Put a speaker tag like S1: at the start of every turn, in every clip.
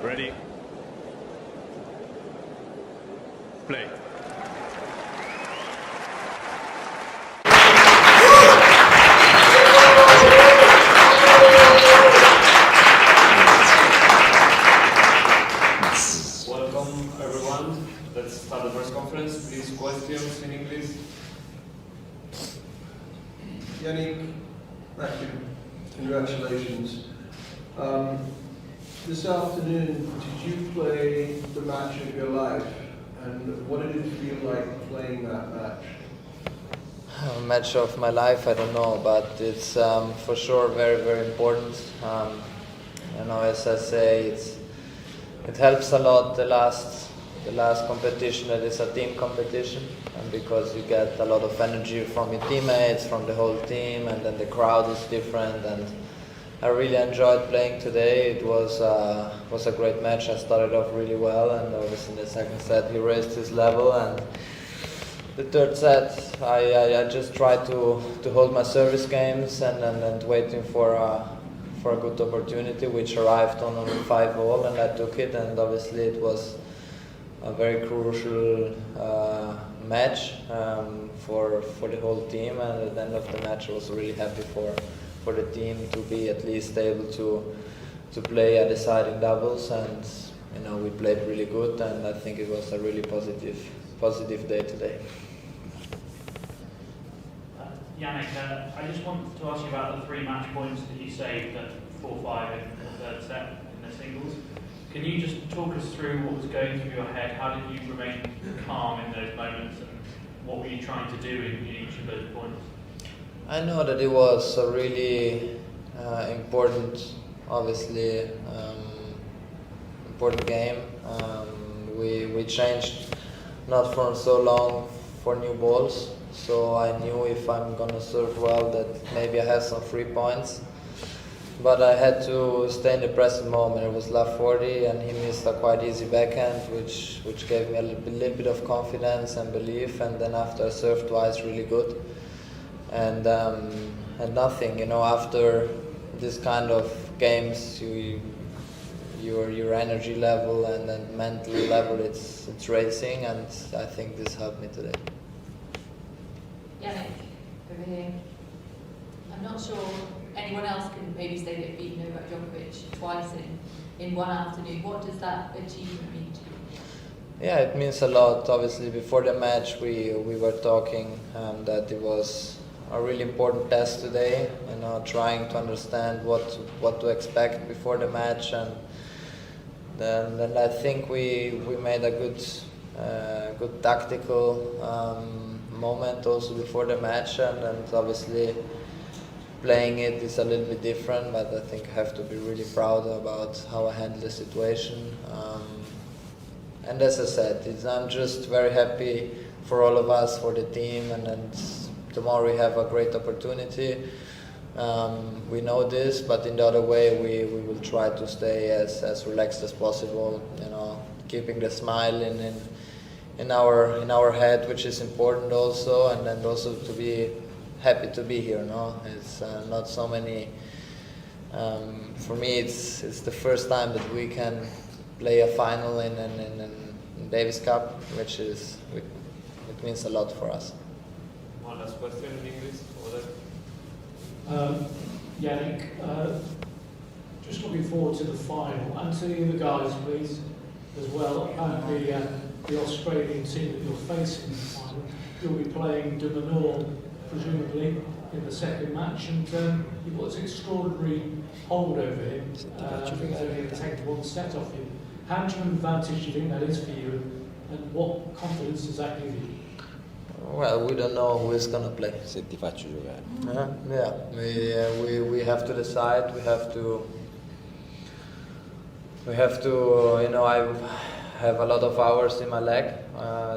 S1: Ready. Play.
S2: Welcome everyone. Let's start the press conference. Please, questions in English.
S3: Jannik, congratulations. This afternoon, did you play the match of your life? And what did it feel like playing that match?
S4: Match of my life, I don't know, but it's for sure very, very important. As I say, it helps a lot the last competition that is a team competition, and because you get a lot of energy from your teammates, from the whole team, and then the crowd is different. And I really enjoyed playing today. It was a great match. I started off really well, and obviously in the second set he raised his level, and the third set I just tried to hold my service games and waiting for a good opportunity, which arrived on 5-all, and I took it. And obviously it was a very crucial match for the whole team, and at the end of the match I was really happy for the team to be at least able to play a deciding doubles, and we played really good, and I think it was a really positive day today.
S5: Jannik, I just wanted to ask you about the 3 match points that you saved at 4-5 in the third set in the singles. Can you just talk us through what was going through your head? How did you remain calm in those moments, and what were you trying to do in each of those points?
S4: I know that it was a really important, obviously, important game. We changed not for so long for new balls, so I knew if I'm gonna serve well that maybe I have some free points. But I had to stay in the present moment. It was love 40, and he missed a quite easy backhand, which gave me a little bit of confidence and belief. And then after I served twice, really good. And nothing, after this kind of games, your energy level and then mental level, it's racing, and I think this helped me today.
S6: Jannik, over here. I'm not sure anyone else can maybe say they've beaten Novak Djokovic twice in one afternoon. What does that achievement mean to you?
S4: Yeah, it means a lot. Obviously, before the match, we were talking that it was a really important test today. Trying to understand what to expect before the match, and then I think we made a good tactical moment also before the match, and obviously playing it is a little bit different, but I think I have to be really proud about how I handled the situation. And as I said, I'm just very happy for all of us, for the team, and tomorrow we have a great opportunity. We know this, but in the other way we will try to stay as relaxed as possible, keeping the smile in our head, which is important also, and then also to be happy to be here. It's not so many. For me, it's the first time that we can play a final in Davis Cup, which it means a lot for us.
S2: One last question in English.
S7: Jannik, just looking forward to the final, and to the other guys, please, as well. Apparently, the Australian team that you're facing in the final, you'll be playing de Minaur, presumably, in the second match, and you've got this extraordinary hold over him. I think it's only taken 1 set off you. How much of an advantage do you think that is for you, and what confidence does that give you?
S4: Well, we don't know who is gonna play.
S8: Se ti faccio giocare.
S4: We have to decide. We have to. I have a lot of hours in my leg.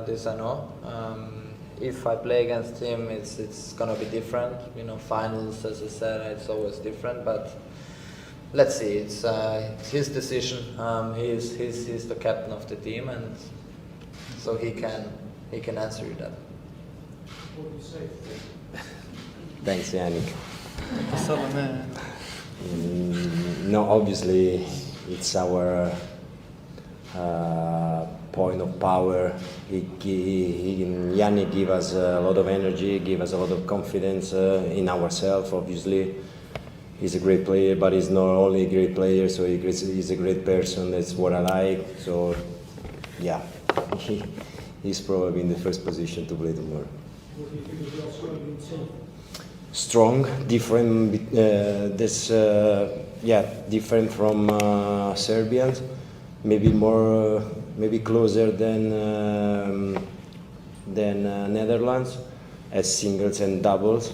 S4: This I know. If I play against him, it's gonna be different. Finals, as I said, it's always different. But let's see. It's his decision. He's the captain of the team, and so he can answer you that.
S7: What do you say?
S8: Thanks, Jannik. No, obviously it's our point of power. Jannik give us a lot of energy, give us a lot of confidence in ourselves. Obviously, he's a great player, but he's not only a great player. So he's a great person. That's what I like. So yeah, he's probably in the first position to play tomorrow.
S7: What do you think of the Australian team?
S8: Strong, different. Different from Serbians. Maybe more, maybe closer than Netherlands, as singles and doubles.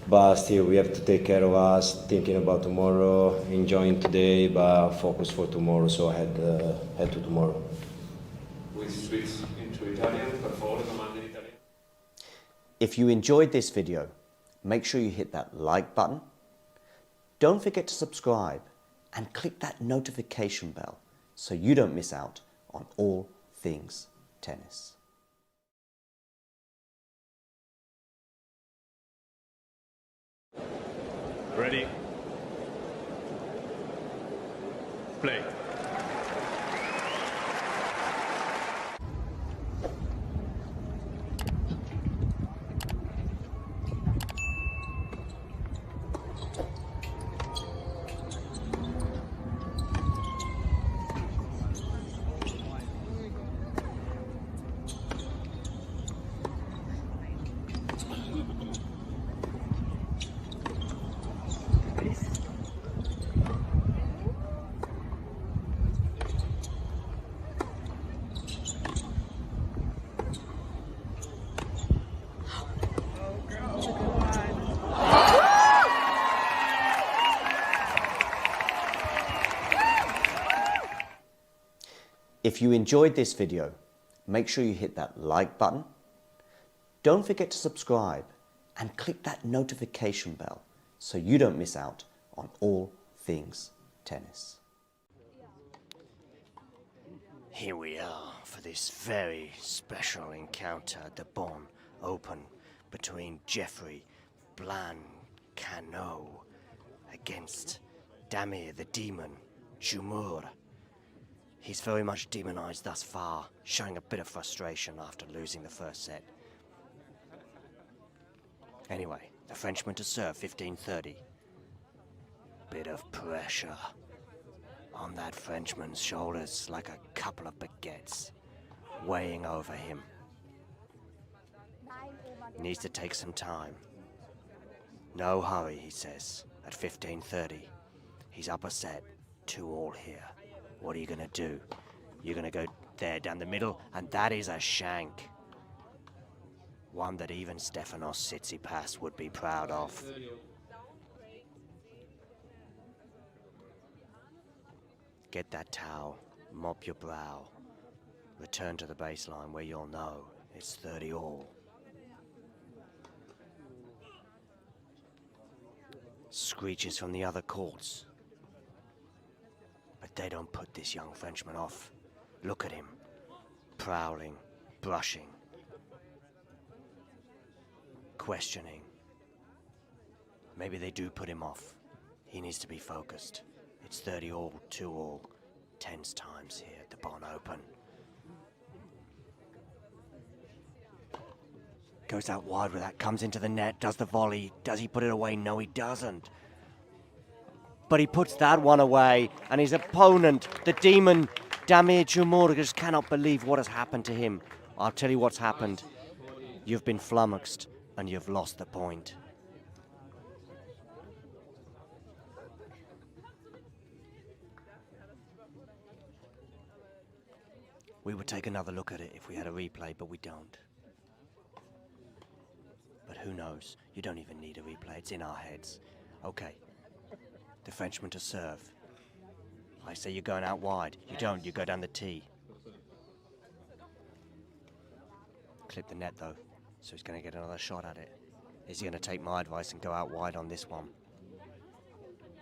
S8: But still, we have to take care of us, thinking about tomorrow, enjoying today, but focus for tomorrow. So head to tomorrow.
S2: We switch into Italian. Per favore, domande in Italiano.
S9: If you enjoyed this video, make sure you hit that like button. Don't forget to subscribe and click that notification bell so you don't miss out on all things tennis.
S1: Ready. Play.
S9: If you enjoyed this video, make sure you hit that like button. Don't forget to subscribe and click that notification bell so you don't miss out on all things tennis.
S10: Here we are for this very special encounter at the Bonn Open between Jeffrey Blancano against Damir the Demon Jumur. He's very much demonized thus far, showing a bit of frustration after losing the first set. Anyway, the Frenchman to serve, 15-30. Bit of pressure on that Frenchman's shoulders, like a couple of baguettes, weighing over him. Needs to take some time. No hurry, he says, at 15-30. He's up a set, 2-all here. What are you gonna do? You're gonna go there down the middle, and that is a shank. One that even Stefanos Tsitsipas would be proud of. Get that towel, mop your brow. Return to the baseline where you'll know it's 30-all. Screeches from the other courts. But they don't put this young Frenchman off. Look at him. Prowling, brushing, questioning. Maybe they do put him off. He needs to be focused. It's 30-all, 2-all, tense times here at the Bonn Open. Goes out wide with that, comes into the net, does the volley. Does he put it away? No, he doesn't. But he puts that one away, and his opponent, the demon, Damir Jumur, just cannot believe what has happened to him. I'll tell you what's happened. You've been flummoxed, and you've lost the point. We would take another look at it if we had a replay, but we don't. But who knows? You don't even need a replay, it's in our heads. Okay. The Frenchman to serve. I say you're going out wide. You don't, you go down the tee. Clip the net though, so he's going to get another shot at it. Is he going to take my advice and go out wide on this one?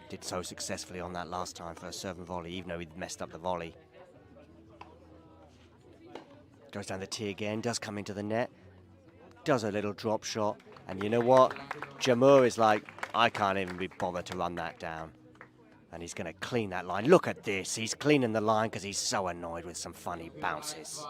S10: Did so successfully on that last time for a serve and volley, even though he'd messed up the volley. Goes down the tee again, does come into the net, does a little drop shot, and you know what? Jamur is like, I can't even be bothered to run that down. And he's going to clean that line. Look at this. He's cleaning the line because he's so annoyed with some funny bounces.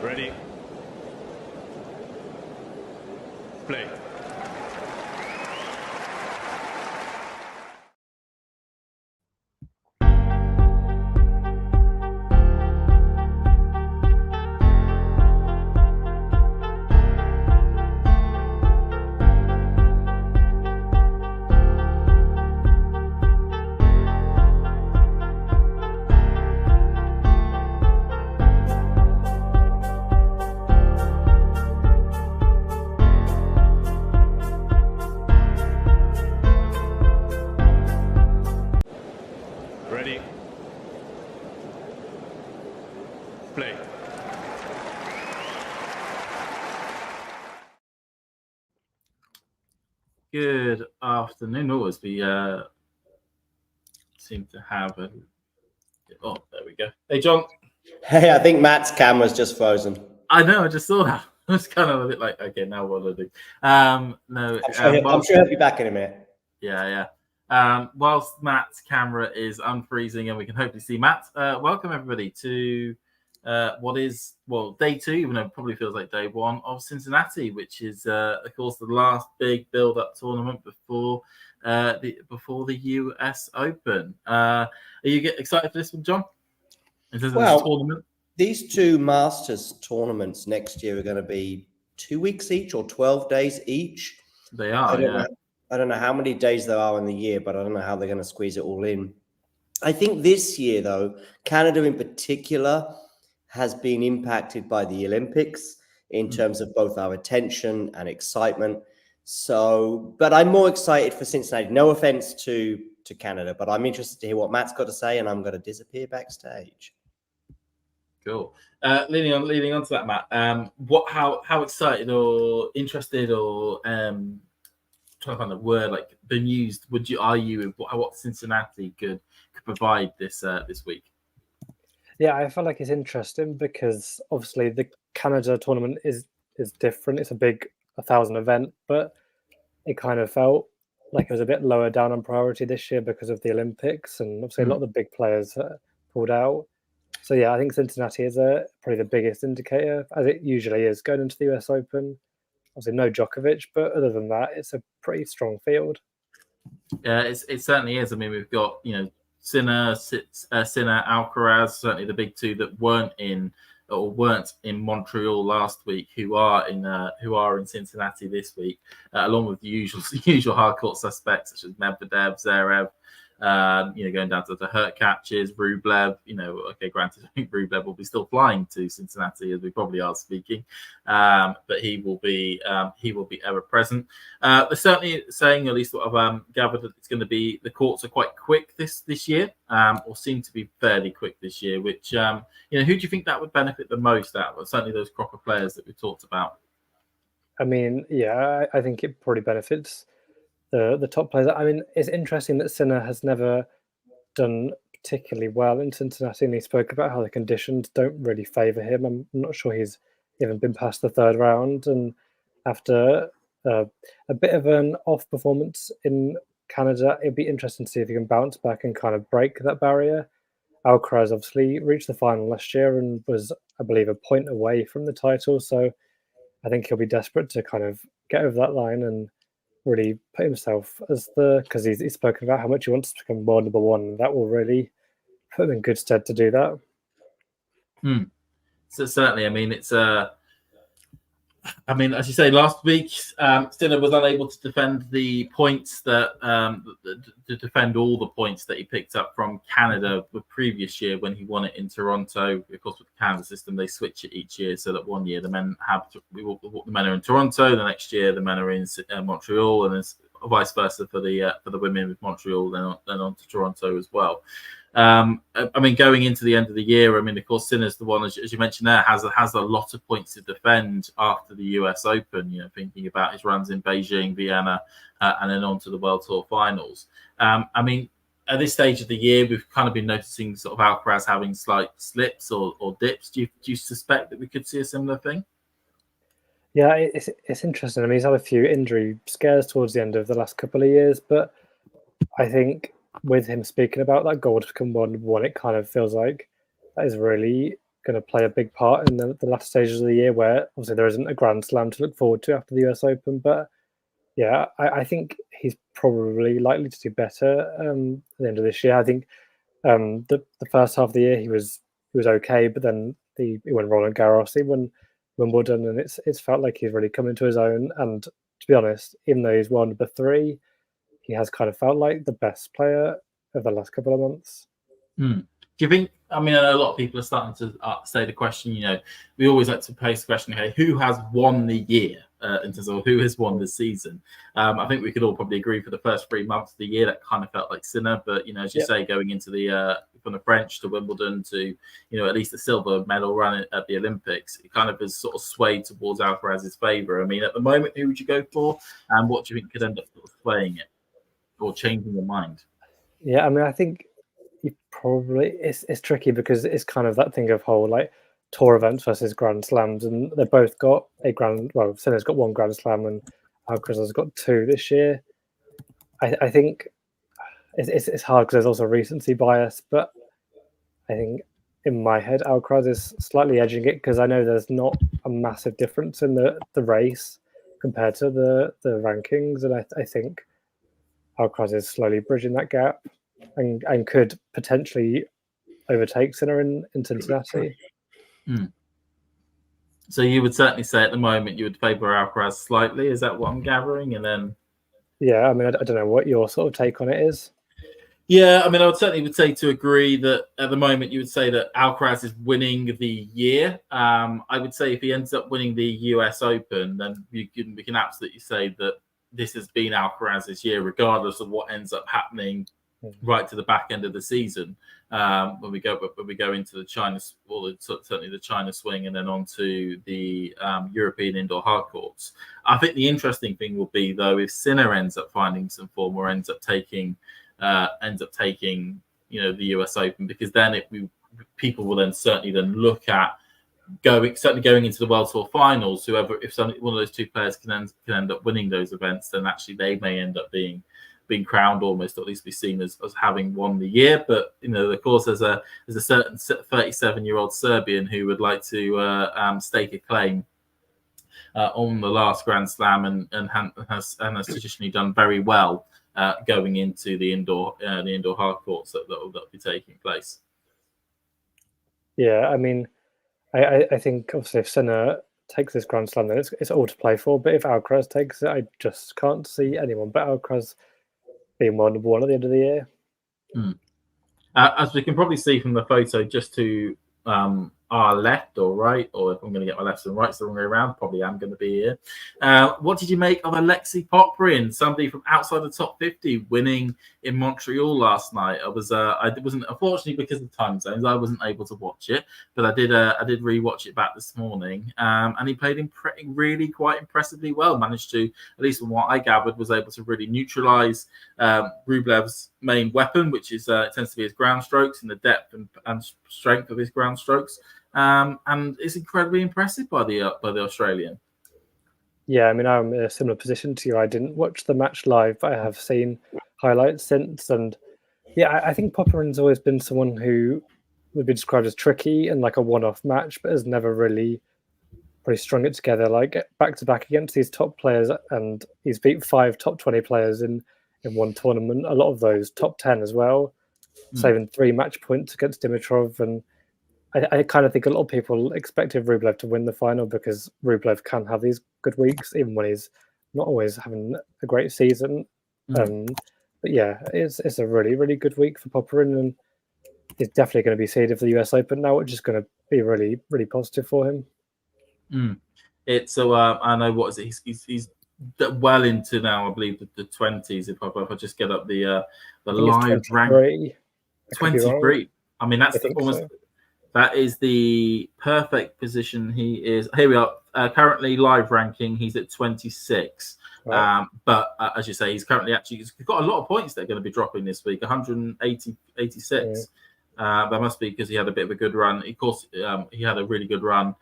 S1: Ready. Play. Ready. Play.
S11: Good afternoon, all. As we seem to have a... Oh, there we go. Hey, John.
S9: Hey, I think Matt's camera's just frozen.
S11: I know, I just saw that. I was kind of a bit like, okay, now what do I do? No,
S9: I'm sure he'll be back in a minute.
S11: Yeah. Whilst Matt's camera is unfreezing and we can hopefully see Matt, welcome everybody to what is, well, day 2, even though it probably feels like day 1 of Cincinnati, which is, of course, the last big build-up tournament before the US Open. Are you excited for this one, John? In terms of this tournament?
S9: These 2 Masters tournaments next year are going to be 2 weeks each or 12 days each.
S11: They are,
S9: I don't know how many days there are in the year, but I don't know how they're going to squeeze it all in. I think this year, though, Canada in particular has been impacted by the Olympics in terms of both our attention and excitement. So, but I'm more excited for Cincinnati. No offense to Canada, but I'm interested to hear what Matt's got to say, and I'm going to disappear backstage.
S11: Cool. Leading on to that, Matt. How excited or interested or trying to find the word, like bemused are you with what Cincinnati could provide this week?
S12: Yeah, I feel like it's interesting because obviously the Canada tournament is different. It's a big 1,000 event, but it kind of felt like it was a bit lower down on priority this year because of the Olympics, and obviously a lot of the big players pulled out. So yeah, I think Cincinnati is probably the biggest indicator, as it usually is going into the US Open. Obviously no Djokovic, but other than that, it's a pretty strong field.
S11: Yeah, it certainly is. I mean, we've got Sinner, Alcaraz, certainly the big two that weren't in Montreal last week, who are in Cincinnati this week, along with the usual hardcourt suspects such as Medvedev, Zverev. Going down to the hurt catches, Rublev. Okay, granted, I think Rublev will be still flying to Cincinnati as we probably are speaking, but he will be ever present. They're certainly saying, at least what I've gathered, that it's going to be the courts are quite quick this year, or seem to be fairly quick this year. Which who do you think that would benefit the most out? Well, certainly those crop of players that we talked about.
S12: I mean, yeah, I think it probably benefits the top players. I mean, it's interesting that Sinner has never done particularly well in Cincinnati, and he spoke about how the conditions don't really favour him. I'm not sure he's even been past the third round, and after a bit of an off performance in Canada, it'd be interesting to see if he can bounce back and kind of break that barrier. Alcaraz obviously reached the final last year and was, I believe, a point away from the title, so I think he'll be desperate to kind of get over that line and really put himself as because he's spoken about how much he wants to become world number one, and that will really put him in good stead to do that.
S11: So certainly, I mean, it's as you say, last week Sinner was unable to defend the points to defend all the points that he picked up from Canada the previous year when he won it in Toronto. Of course, with the Canada system, they switch it each year, so that one year the men are in Toronto, the next year the men are in Montreal, and it's vice versa for the women with Montreal, then on to Toronto as well. Going into the end of the year, of course, Sinner's the one, as you mentioned there, has a lot of points to defend after the US Open, thinking about his runs in Beijing, Vienna, and then on to the World Tour finals. At this stage of the year, we've kind of been noticing sort of Alcaraz having slight slips or dips. Do you suspect that we could see a similar thing?
S12: Yeah, it's interesting. He's had a few injury scares towards the end of the last couple of years, but I think with him speaking about that goal to become world number one, it kind of feels like that is really going to play a big part in the last stages of the year, where obviously there isn't a Grand Slam to look forward to after the US Open. But yeah, I think he's probably likely to do better at the end of this year. I think the first half of the year he was okay, but then he went Roland Garros, he won Wimbledon, and it's felt like he's really come into his own. And to be honest, even though he's world number 3, he has kind of felt like the best player of the last couple of months.
S11: Do you think, I know a lot of people are starting to say the question, we always like to pose the question, okay, who has won the year in terms of who has won the season? I think we could all probably agree for the first 3 months of the year, that kind of felt like Sinner, but, as you say, going into from the French to Wimbledon to, at least the silver medal run at the Olympics, it kind of has sort of swayed towards Alcaraz's favour. At the moment, who would you go for? And what do you think could end up sort of swaying it or changing your mind?
S12: Yeah, I think you probably it's tricky because it's kind of that thing of whole like tour events versus Grand Slams, and they've both got Sinner's got 1 Grand Slam and Alcaraz has got 2 this year. I think it's hard because there's also recency bias, but I think in my head Alcaraz is slightly edging it because I know there's not a massive difference in the race compared to the rankings, and I think Alcaraz is slowly bridging that gap and could potentially overtake Sinner in Cincinnati.
S11: So you would certainly say at the moment you would favour Alcaraz slightly. Is that what I'm gathering? And then,
S12: yeah, I don't know what your sort of take on it is.
S11: Yeah, I would certainly say to agree that at the moment you would say that Alcaraz is winning the year. I would say if he ends up winning the US Open, then we can absolutely say that this has been Alcaraz's year, regardless of what ends up happening right to the back end of the season. When we go into the China, certainly the China swing, and then on to the European indoor hard courts. I think the interesting thing will be, though, if Sinner ends up finding some form or ends up taking the US Open, because then people will then certainly look at certainly going into the World Tour finals, whoever, if one of those two players can end up winning those events, then actually they may end up being crowned almost, or at least be seen as having won the year. But of course, there's a certain 37-year-old Serbian who would like to stake a claim on the last Grand Slam, and has traditionally done very well going into the indoor hard courts that will be taking place.
S12: Yeah, I mean, I think obviously if Sinner takes this Grand Slam, then it's all to play for. But if Alcaraz takes it, I just can't see anyone but Alcaraz being one number one at the end of the year.
S11: As we can probably see from the photo, just to our left or right, or if I'm going to get my left and right the wrong way around, probably am going to be here. What did you make of Alexei Popyrin, somebody from outside the top 50, winning in Montreal last night? I wasn't, unfortunately, because of time zones, I wasn't able to watch it, but I did rewatch it back this morning, and he played really quite impressively well. Managed to, at least from what I gathered, was able to really neutralize Rublev's main weapon, which is tends to be his ground strokes and the depth and strength of his ground strokes. And it's incredibly impressive by the Australian.
S12: Yeah, I mean, I'm in a similar position to you. I didn't watch the match live, but I have seen highlights since. And yeah, I think Popyrin's always been someone who would be described as tricky and like a one-off match, but has never really strung it together like back to back against these top players. And he's beat 5 top 20 players in one tournament, a lot of those top 10 as well, saving 3 match points against Dimitrov. And I kind of think a lot of people expected Rublev to win the final because Rublev can have these good weeks, even when he's not always having a great season. But yeah, it's a really, really good week for Popyrin, and he's definitely going to be seeded for the US Open now, which is going to be really, really positive for him.
S11: It's so I know what is it? He's well into now, I believe the 20s. If I just get up the live rank, 23. I mean, that's almost. So. That is the perfect position. He is. Here we are. Currently live ranking. He's at 26. Right. But as you say, he's got a lot of points that are going to be dropping this week. 186. That must be because he had a bit of a good run. Of course, he had a really good run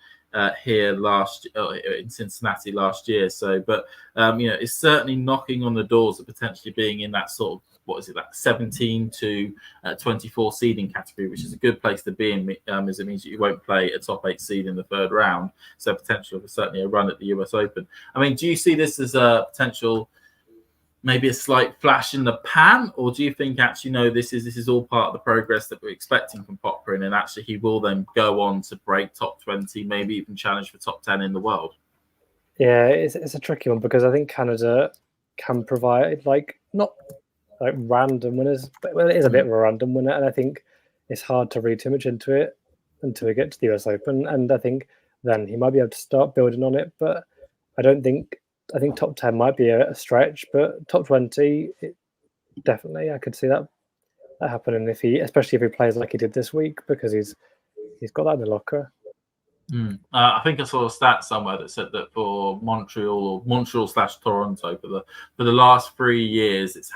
S11: here in Cincinnati last year. So, but it's certainly knocking on the doors of potentially being in that sort of, what is it, that 17 to 24 seeding category, which is a good place to be in, as it means that you won't play a top 8 seed in the 3rd round. So potential for certainly a run at the US Open. I mean, do you see this as a potential, maybe a slight flash in the pan, or do you think actually no, this is all part of the progress that we're expecting from Popyrin, and actually he will then go on to break top 20, maybe even challenge for top 10 in the world?
S12: Yeah, it's a tricky one because I think Canada can provide not random winners, but it is a bit of a random winner, and I think it's hard to read too much into it until we get to the US Open, and I think then he might be able to start building on it. But I think top 10 might be a stretch, but top 20, definitely I could see that happening especially if he plays like he did this week, because he's got that in the locker.
S11: I think I saw a stat somewhere that said that for Montreal/Toronto for the last 3 years, it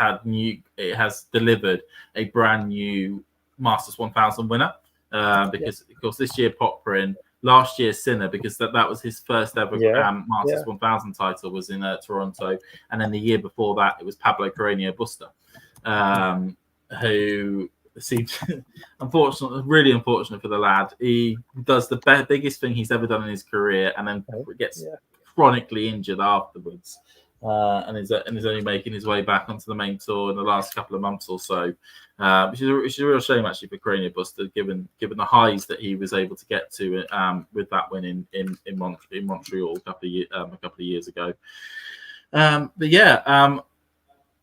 S11: has delivered a brand new Masters 1000 winner. Because of course this year Popyrin, last year Sinner, because that was his first ever Masters 1000 title was in Toronto, and then the year before that it was Pablo Carreño Busta, who seemed really unfortunate for the lad. He does the biggest thing he's ever done in his career, and then gets chronically injured afterwards, and is only making his way back onto the main tour in the last couple of months or so, which is a real shame actually for Carreño Busta, given the highs that he was able to get to with that win in Montreal a couple of years ago.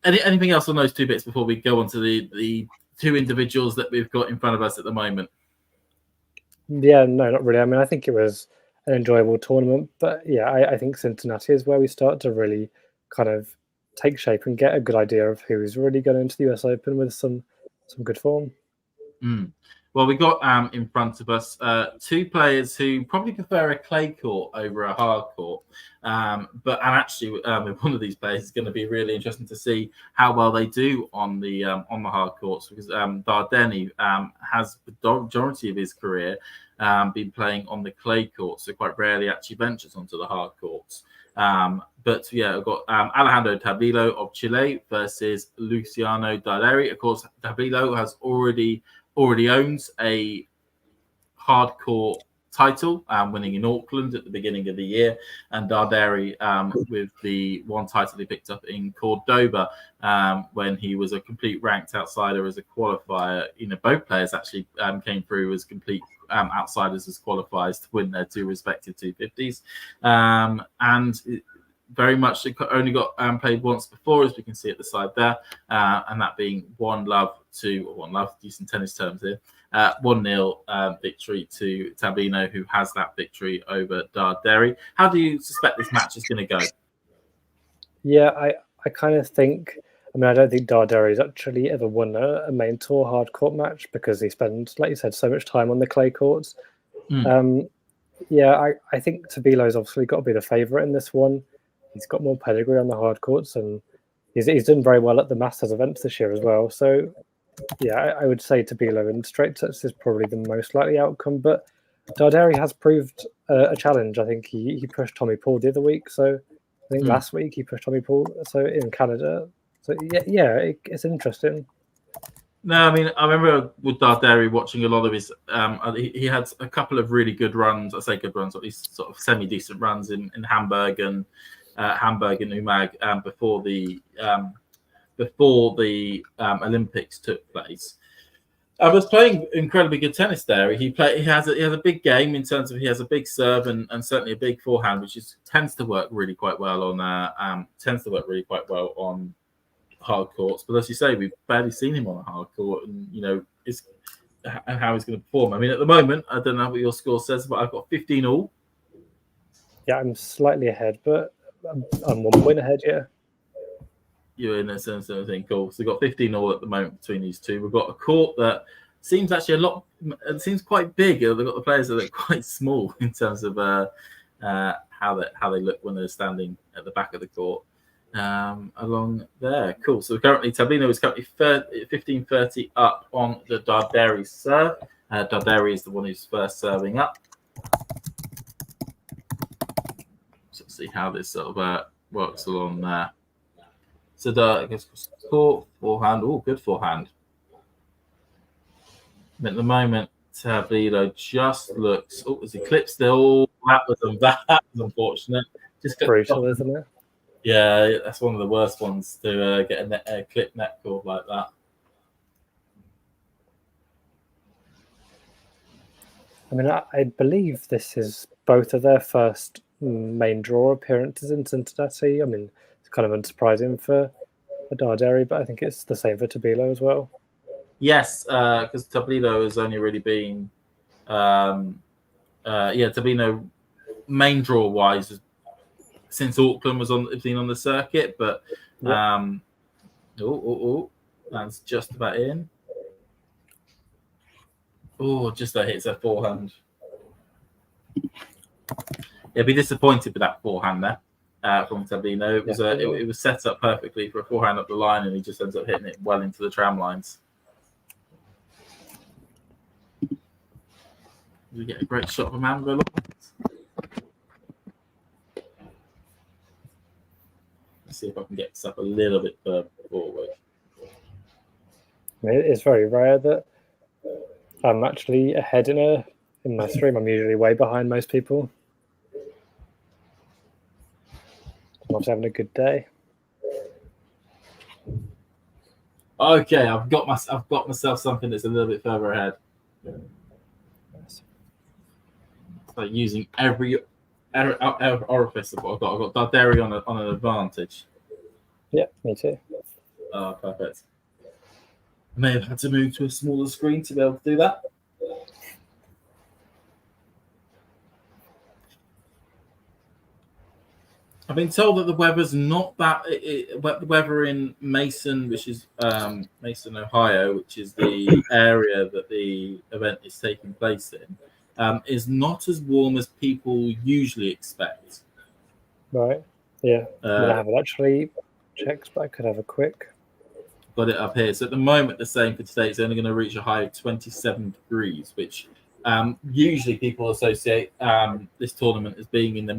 S11: Anything else on those two bits before we go on to the two individuals that we've got in front of us at the moment?
S12: Yeah, no, not really. I mean, I think it was an enjoyable tournament, but yeah, I think Cincinnati is where we start to really kind of take shape and get a good idea of who is really going into the US Open with some good form.
S11: Well, we got in front of us two players who probably prefer a clay court over a hard court. But actually, one of these players is going to be really interesting to see how well they do on the hard courts, because Darderi has the majority of his career been playing on the clay courts, so quite rarely actually ventures onto the hard courts. But yeah, I've got Alejandro Tabilo of Chile versus Luciano Darderi. Of course, Tabilo has already owns a hardcore title, winning in Auckland at the beginning of the year, and Darderi with the one title he picked up in Cordoba when he was a complete ranked outsider as a qualifier. Both players actually came through as complete outsiders as qualifiers to win their two respective 250s, and very much it only got played once before, as we can see at the side there, and that being 1-1, using tennis terms here, 1-0 victory to Tabilo, who has that victory over Darderi. How do you suspect this match is going to go?
S12: Yeah, I kind of think, I don't think Darderi's actually ever won a main tour hard court match, because he spends, like you said, so much time on the clay courts. Yeah, I think Tabilo's obviously got to be the favourite in this one. He's got more pedigree on the hard courts, and he's done very well at the Masters events this year as well. So, yeah, I would say Tabilo in straight sets is probably the most likely outcome. But Darderi has proved a challenge. I think he pushed Tommy Paul the other week. So I think last week he pushed Tommy Paul. So in Canada. So yeah, it's interesting.
S11: No, I remember with Darderi watching a lot of his. He had a couple of really good runs. I say good runs, at least sort of semi-decent runs in Hamburg and Umag before the Olympics took place. I was playing incredibly good tennis there. He has a big game in terms of he has a big serve and certainly a big forehand, which tends to work really quite well on hard courts. But as you say, we've barely seen him on a hard court, and and how he's going to perform. At the moment, I don't know what your score says, but I've got 15 all.
S12: Yeah, I'm slightly ahead, but I'm 1 point ahead. Yeah.
S11: You're in a sense of thing. Cool. So we've got 15 all at the moment between these two. We've got a court that seems actually it seems quite big. They've got the players that are quite small in terms of how they look when they're standing at the back of the court along there. Cool. So currently Tabilo is currently 15-30 up on the Darderi serve. Darderi is the one who's first serving up. So let's see how this sort of works along there. So I guess court, forehand. Oh, good forehand. At the moment, Tabilo just looks. Oh, as he clips still. That was unfortunate. Just
S12: brutal, isn't it?
S11: Yeah, that's one of the worst ones to get a clip net cord like that.
S12: I believe this is both of their first main draw appearances in Cincinnati. It's kind of unsurprising for Darderi, but I think it's the same for Tabilo as well.
S11: Yes, because Tabilo has only really been, Tabilo main draw wise since Auckland was been on the circuit, but that's just about in. Oh, just that hits a forehand. He'll be disappointed with that forehand there from Tabilo. It was set up perfectly for a forehand up the line, and he just ends up hitting it well into the tram lines. We get a great shot from Amber. Let's see if I can get this up a little bit further forward.
S12: It's very rare that I'm actually ahead in my stream. I'm usually way behind most people. I'm not having a good day.
S11: Okay, I've got myself something that's a little bit further ahead. So using every orifice I've got. I've got Darderi on an advantage.
S12: Yeah, me too.
S11: Oh, perfect. I may have had to move to a smaller screen to be able to do that. I've been told that the weather's not that. The weather in Mason, which is Mason, Ohio, which is the area that the event is taking place in, is not as warm as people usually expect.
S12: Right. Yeah. I mean, I haven't actually checked, but I could have a quick.
S11: Got it up here. So at the moment, the same for today. It's only going to reach a high of 27 degrees, which usually people associate this tournament as being in the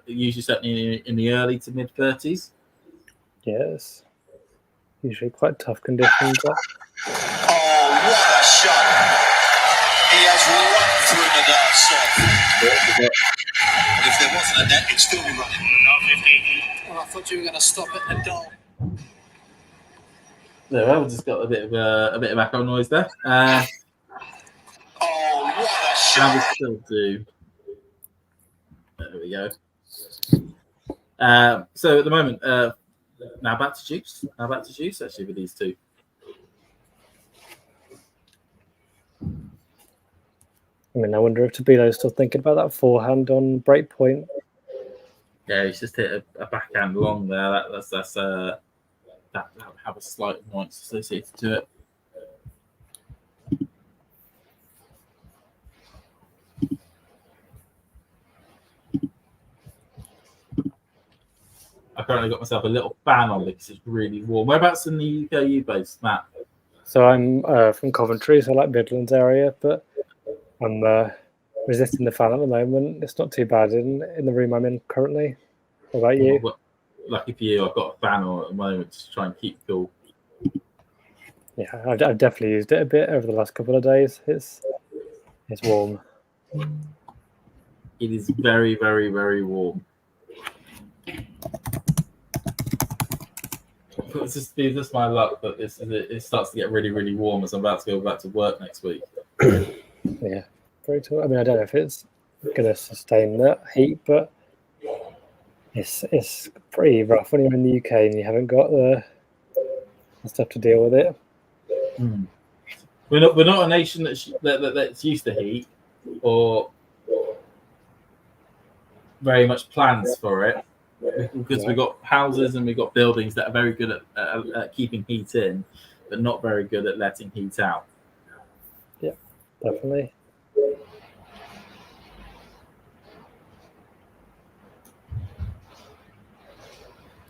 S11: usually certainly in the early to mid 30s.
S12: Yes. Usually quite tough conditions. But...
S13: Oh, what a shot! He has run through the dark soft. And if there wasn't a net, it'd still be running. Well, I thought you were going to stop at the goal.
S11: No, I've just got a bit of background noise there.
S13: Oh, what a shot!
S11: And we still do. There we go. So at the moment, now back to Juice. Actually with these two.
S12: I mean, I wonder if Tabilo's still thinking about that forehand on break point.
S11: Yeah, he's just hit a backhand long there. That would have a slight annoyance associated to it. I currently got myself a little fan on because it's really warm. Whereabouts in the UK are you based, Matt?
S12: So I'm from Coventry, so like Midlands area, but I'm resisting the fan at the moment. It's not too bad in the room I'm in currently. What about you?
S11: Well, lucky for you, I've got a fan on at the moment to try and keep cool.
S12: Yeah, I've definitely used it a bit over the last couple of days. It's warm.
S11: It is very, very, very warm. It's just my luck that it starts to get really, really warm as I'm about to go back to work next week.
S12: Yeah, very tall. I mean, I don't know if it's going to sustain that heat, but it's pretty rough when you're in the UK and you haven't got the stuff to deal with it.
S11: Mm. We're not a nation that's used to heat or very much plans for it, because we've got houses and we've got buildings that are very good at keeping heat in, but not very good at letting heat out.
S12: Yeah, definitely.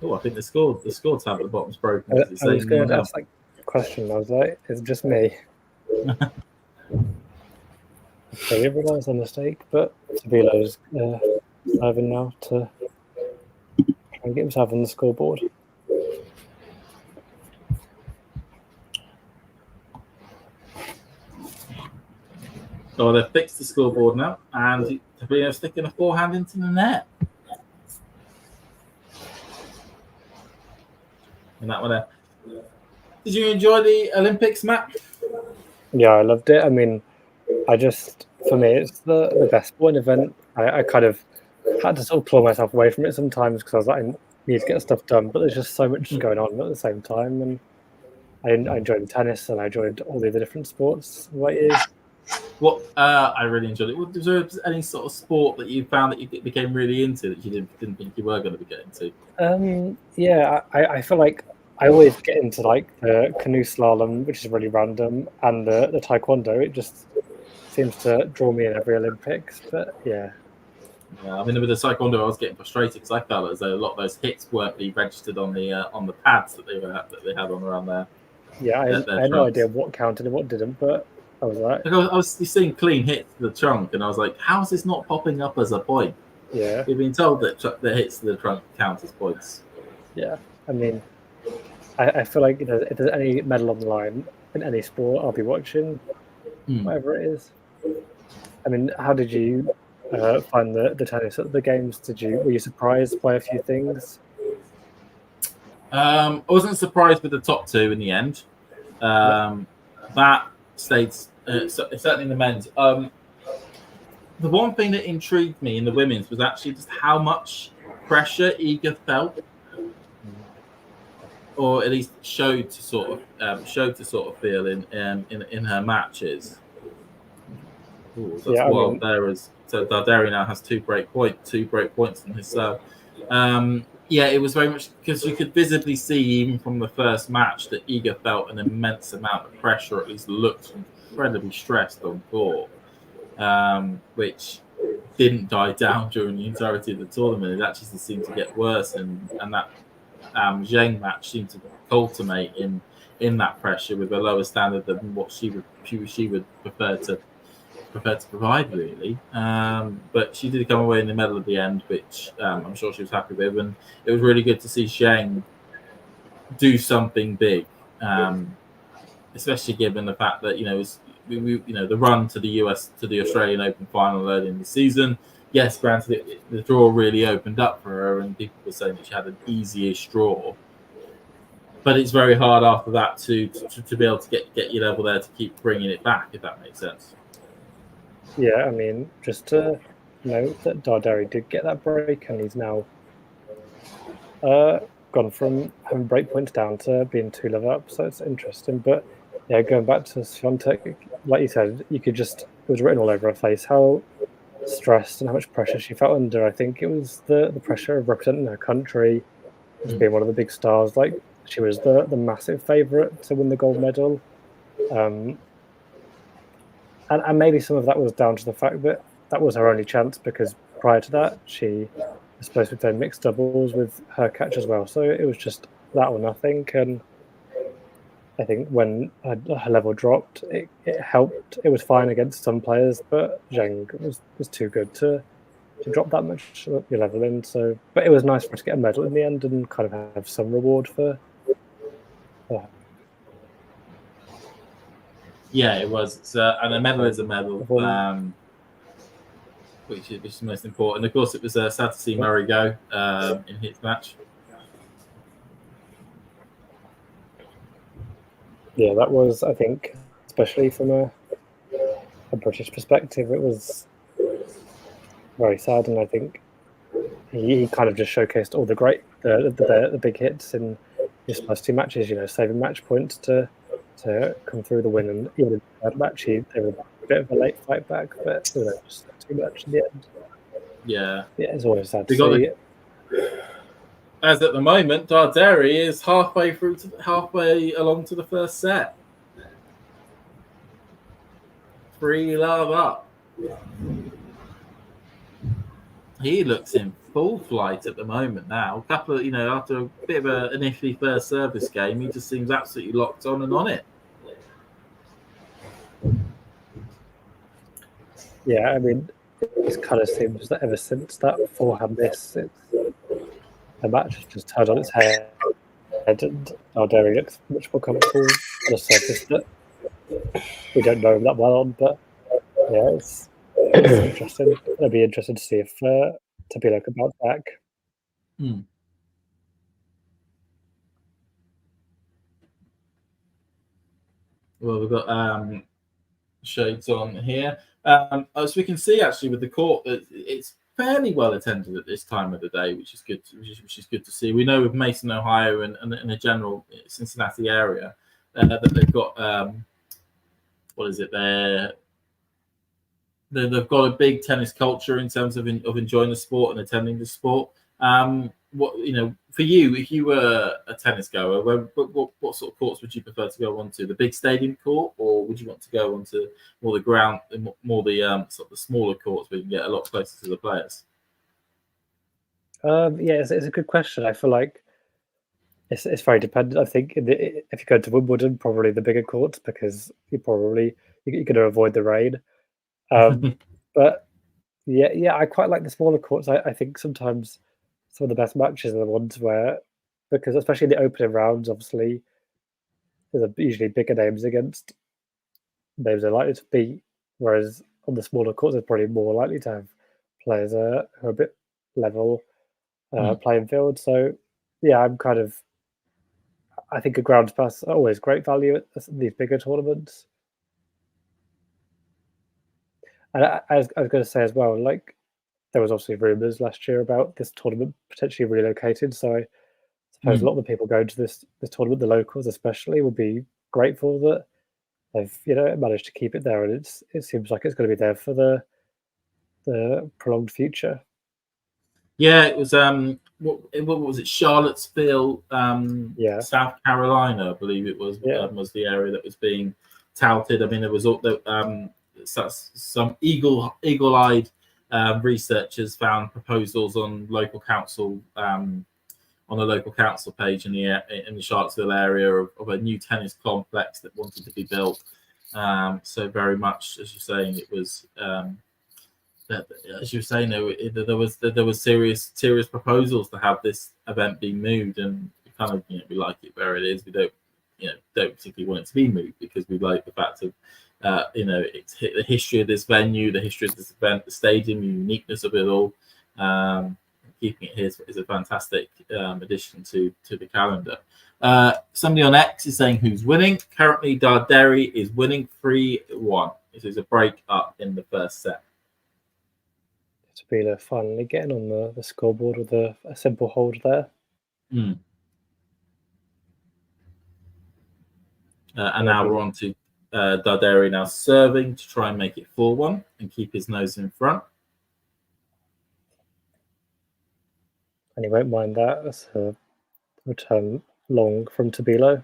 S11: Oh, I think the score tab at the bottom's broken.
S12: I was going to ask that question. I was like, is it just me? Okay, I realised a mistake, but Tabilo's serving now to try and get himself on the scoreboard.
S11: Oh, they've fixed the scoreboard now, and Tabilo's sticking a forehand into the net. And that one there. Did you enjoy the Olympics, Matt?
S12: Yeah, I loved it. I mean, for me, it's the best sporting event. I kind of had to sort of claw myself away from it sometimes because I was like, I need to get stuff done, but there's just so much going on at the same time. And I enjoyed the tennis and I enjoyed all the other different sports. What is?
S11: What I really enjoyed it. Was there any sort of sport that you found that you became really into that you didn't think you were going to be getting to?
S12: Yeah, I feel like I always get into like the canoe slalom, which is really random, and the taekwondo. It just seems to draw me in every Olympics. But yeah.
S11: Yeah, I mean, with the taekwondo, I was getting frustrated because I felt as though a lot of those hits weren't being registered on the pads that they had on around there.
S12: Yeah, I had no idea what counted and what didn't, but I was like,
S11: I was seeing clean hits to the trunk, and I was like, how is this not popping up as a point?
S12: Yeah,
S11: we've been told that the hits to the trunk count as points.
S12: Yeah, I mean, I feel like if there's any medal on the line in any sport, I'll be watching, whatever it is. I mean, how did you find the tennis at the games? Were you surprised by a few things?
S11: I wasn't surprised with the top two in the end. That stayed certainly in the men's. The one thing that intrigued me in the women's was actually just how much pressure Iga felt, or at least showed to sort of feel in her matches. Ooh, that's wild. So Darderi now has two break points in his serve. Yeah, it was very much because you could visibly see even from the first match that Iga felt an immense amount of pressure, or at least looked incredibly stressed on court, which didn't die down during the entirety of the tournament. It actually seemed to get worse, and that Zheng match seemed to culminate in that pressure with a lower standard than what she would prefer to provide, really. But she did come away in the medal at the end, which I'm sure she was happy with, and it was really good to see Zheng do something big, especially given the fact that the run to the US to the Australian Open final early in the season. Yes, granted, the draw really opened up for her, and people were saying that she had an easy-ish draw. But it's very hard after that to be able to get your level there to keep bringing it back, if that makes sense.
S12: Yeah, I mean, just to note that Darderi did get that break, and he's now gone from having break points down to being 2 level up, so it's interesting. But yeah, going back to Swiatek, like you said, it was written all over her face how stressed and how much pressure she felt under. I think it was the pressure of representing her country as being one of the big stars. Like, she was the massive favourite to win the gold medal. And maybe some of that was down to the fact that that was her only chance, because prior to that, she was supposed to be playing mixed doubles with her catch as well. So it was just that or nothing. And I think when her level dropped, it helped. It was fine against some players, but Zheng was too good to drop that much your level in. So, but it was nice for her to get a medal in the end and kind of have some reward for her.
S11: Yeah, it was. And a medal is a medal, which is most important. Of course, it was sad to see Murray go in his match.
S12: Yeah, that was, I think, especially from a British perspective, it was very sad, and I think he kind of just showcased all the big hits in his first 2 matches. Saving match points to come through the win, and even in the third match, they were a bit of a late fight back, but just too much in the end.
S11: Yeah,
S12: it's always sad to see.
S11: As at the moment, Darderi is halfway along to the first set. 3-love up. He looks in full flight at the moment now. After a bit of an iffy first service game, he just seems absolutely locked on and on it.
S12: Yeah, I mean, it kind of seems that ever since that forehand miss, the match has just turned on its head, and Darderi looks much more comfortable on a surface that we don't know him that well on. But yeah, it's interesting. It'll be interesting to see if Tabilo can bounce back.
S11: Well, we've got shades on here. As we can see, actually, with the court, it's fairly well attended at this time of the day, which is good. Which is good to see. We know with Mason, Ohio, and in the general Cincinnati area, that they've got what is it? They've got a big tennis culture in terms of enjoying the sport and attending the sport. For you, if you were a tennis goer, what sort of courts would you prefer to go onto? The big stadium court, or would you want to go onto more the ground, more the sort of the smaller courts where you can get a lot closer to the players?
S12: Yeah, it's a good question. I feel like it's very dependent. I think if you go to Wimbledon, probably the bigger courts, because you're going to avoid the rain. But yeah, I quite like the smaller courts. I think sometimes some of the best matches are the ones where, because especially in the opening rounds, obviously, there's usually bigger names against names they're likely to beat, whereas on the smaller courts, they're probably more likely to have players who are a bit level playing field. So yeah, I think a ground pass are always great value at these bigger tournaments. And I was going to say as well, like, there was obviously rumours last year about this tournament potentially relocated. So I suppose a lot of the people going to this tournament, the locals especially, will be grateful that they've managed to keep it there, and it seems like it's going to be there for the prolonged future.
S11: Yeah, it was what was it? Charlottesville,
S12: Yeah.
S11: South Carolina, I believe it was.
S12: Yeah.
S11: Was the area that was being touted. I mean, there was some eagle-eyed researchers found proposals on local council on a local council page in the Charlottesville area of a new tennis complex that wanted to be built. So very much, as you're saying, it was. As you were saying, there was serious proposals to have this event be moved, and kind of we like it where it is. We don't particularly want it to be moved because we like the fact of it's the history of this venue, the history of this event, the stadium, the uniqueness of it all. Keeping it here is a fantastic addition to the calendar. Somebody on X is saying who's winning. Currently, Darderi is winning 3-1. This is a break up in the first set.
S12: Tabilo finally getting on the scoreboard with a simple hold there.
S11: And now we're on to Darderi now serving to try and make it 4-1 and keep his nose in front.
S12: And he won't mind that. That's a return long from Tabilo.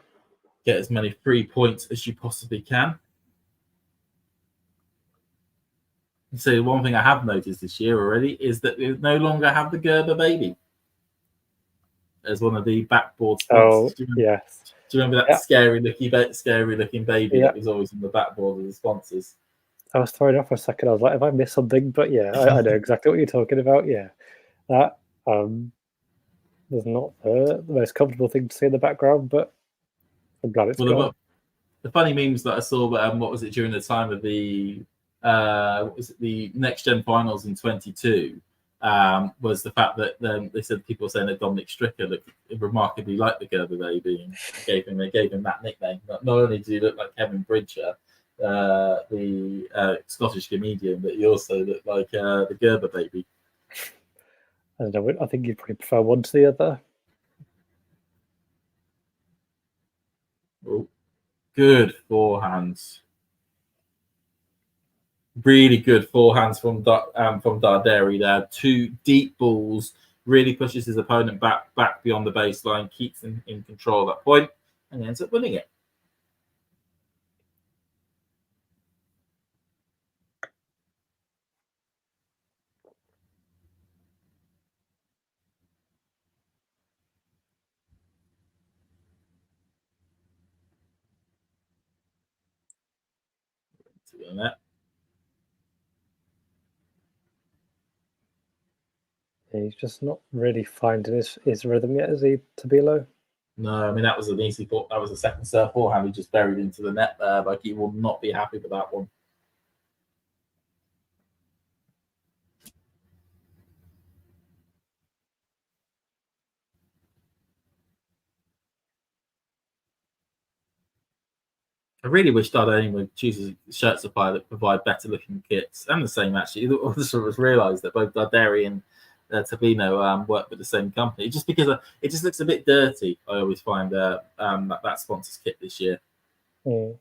S11: Get as many free points as you possibly can. So the one thing I have noticed this year already is that we no longer have the Gerber baby as one of the backboard sponsors.
S12: Oh, yes.
S11: Do you remember that scary looking baby that was always on the backboard of the sponsors?
S12: I was thrown off for a second. I was like, have I missed something? But yeah, I know exactly what you're talking about. Yeah, that was not the most comfortable thing to see in the background, but I'm glad it's gone.
S11: The funny memes that I saw, what was it during the time of the the Next Gen Finals in 22? Was the fact that they said people were saying that Dominic Stricker looked remarkably like the Gerber baby and gave him that nickname. Not only did he look like Kevin Bridger, the Scottish comedian, but he also looked like the Gerber baby.
S12: I don't know. I think you'd probably prefer one to the other.
S11: Oh, good forehands. Really good forehands from Darderi there. 2 deep balls. Really pushes his opponent back beyond the baseline, keeps him in control at that point, and ends up winning it.
S12: He's just not really finding his rhythm yet, is he, Tabilo?
S11: No, I mean that was an easy thought. That was a second serve forehand he just buried into the net there. Like he will not be happy with that one. I really wish Darderi would choose a shirt supplier that provide better looking kits, and the same actually. I just realised that both Darderi and Tabilo work with the same company, just because it just looks a bit dirty. I always find that sponsor's kit this year.
S12: I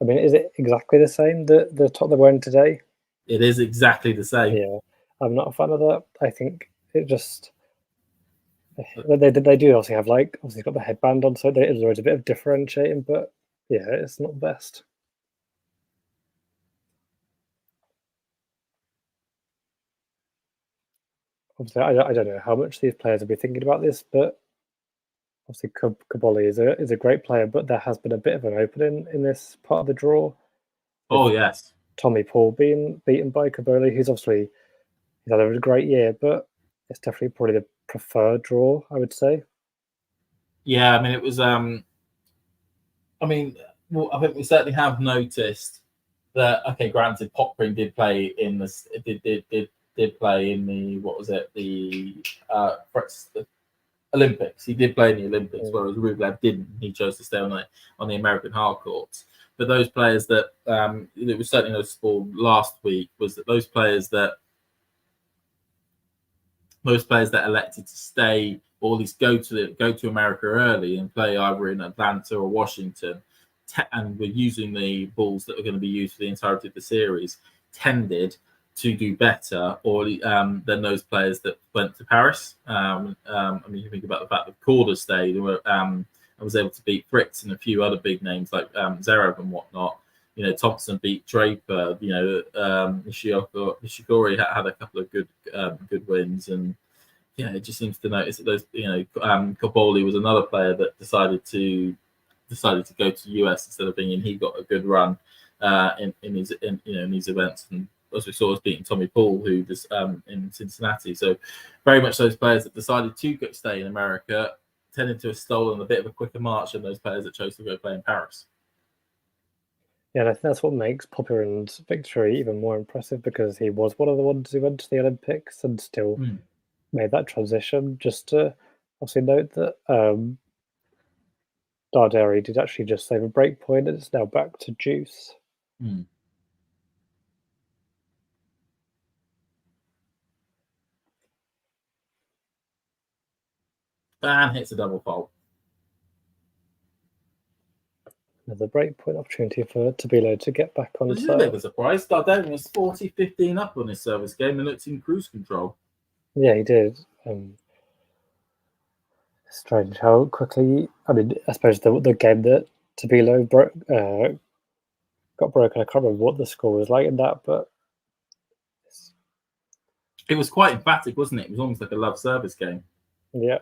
S12: mean, is it exactly the same, the top they're wearing today?
S11: It is exactly the same.
S12: Yeah, I'm not a fan of that. I think it just they do obviously have obviously got the headband on, so there's always a bit of differentiating, but yeah, it's not the best. Obviously, I don't know how much these players will be thinking about this, but obviously Kaboli is a great player, but there has been a bit of an opening in this part of the draw.
S11: Oh yes,
S12: Tommy Paul being beaten by Kaboli, who's obviously he's had a great year, but it's definitely probably the preferred draw, I would say.
S11: Yeah, I mean it was. I think we certainly have noticed that. Okay, granted, Popring did play in this. Did play in the the Olympics. He did play in the Olympics, whereas Rublev didn't. He chose to stay on the American hard courts. But those players that it was certainly noticeable last week was that those players that elected to stay or at least go to America early and play either in Atlanta or Washington, and were using the balls that were going to be used for the entirety of the series, tended to do better, or than those players that went to Paris. I mean, you think about the fact that Korda stayed and was able to beat Fritz and a few other big names like Zverev and whatnot. You know, Thompson beat Draper. You know, Nishikori had a couple of good wins, and yeah, it just seems to notice that those. You know, Koboli was another player that decided to go to US instead of being in. He got a good run in these events, and as we saw, was beating Tommy Paul, who was in Cincinnati. So very much those players that decided to stay in America tended to have stolen a bit of a quicker march than those players that chose to go play in Paris.
S12: Yeah, and I think that's what makes Popyrin's victory even more impressive, because he was one of the ones who went to the Olympics and still made that transition. Just to obviously note that Darderi did actually just save a break point, and it's now back to juice.
S11: And hits a double fault.
S12: Another break point opportunity for Tabilo to get back on
S11: This is a
S12: serve.
S11: bit of a surprise. Darderi was 40-15 up on his service game and looked in cruise control.
S12: Yeah, he did. Strange how quickly. I mean, I suppose the game that Tabilo got broken, I can't remember what the score was like in that, but
S11: it was quite emphatic, wasn't it? It was almost like a love service game.
S12: Yeah.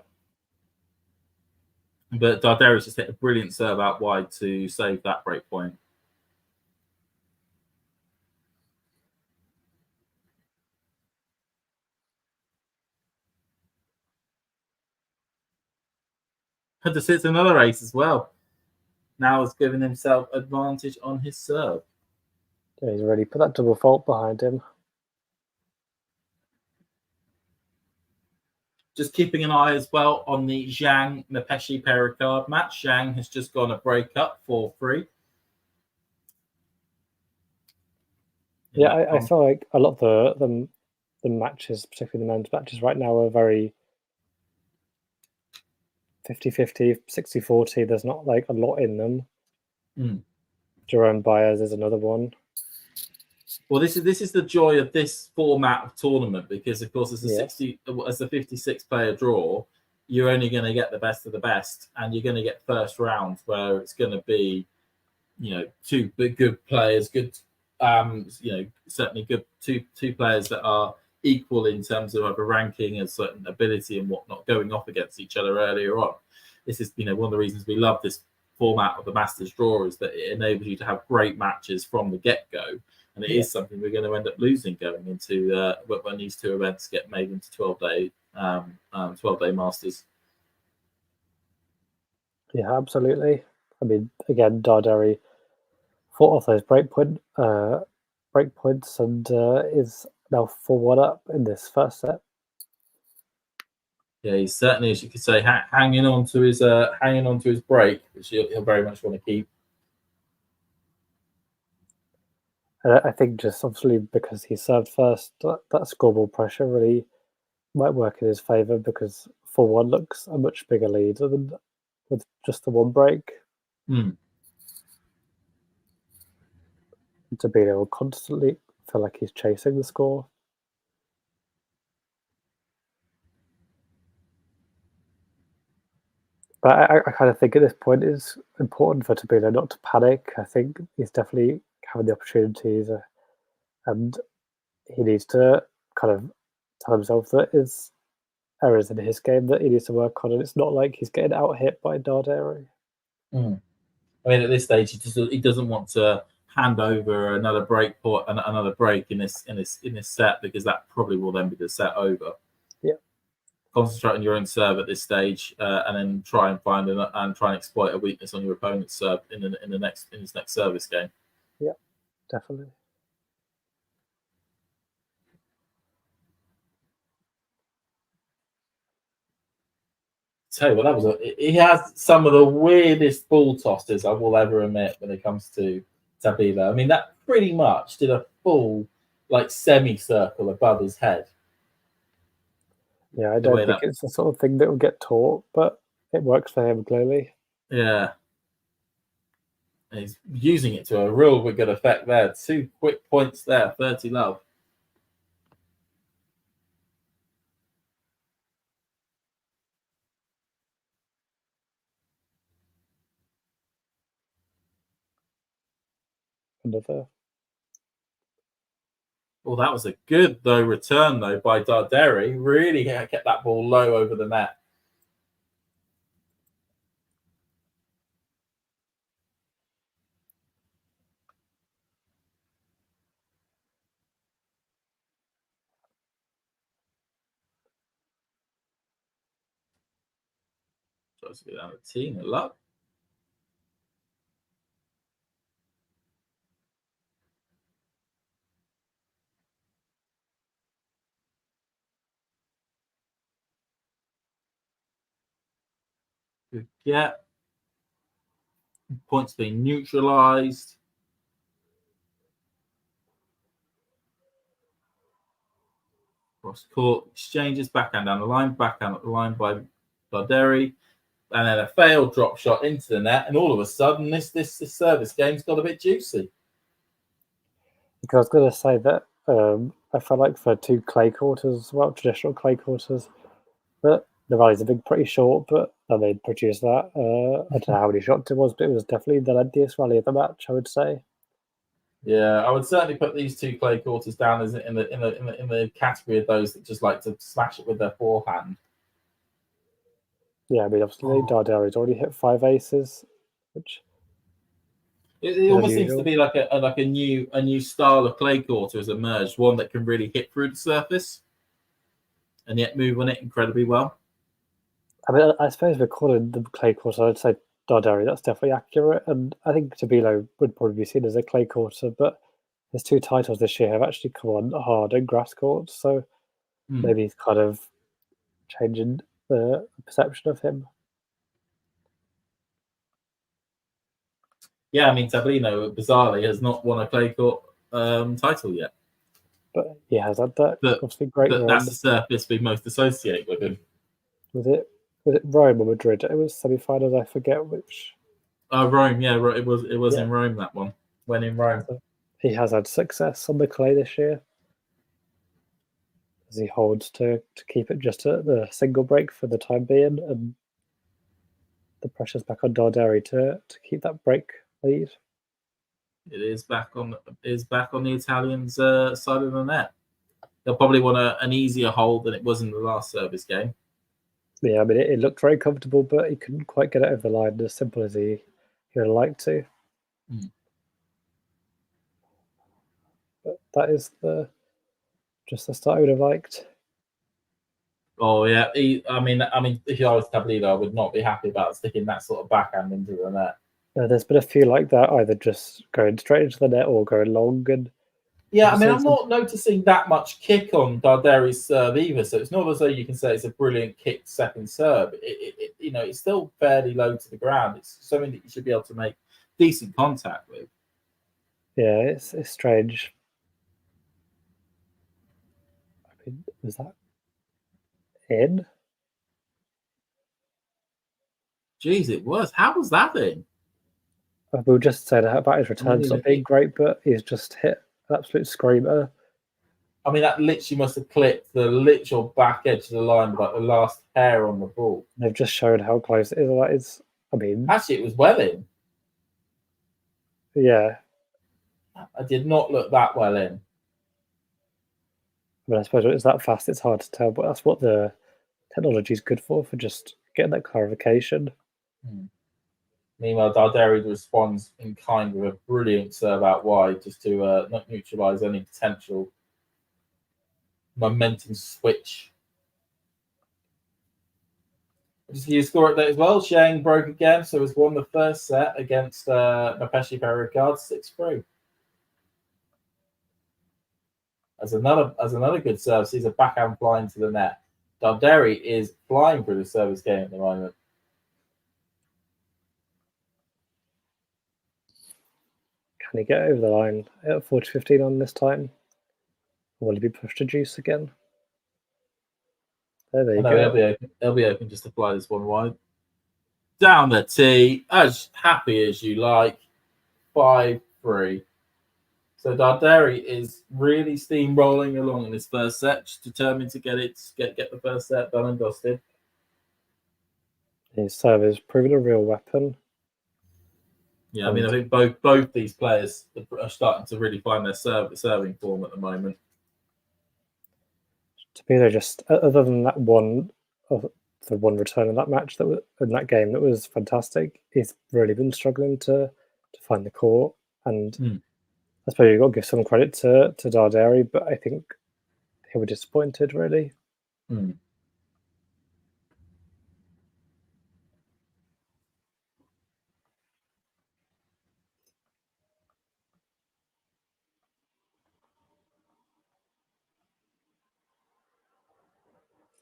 S11: But Darderi's just hit a brilliant serve out wide to save that break point. Had to sit another ace as well. Now has given himself advantage on his serve.
S12: Yeah, he's already put that double fault behind him.
S11: Just keeping an eye as well on the Zhang Napeshi pair of card match. Zhang has just gone a break-up 4-3.
S12: Yeah, I feel like a lot of the matches, particularly the men's matches right now, are very 50-50, 60-40. There's not like a lot in them. Jerome Baez is another one.
S11: Well, this is the joy of this format of tournament, because of course as a 56 player draw, you're only going to get the best of the best, and you're going to get first round where it's going to be, you know, two good players, certainly good two players that are equal in terms of a ranking and certain ability and whatnot, going off against each other earlier on. This is, you know, one of the reasons we love this format of the Masters draw, is that it enables you to have great matches from the get-go. And it is something we're going to end up losing going into when these two events get made into 12-day Masters.
S12: Yeah, absolutely. I mean, again, Darderi fought off those break points and is now 4-1 up in this first set.
S11: Yeah, he's certainly, as you could say, hanging on to his break, which he'll very much want to keep.
S12: And I think just obviously because he served first, that scoreboard pressure really might work in his favour, because 4-1 looks a much bigger lead than with just the one break. Tabilo will constantly feel like he's chasing the score. But I kind of think at this point it's important for Tabilo not to panic. I think he's definitely having the opportunities, and he needs to kind of tell himself that it's errors in his game that he needs to work on, and it's not like he's getting out hit by Darderi.
S11: I mean, at this stage, he doesn't want to hand over another break in this set, because that probably will then be the set over.
S12: Yeah.
S11: Concentrate on your own serve at this stage, and then try and exploit a weakness on your opponent's serve in his next service game.
S12: Yeah, definitely.
S11: Tell you what, he has some of the weirdest ball tosses I will ever admit when it comes to Tabilo. I mean, that pretty much did a full semicircle above his head.
S12: Yeah, I don't think it's the sort of thing that will get taught, but it works for him clearly.
S11: Yeah. And he's using it to a real good effect there. 2 quick points there, 30 love.
S12: another.
S11: Well, that was a good return by Darderi. Really kept that ball low over the net. Tries to get down the team a lot. Good get. Points being neutralized. Cross court exchanges, backhand down the line, backhand up the line by Darderi, and then a failed drop shot into the net, and all of a sudden this service game's got a bit juicy.
S12: Because I was going to say that I felt like for 2 clay quarters, well, traditional clay quarters, that the rallies have been pretty short, but they'd produced that. I don't know how many shots it was, but it was definitely the lengthiest rally of the match, I would say.
S11: Yeah, I would certainly put these 2 clay quarters down as in the category of those that just like to smash it with their forehand.
S12: Yeah, I mean, obviously Darderi's already hit 5 aces, which
S11: it almost seems to be like a new style of clay quarter has emerged, one that can really hit through the surface and yet move on it incredibly well.
S12: I mean, I suppose we're calling the clay quarter, I'd say Darderi, that's definitely accurate, and I think Tabilo would probably be seen as a clay quarter, but his 2 titles this year have actually come on hard and grass courts, so maybe he's kind of changing the perception of him.
S11: Yeah, I mean, Tabilo, bizarrely, has not won a clay court title yet.
S12: But he has had that obviously great run.
S11: That's the surface we most associate with him.
S12: Was it Rome or Madrid? It was semi-finals, I forget which.
S11: Rome, yeah, it was in Rome, that one. When in Rome.
S12: He has had success on the clay this year, as he holds to keep it just at the single break for the time being, and the pressure's back on Darderi to keep that break lead.
S11: It is back on the Italians' side of the net. They'll probably want an easier hold than it was in the last service game.
S12: Yeah, I mean, it looked very comfortable, but he couldn't quite get it over the line as simple as he would have liked to. But that is just the start I would have liked.
S11: Oh yeah, I mean, if I was Tabilo, I would not be happy about sticking that sort of backhand into the net.
S12: There's been a few like that, either just going straight into the net or going long. And
S11: yeah, I mean, I'm not noticing that much kick on Darderi's serve either, so it's not as though you can say it's a brilliant kick second serve. It's still fairly low to the ground. It's something that you should be able to make decent contact with.
S12: Yeah, it's strange. I mean, was that in?
S11: Jeez, it was. How was that in?
S12: We were just saying about his returns not being great, but he's just hit an absolute screamer.
S11: I mean, that literally must have clipped the literal back edge of the line, like the last hair on the ball.
S12: They've just shown how close it is. That is, I mean,
S11: actually, it was well in.
S12: Yeah,
S11: I did not look that well in.
S12: I mean, I suppose it's that fast, it's hard to tell, but that's what the technology is good for just getting that clarification.
S11: Meanwhile, Darderi responds in kind with a brilliant serve out wide just to not neutralise any potential momentum switch. Just give you a score update as well. Shang broke again, so has won the first set against Mapeshi Perricard 6-3. As another good serve, sees a backhand flying to the net. Darderi is flying through the service game at the moment.
S12: Can he get over the line at 40-15 on this time? Or will he be pushed to juice again? There you go.
S11: He'll be open just to fly this one wide. Down the tee, as happy as you like. 5-3. So Darderi is really steamrolling along in his first set, just determined to get the first set done and dusted.
S12: His serve is proving a real weapon.
S11: Yeah, I mean, I think both these players are starting to really find their serving form at the moment.
S12: Tabilo just, other than that one, the one return in that match that was in that game that was fantastic, he's really been struggling to find the court, and I suppose you've got to give some credit to Darderi, but I think he was disappointed really.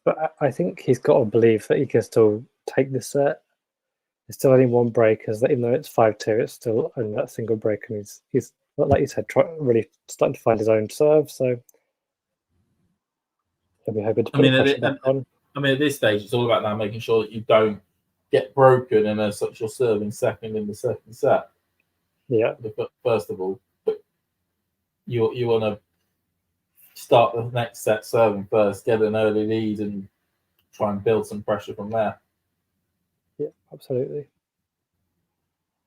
S12: But I think he's got to believe that he can still take this set. There's still only one break, even though it's 5-2, it's still only that single break, and he's like you said, really starting to find his own serve. So he'll be hoping to put the pressure back on.
S11: I mean, at this stage, it's all about now making sure that you don't get broken and such you're serving second in the second set.
S12: Yeah.
S11: First of all, you want to start the next set serving first, get an early lead, and try and build some pressure from there.
S12: Yeah, absolutely.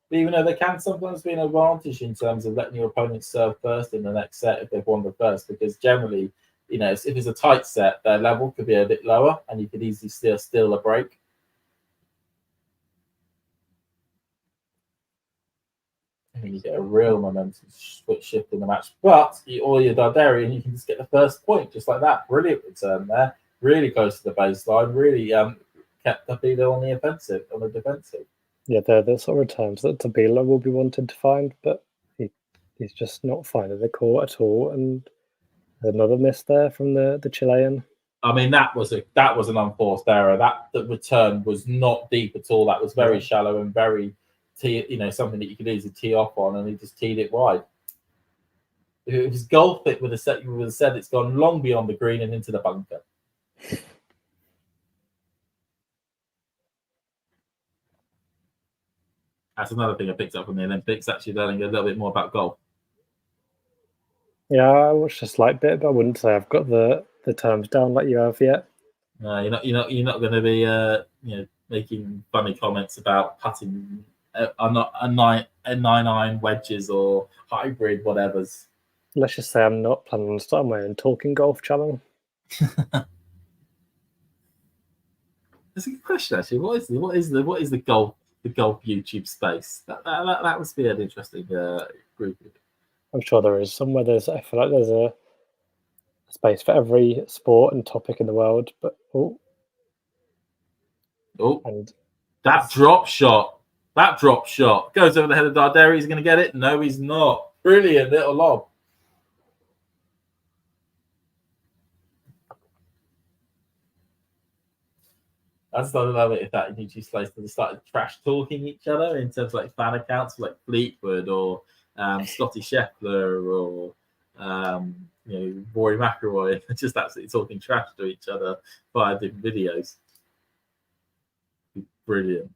S11: But even though there can sometimes be an advantage in terms of letting your opponent serve first in the next set if they've won the first, because generally, if it's a tight set, their level could be a bit lower, and you could easily steal a break. And you get a real momentum shift in the match. But all your Darderi, and you can just get the first point just like that. Brilliant return there. Really close to the baseline. Really kept Tabilo on the defensive.
S12: Yeah, they're the sort of returns that Tabilo will be wanting to find, but he's just not finding the court at all. And another miss there from the Chilean.
S11: I mean, that was an unforced error. The return was not deep at all. That was very shallow and very something that you could easily tee off on, and he just teed it wide. If it was golf, you would have said it's gone long beyond the green and into the bunker. That's another thing I picked up from the Olympics, actually learning a little bit more about golf.
S12: Yeah, I watched a slight bit, but I wouldn't say I've got the terms down like you have yet.
S11: No, you're not going to be making funny comments about putting a 9-iron wedges or hybrid whatevers.
S12: Let's just say I'm not planning on starting my own talking golf channel.
S11: That's a good question, actually. What is the golf YouTube space? That must be an interesting group.
S12: I'm sure there is somewhere. I feel like there's a space for every sport and topic in the world. But
S11: and that drop shot goes over the head of Darderi. He's going to get it. No, he's not. Brilliant little lob. I just don't love it if that YouTube space started trash talking each other in terms of like fan accounts like Fleetwood or Scotty Scheffler or Rory McIlroy, just absolutely talking trash to each other via different videos. Brilliant.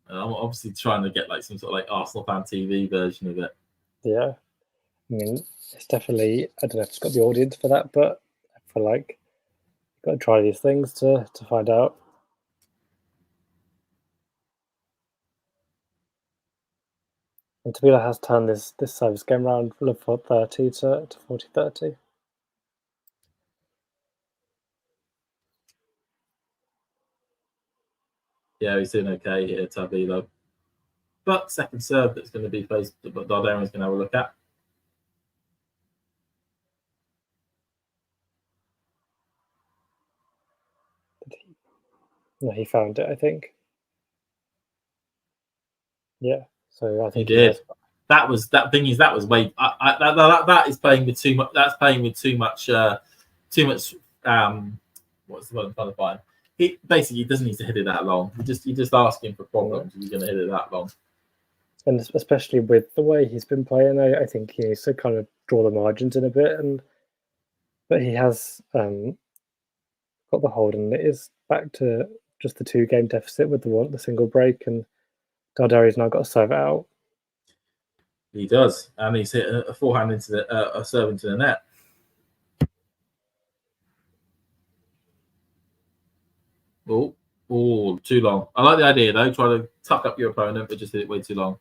S11: I'm obviously trying to get like some sort of like Arsenal fan TV version of it.
S12: Yeah, I mean, it's definitely, I don't know if it's got the audience for that, but I feel like you've got to try these things to find out. And Tabilo has turned this service game around from 30 to 40-30.
S11: Yeah, he's doing okay here, Tabilo. But second serve that's going to be faced, but Darderi's going to have a look at.
S12: No, he found it, I think. Yeah, so I think
S11: he did. That was way. That is playing with too much. That's playing with too much. What's the word I'm trying to find? He basically doesn't need to hit it that long. You just ask him for problems. He's going to hit it that long.
S12: And especially with the way he's been playing, I think he needs to kind of draw the margins in a bit. But he has got the hold, and it is back to just the 2-game deficit with the single break, and Darderi's now got to serve it out.
S11: He does, and he's hit a forehand into a serve into the net. Oh, Oh, too long. I like the idea though. Try to tuck up your opponent, but just did it way too long.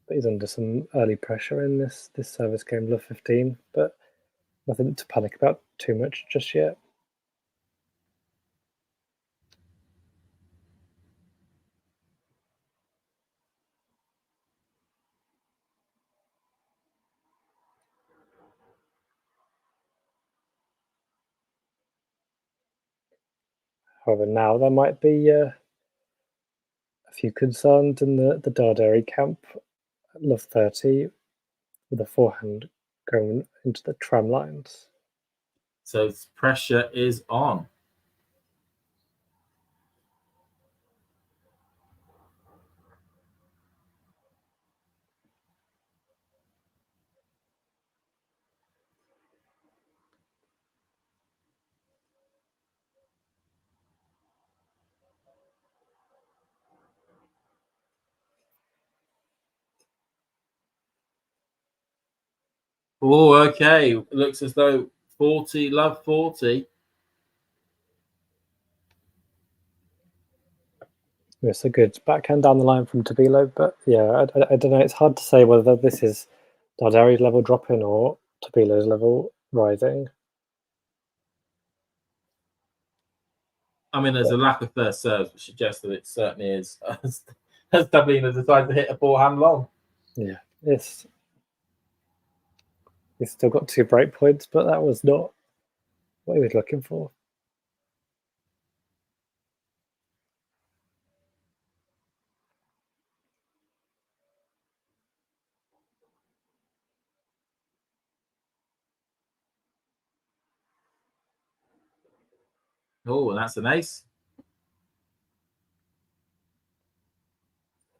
S12: But he's under some early pressure in this service game, love 15, but nothing to panic about too much just yet. However, now there might be a few concerns in the Darderi camp. Love 30 with a forehand going into the tram lines.
S11: So pressure is on. Oh, okay. Looks as though 40, love 40.
S12: It's a good backhand down the line from Tabilo, but yeah, I don't know. It's hard to say whether this is Darderi's level dropping or Tabilo's level rising.
S11: I mean, there's a lack of first serves, which suggests that it certainly is. As Tabilo decides to hit a forehand long.
S12: Yeah, he's still got 2 break points, but that was not what he was looking for.
S11: Oh, and that's an ace.
S12: I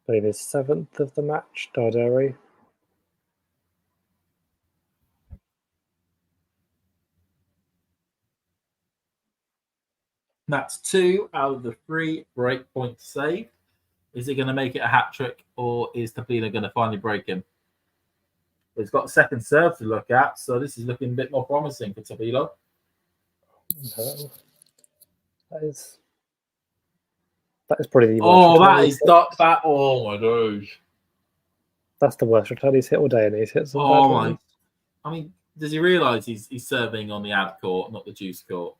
S12: believe his 7th of the match, Darderi.
S11: That's 2 out of the 3 break points saved. Is he going to make it a hat trick, or is Tabilo going to finally break him? He's got a second serve to look at, so this is looking a bit more promising for Tabilo.
S12: No. That is probably the
S11: worst.
S12: Oh,
S11: that is that. Oh my gosh.
S12: That's the worst return he's hit all day, and he's hit some bad ones.
S11: I mean, does he realise he's serving on the ad court, not the juice court?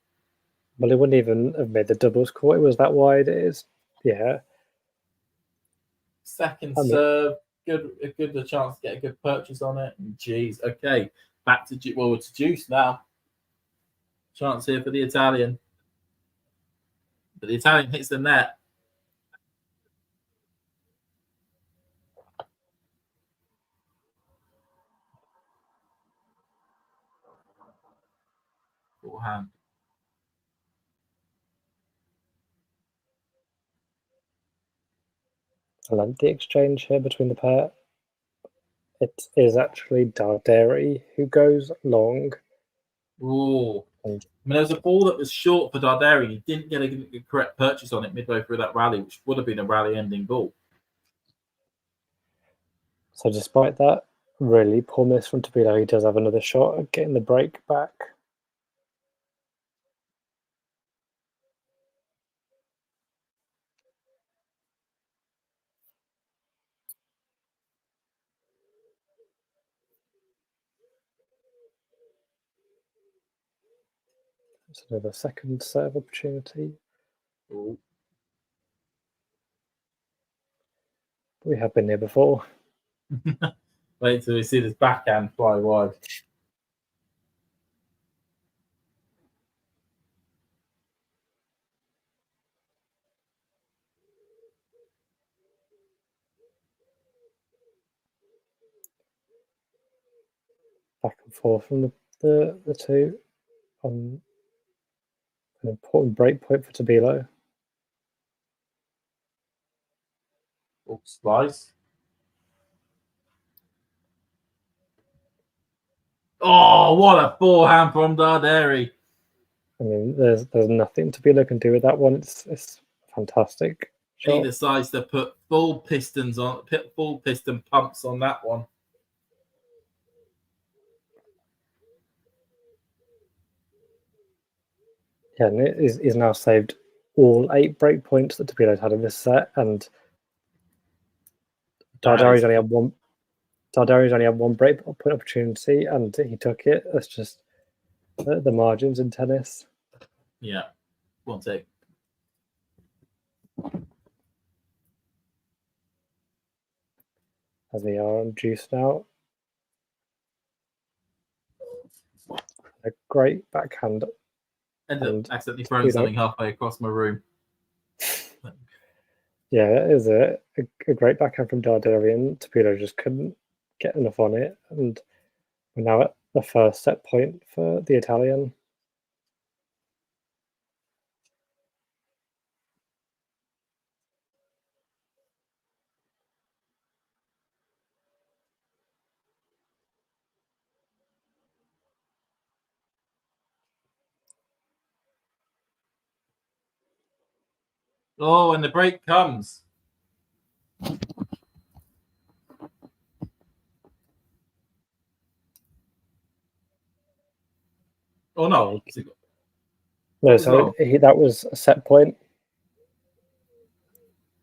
S12: Well, he wouldn't even have made the doubles court. It was that wide. It is, yeah.
S11: Second serve, good a chance to get a good purchase on it. Jeez, okay, back to to juice now. Chance here for the Italian, but the Italian hits the net. Forehand.
S12: I like the exchange here between the pair. It is actually Darderi who goes long.
S11: Oh, I mean, there was a ball that was short for Darderi. He didn't get a correct purchase on it midway through that rally, which would have been a rally-ending ball.
S12: So despite that really poor miss from Tabilo, he does have another shot at getting the break back. It's another second serve opportunity.
S11: Ooh.
S12: We have been here before.
S11: Wait till we see this backhand fly wide.
S12: Back and forth from the two on an important break point for Tabilo.
S11: Oh, slice. Oh, what a forehand from Darderi.
S12: I mean, there's nothing Tabilo can do with that one. It's fantastic.
S11: He decides to put full piston pumps on that one.
S12: Yeah, and he's now saved all 8 break points that Tabilo's had in this set, and Darderi's only had one. Darderi's only had one break point opportunity, and he took it. That's just the margins in tennis.
S11: Yeah, 1-2.
S12: As they are on juice now. A great backhand.
S11: Ended up accidentally throwing something halfway across my room.
S12: Yeah, it is a great backhand from Darderi, and Tabilo just couldn't get enough on it. And we're now at the first set point for the Italian.
S11: Oh, and the break comes. Oh, no.
S12: No, so that was a set point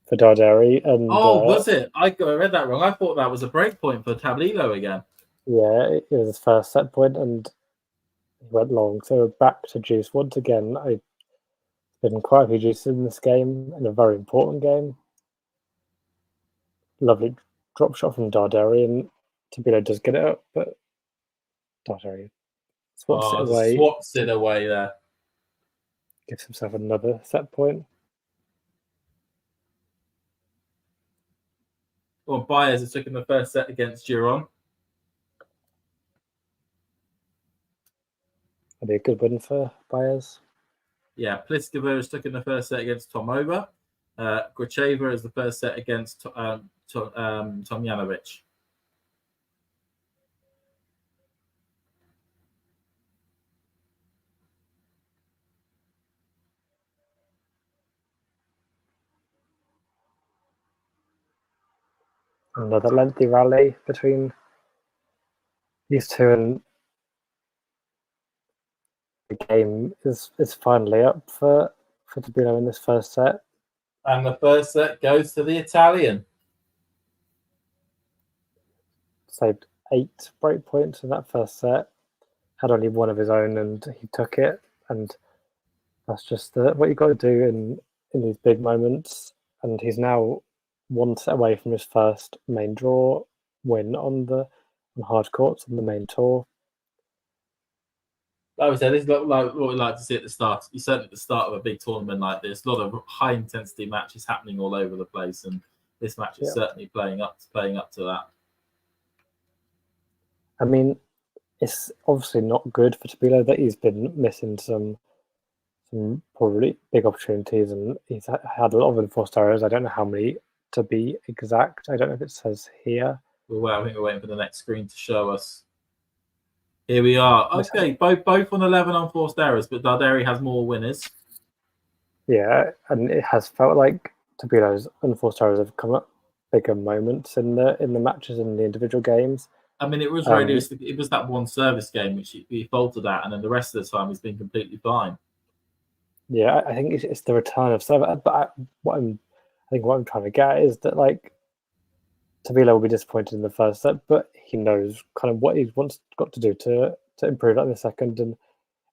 S12: for Darderi. And,
S11: was it? I read that wrong. I thought that was a break point for Tabilo again.
S12: Yeah, it was his first set point, and he went long. So back to juice once again. I've been quite a few juices in this game, in a very important game. Lovely drop shot from Darderi, and Tabilo does get it up, but Darderi swaps it away.
S11: Swaps it away there.
S12: Gives himself another set point.
S11: Well, Baez has taken the first set against Giron.
S12: That'd be a good win for Baez.
S11: Yeah, Pliskova has taken the first set against Tomova. Gracheva is the first set against Tomjanovic.
S12: Another lengthy rally between these two, and the game is finally up for Tabilo in this first set.
S11: And the first set goes to the Italian.
S12: Saved 8 break points in that first set. Had only one of his own, and he took it. And that's just what you got to do in these big moments. And he's now 1 set away from his first main draw win on hard courts on the main tour.
S11: Like we said, this is like what we like to see at the start. You certainly at the start of a big tournament like this, a lot of high intensity matches happening all over the place, and this match is certainly playing up to that.
S12: I mean, it's obviously not good for Tabilo that he's been missing some probably big opportunities, and he's had a lot of enforced errors. I don't know how many to be exact. I don't know if it says here.
S11: Well, I think we're waiting for the next screen to show us. Here we are. Okay, both on 11 unforced errors, but Darderi has more winners.
S12: Yeah, and it has felt like Tabilo's unforced errors have come up bigger moments in the matches and the individual games.
S11: I mean, it was it was that one service game which he faltered at, and then the rest of the time he's been completely fine.
S12: Yeah, I think it's the return of service. But what I'm trying to get is that like Tabilo will be disappointed in the first set, but he knows kind of what he's got to do to improve that in the second, and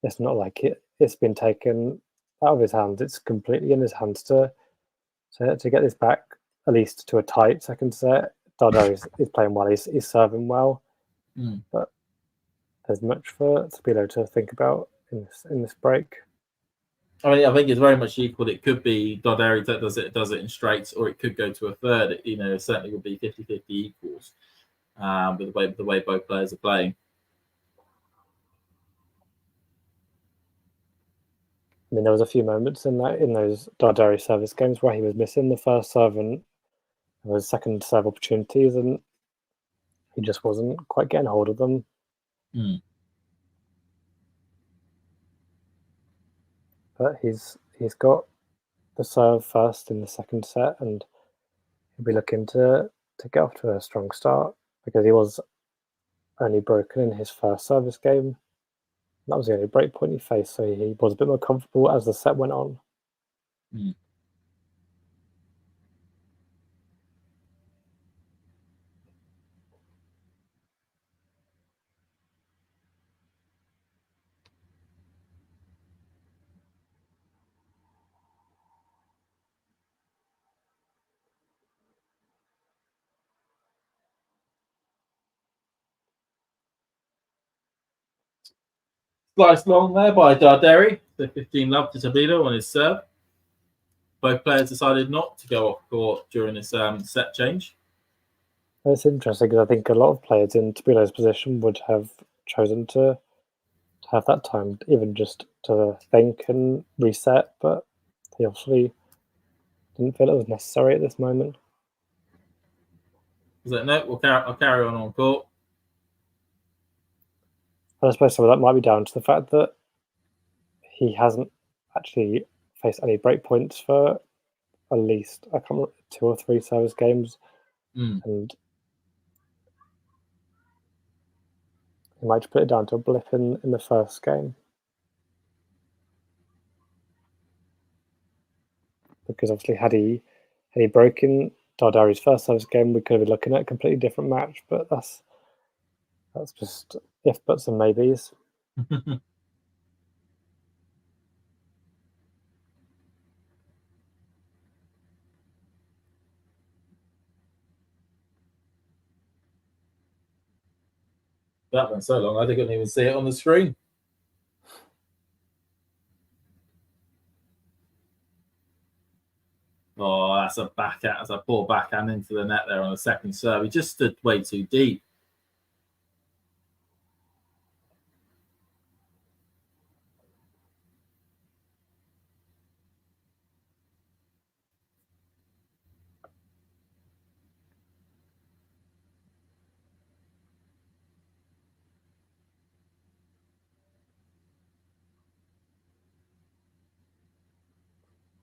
S12: it's not like it's been taken out of his hands. It's completely in his hands to get this back at least to a tight second set. Darderi is playing well. He's serving well, but there's much for Tabilo to think about in this break.
S11: I mean, I think it's very much equal. It could be Darderi that does it in straights, or it could go to a third. It certainly would be 50-50 equals with the way both players are playing.
S12: I mean, there was a few moments in those Darderi service games where he was missing the first serve and his second serve opportunities, and he just wasn't quite getting hold of them. But he's got the serve first in the second set, and he'll be looking to get off to a strong start because he was only broken in his first service game. That was the only break point he faced, so he was a bit more comfortable as the set went on.
S11: Mm. Sliced long there by Darderi. So 15 love to Tabilo on his serve. Both players decided not to go off court during this set change.
S12: It's interesting because I think a lot of players in Tabilo's position would have chosen to have that time, even just to think and reset, but he obviously didn't feel it was necessary at this moment.
S11: Is that no? I'll carry on court.
S12: And I suppose some of that might be down to the fact that he hasn't actually faced any break points for at least, I can't remember, 2 or 3 service games. And he might put it down to a blip in the first game. Because obviously had he broken Darderi's first service game, we could have been looking at a completely different match, but that's just if buts and maybes.
S11: That went so long, I didn't even see it on the screen. Oh, that's a backhand. That's a poor backhand into the net there on the second serve. He just stood way too deep.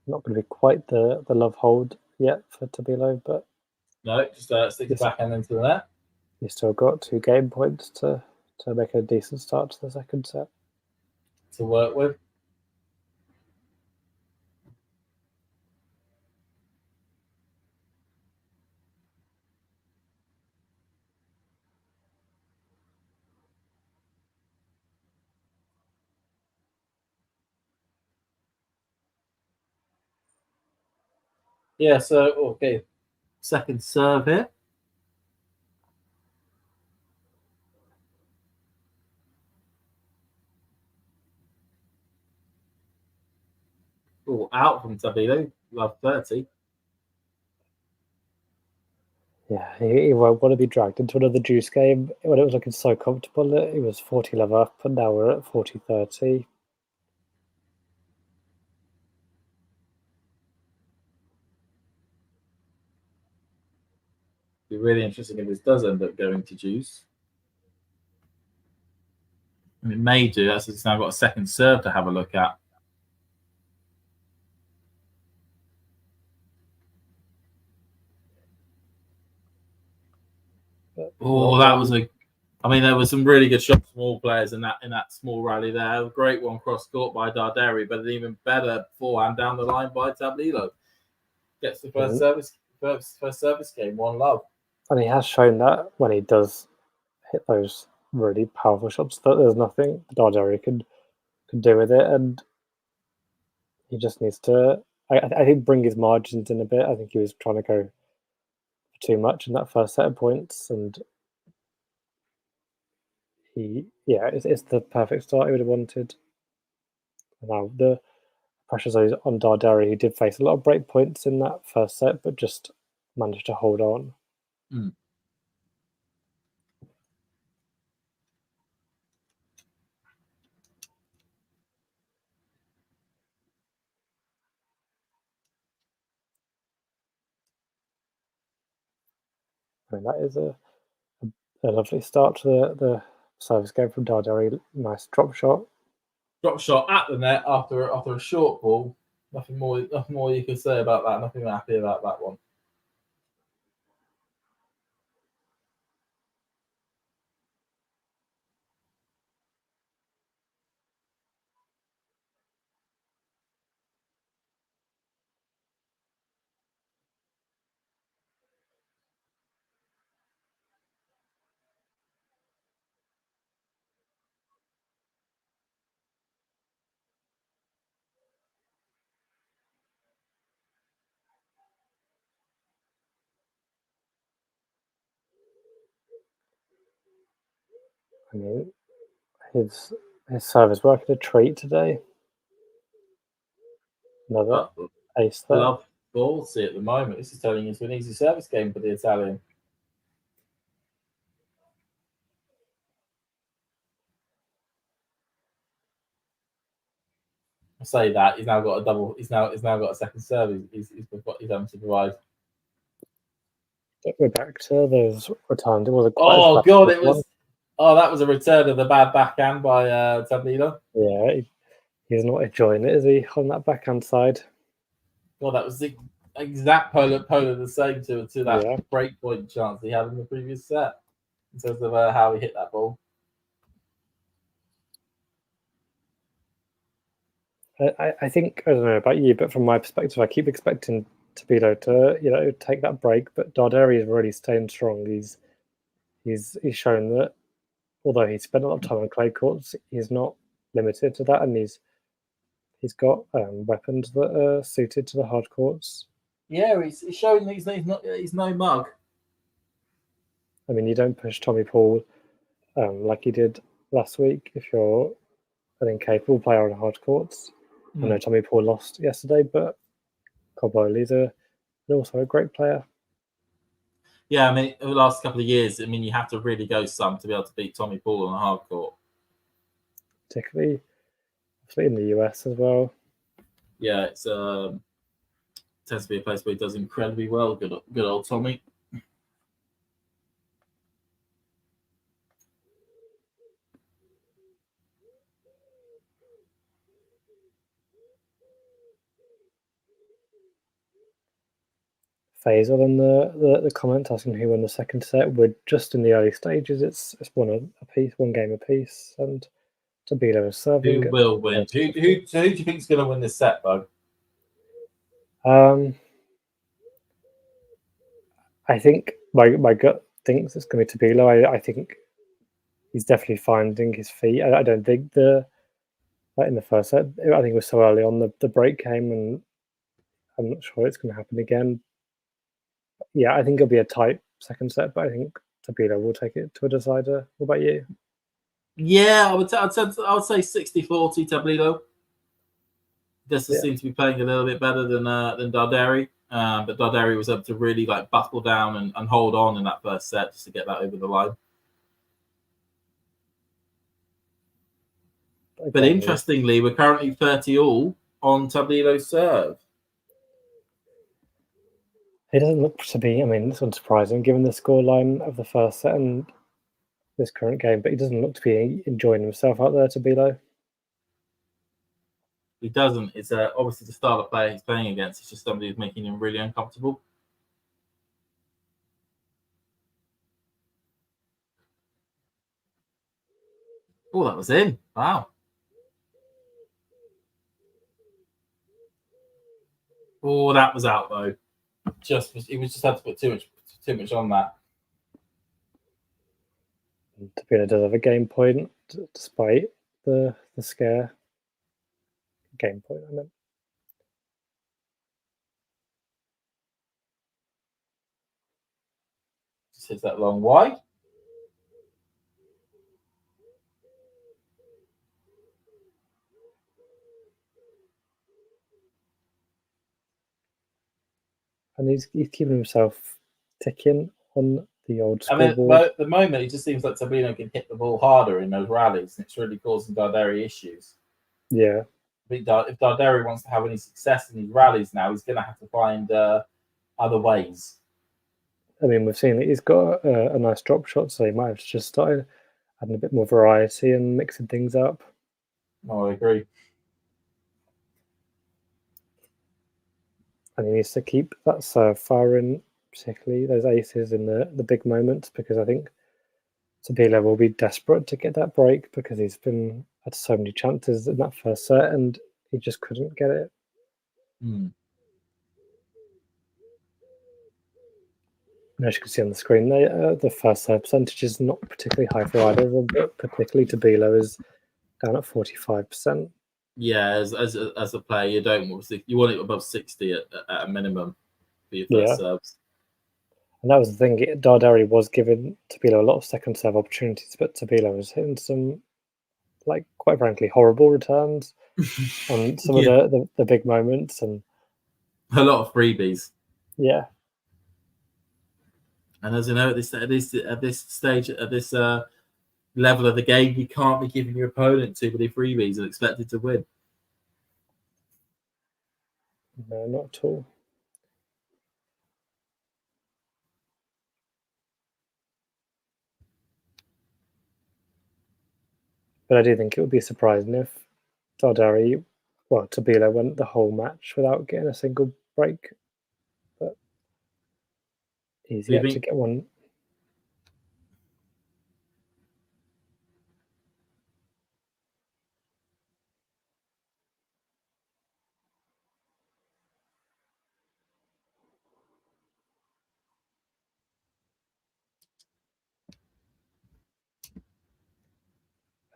S12: Not going to be quite the love hold yet for Tabilo, but
S11: no, just stick the backhand into the net.
S12: He's still got 2 game points to make a decent start to the second set.
S11: To work with. Yeah, so, okay. Second serve here. Oh, out from Tabilo. Love 30.
S12: Yeah, he won't want to be dragged into another juice game when it was looking so comfortable. It was 40 love up, and now we're at 40-30.
S11: Be really interesting if this does end up going to juice. And it may do. That's it's now got a second serve to have a look at. Oh, that was a. I mean, there was some really good shots from all players in that small rally there. A great one cross court by Darderi, but an even better forehand down the line by Tabilo. Gets the first service game, 1 love.
S12: And he has shown that when he does hit those really powerful shots, that there's nothing Darderi could do with it, and he just needs to, I think, bring his margins in a bit. I think he was trying to go for too much in that first set of points, and it's the perfect start he would have wanted. Now the pressure's on Darderi. He did face a lot of break points in that first set, but just managed to hold on. I mean, that is a lovely start to the service game from Darderi. Nice drop shot.
S11: Drop shot at the net after a short ball. Nothing more you can say about that. Nothing happy about that one.
S12: I mean, his serve worked a treat today. Another ace there.
S11: Love ballsy at the moment. This is turning into an easy service game for the Italian. I say that he's now got a double. He's now got a second serve. He's having to provide.
S12: We're back to those returns. It wasn't
S11: quite. Oh god, it was. One. Oh, that was a return of the bad backhand by Tabilo.
S12: Yeah, he's not enjoying it, is he? On that backhand side.
S11: Well, that was the exact polar the same to that break point chance he had in the previous set in terms of how he hit that ball.
S12: I think, I don't know about you, but from my perspective, I keep expecting Tabilo to take that break, but Darderi is really staying strong. He's shown that although he's spent a lot of time on clay courts, he's not limited to that, and he's got weapons that are suited to the hard courts.
S11: Yeah, he's showing that he's no mug.
S12: I mean, you don't push Tommy Paul like he did last week if you're an incapable player on hard courts. I know Tommy Paul lost yesterday, but Coboli's also a great player.
S11: Yeah, I mean, over the last couple of years, I mean, you have to really go some to be able to beat Tommy Paul on a hard court.
S12: Particularly in the US as well.
S11: Yeah, it's tends to be a place where he does incredibly well. Good old Tommy.
S12: Faisal in the comment asking who won the second set. We're just in the early stages. It's one game apiece, and Tabilo is serving.
S11: Who will win? Who do you think is going to win this set, Bug?
S12: I think my gut thinks it's going to be Tabilo. I think he's definitely finding his feet. I don't think in the first set, I think it was so early on the break came, and I'm not sure it's going to happen again. Yeah, I think it'll be a tight second set, but I think Tabilo will take it to a decider. What about you?
S11: Yeah, I would say 60-40 Tabilo. Seems to be playing a little bit better than Darderi, but Darderi was able to really buckle down and hold on in that first set just to get that over the line. Okay. But interestingly, we're currently 30-all on Tabilo's serve.
S12: He doesn't look to be, I mean, it's unsurprising given the scoreline of the first set and this current game, but he doesn't look to be enjoying himself out there, Tabilo.
S11: He doesn't. It's obviously the style of player he's playing against. It's just somebody who's making him really uncomfortable. Oh, that was in. Wow. Oh, that was out though. He just had to put too much on that.
S12: Tabilo does have a game point despite the scare. Game point, I meant.
S11: Just hits that long wide.
S12: And he's keeping himself ticking on the old scoreboard.
S11: I mean, at the moment, it just seems like Tabilo can hit the ball harder in those rallies, and it's really causing Darderi issues.
S12: Yeah.
S11: If Darderi wants to have any success in these rallies now, he's going to have to find other ways.
S12: I mean, we've seen that he's got a nice drop shot, so he might have just started adding a bit more variety and mixing things up.
S11: Oh, I agree.
S12: And he needs to keep that serve firing, particularly those aces in the big moments, because I think Tabilo will be desperate to get that break because he's been had so many chances in that first set and he just couldn't get it. As you can see on the screen, the first serve percentage is not particularly high for either of them, but particularly Tabilo is down at 45%.
S11: Yeah, as a player, you want it above 60 at a minimum for your first serves.
S12: And that was the thing. Darderi was giving Tabilo a lot of second serve opportunities, but Tabilo was hitting some, like, quite frankly, horrible returns on some of the big moments, and
S11: a lot of freebies.
S12: Yeah.
S11: And as you know, at this stage, at this level of the game, you can't be giving your opponent too many freebies and expected to win.
S12: No, not at all. But I do think it would be surprising if Darderi, well, Tabilo went the whole match without getting a single break. But he's yet to get one.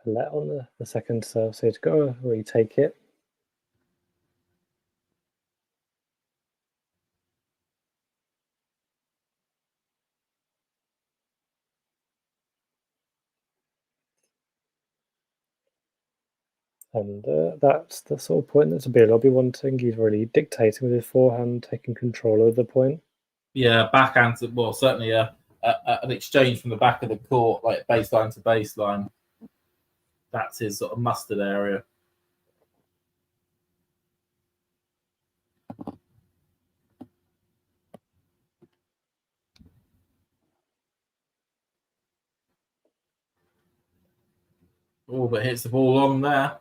S12: Let on the second serve, so to go retake it. And that's the sort of point that Tabilo will be wanting. He's really dictating with his forehand, taking control of the point.
S11: Yeah, backhand, well, certainly an exchange from the back of the court, like baseline to baseline. That's his sort of mustard area. Oh, but hits the ball on there.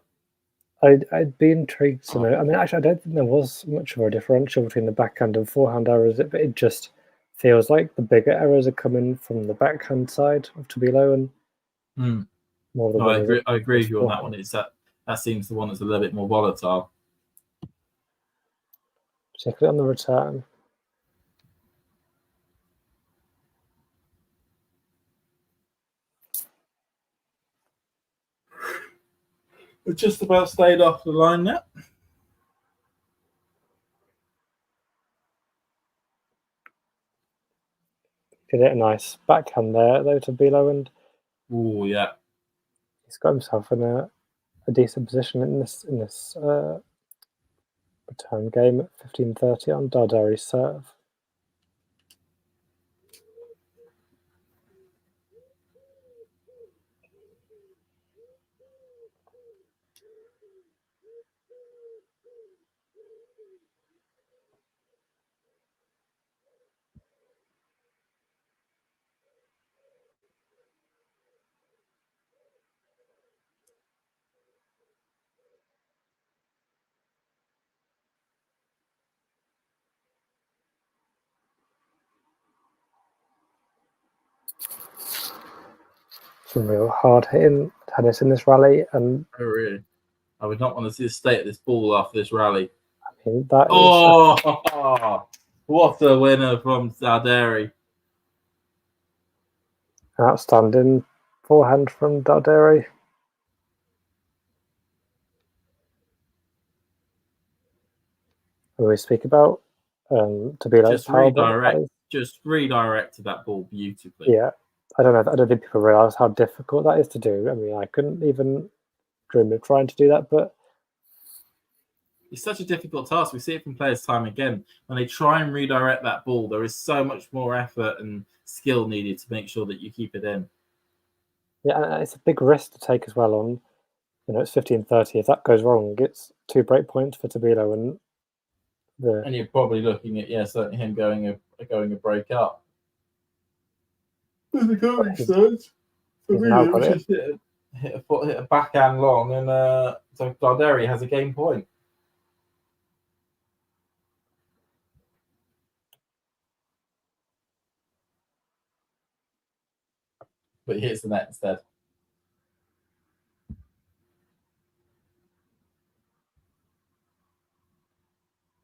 S12: I'd be intrigued to know. I mean, actually, I don't think there was much of a differential between the backhand and forehand errors. It just feels like the bigger errors are coming from the backhand side of Tabilo, and more of the
S11: I agree with you on that one. It's that seems the one that's a little bit more volatile,
S12: particularly on the return.
S11: It just about stayed off the line now.
S12: Did it a nice backhand there, though, to Tabilo, and
S11: oh yeah,
S12: he's got himself in a decent position in this return game at 15:30 on Darderi's serve. Some real hard-hitting tennis in this rally, and
S11: oh really, I would not want to see the state of this ball after this rally.
S12: I mean, that
S11: is what a winner from Darderi.
S12: Outstanding forehand from Darderi. When we speak about Tabilo's power,
S11: just redirected that ball beautifully.
S12: Yeah, I don't think people realise how difficult that is to do. I mean, I couldn't even dream of trying to do that, but
S11: it's such a difficult task. We see it from players time again. When they try and redirect that ball, there is so much more effort and skill needed to make sure that you keep it in.
S12: Yeah, and it's a big risk to take as well on, it's 15:30. If that goes wrong, it's 2 break points for Tabilo, and
S11: you're probably looking at, certainly him going a break up. There's a coaching stage. Hit a backhand long, and so Darderi has a game point. But he hits the net instead.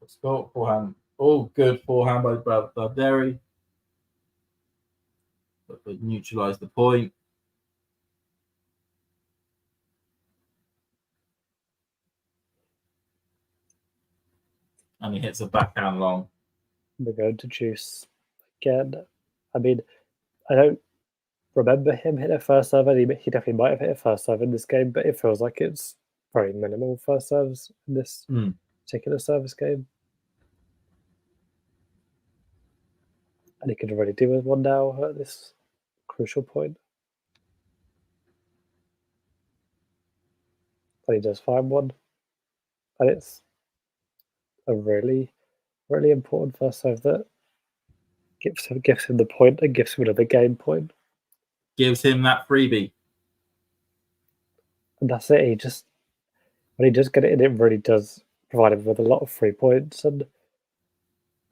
S11: Scott forehand. Oh, good forehand by Darderi. But neutralise the point. And he hits a backhand long.
S12: We're going to juice again. I mean, I don't remember him hitting a first serve. He definitely might have hit a first serve in this game, but it feels like it's very minimal first serves in this particular service game. And he could already do with one now at this crucial point. And he does find one. And it's a really, really important first serve that gives him the point and gives him another game point.
S11: Gives him that freebie.
S12: And that's it. When he does get it in, it really does provide him with a lot of free points. And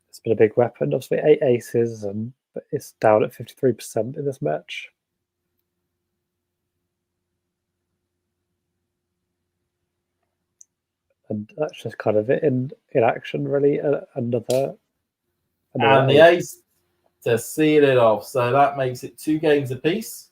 S12: it's been a big weapon. Obviously, 8 aces, but it's down at 53% in this match. And that's just kind of it in action, really. Another
S11: and the ace to seal it off. So that makes it 2 games apiece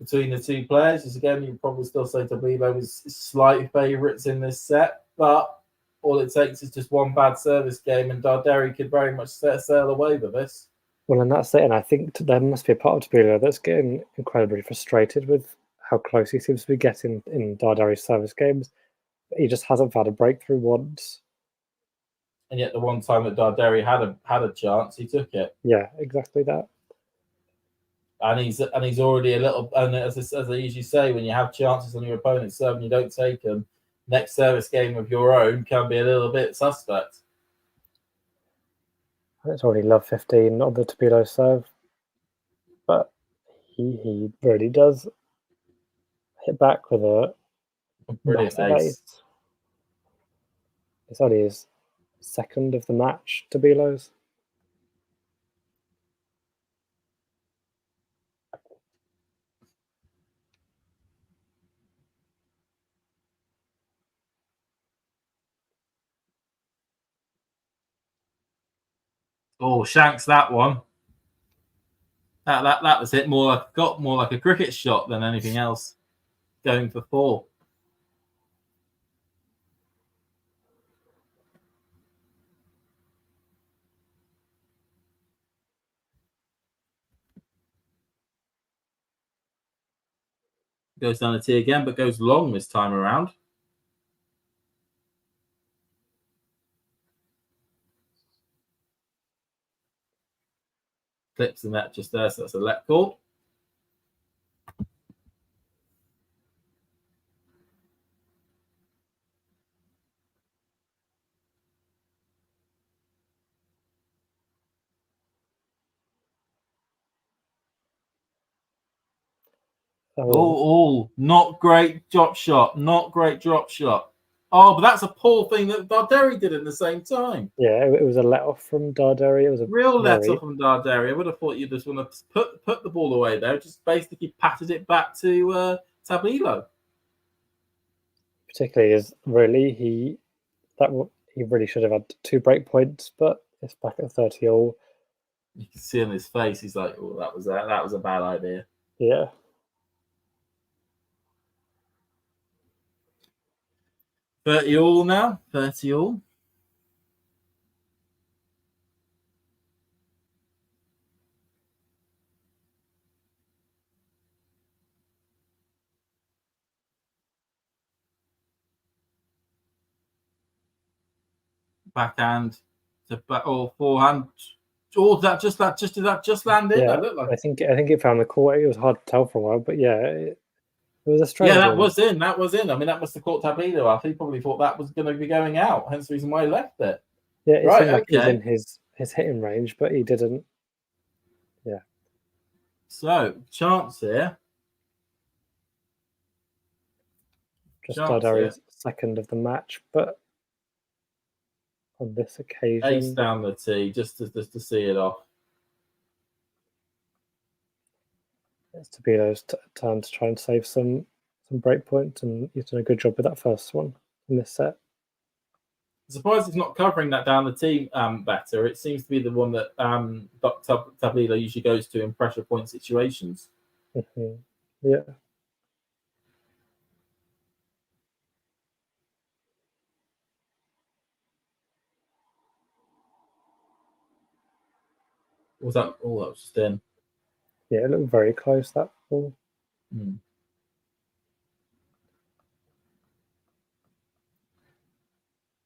S11: between the two players. As again, you'd probably still say Tabilo was slight favourites in this set, but all it takes is just one bad service game, and Darderi could very much set sail away with this.
S12: Well, and that's it. And I think there must be a part of Tabilo that's getting incredibly frustrated with how close he seems to be getting in Darderi's service games. But he just hasn't had a breakthrough once.
S11: And yet, the one time that Darderi had a chance, he took it.
S12: Yeah, exactly that.
S11: And he's already a little. And as I usually say, when you have chances on your opponent's serve and you don't take them, next service game of your own can be a little bit suspect.
S12: It's already love 15 on the Tabilo serve, but he really does hit back with a
S11: brilliant ace.
S12: It's only his second of the match, Tabilo's.
S11: Oh, shanks that one. That was it. Got more like a cricket shot than anything else. Going for 4. Goes down the tee again, but goes long this time around. Clips the net just there, so that's a let call. Not great drop shot. Not great drop shot. Oh, but that's a poor thing that Darderi did at the same time.
S12: Yeah, it was a let off from Darderi. It was a
S11: real let off from Darderi. I would have thought you just want to put the ball away there. Just basically patted it back to Tabilo.
S12: Particularly as really he really should have had 2 break points, but it's back at 30 all.
S11: You can see on his face, he's like, "Oh, that was a bad idea."
S12: Yeah.
S11: $30 all now. 30 all. Backhand to forehand. Oh, did that just land in?
S12: Yeah,
S11: Like...
S12: I think it found the court. It was hard to tell for a while, but yeah, it was a strange.
S11: Yeah, that was in. I mean, that must have caught Tabilo off. He probably thought that was going to be going out. Hence the reason why he left it.
S12: Yeah, it seemed like he was in his hitting range, but he didn't. Yeah.
S11: So chance here.
S12: Just Darderi's second of the match, but on this occasion,
S11: ace down the tee just to see it off.
S12: It's Tabilo's turn to try and save some break points, and he's done a good job with that first one in this set.
S11: I'm surprised he's not covering that down the tee better. It seems to be the one that Tabilo usually goes to in pressure point situations.
S12: Mm-hmm. Yeah.
S11: Was that all that was just in?
S12: Yeah, it looked very close, that ball.
S11: Mm.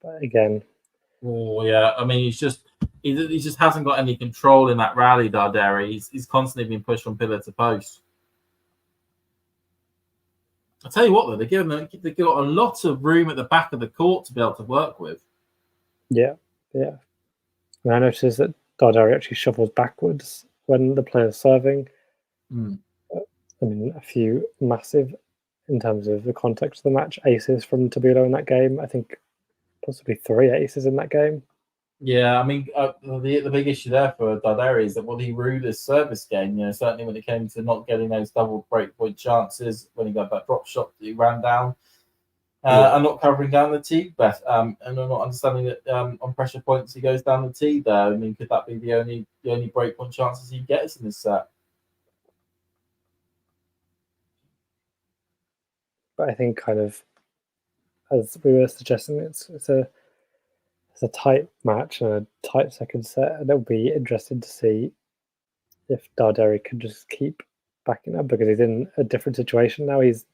S12: But again,
S11: oh yeah, I mean, he just hasn't got any control in that rally, Darderi. He's constantly being pushed from pillar to post. I tell you what, though, they've got a lot of room at the back of the court to be able to work with.
S12: Yeah. And I noticed that Darderi actually shuffles backwards when the player's serving.
S11: Mm.
S12: I mean, a few massive, in terms of the context of the match, aces from Tabilo in that game. I think possibly 3 aces in that game.
S11: Yeah, I mean, the big issue there for Darderi is that he ruled his service game. Certainly when it came to not getting those double breakpoint chances, when he got that drop shot that he ran down, and not covering down the tee, and I'm not understanding that on pressure points he goes down the tee there. I mean, could that be the only breakpoint chances he gets in this set?
S12: But I think, kind of, as we were suggesting, it's a tight match and a tight second set, and it'll be interesting to see if Darderi can just keep backing up, because he's in a different situation now. It's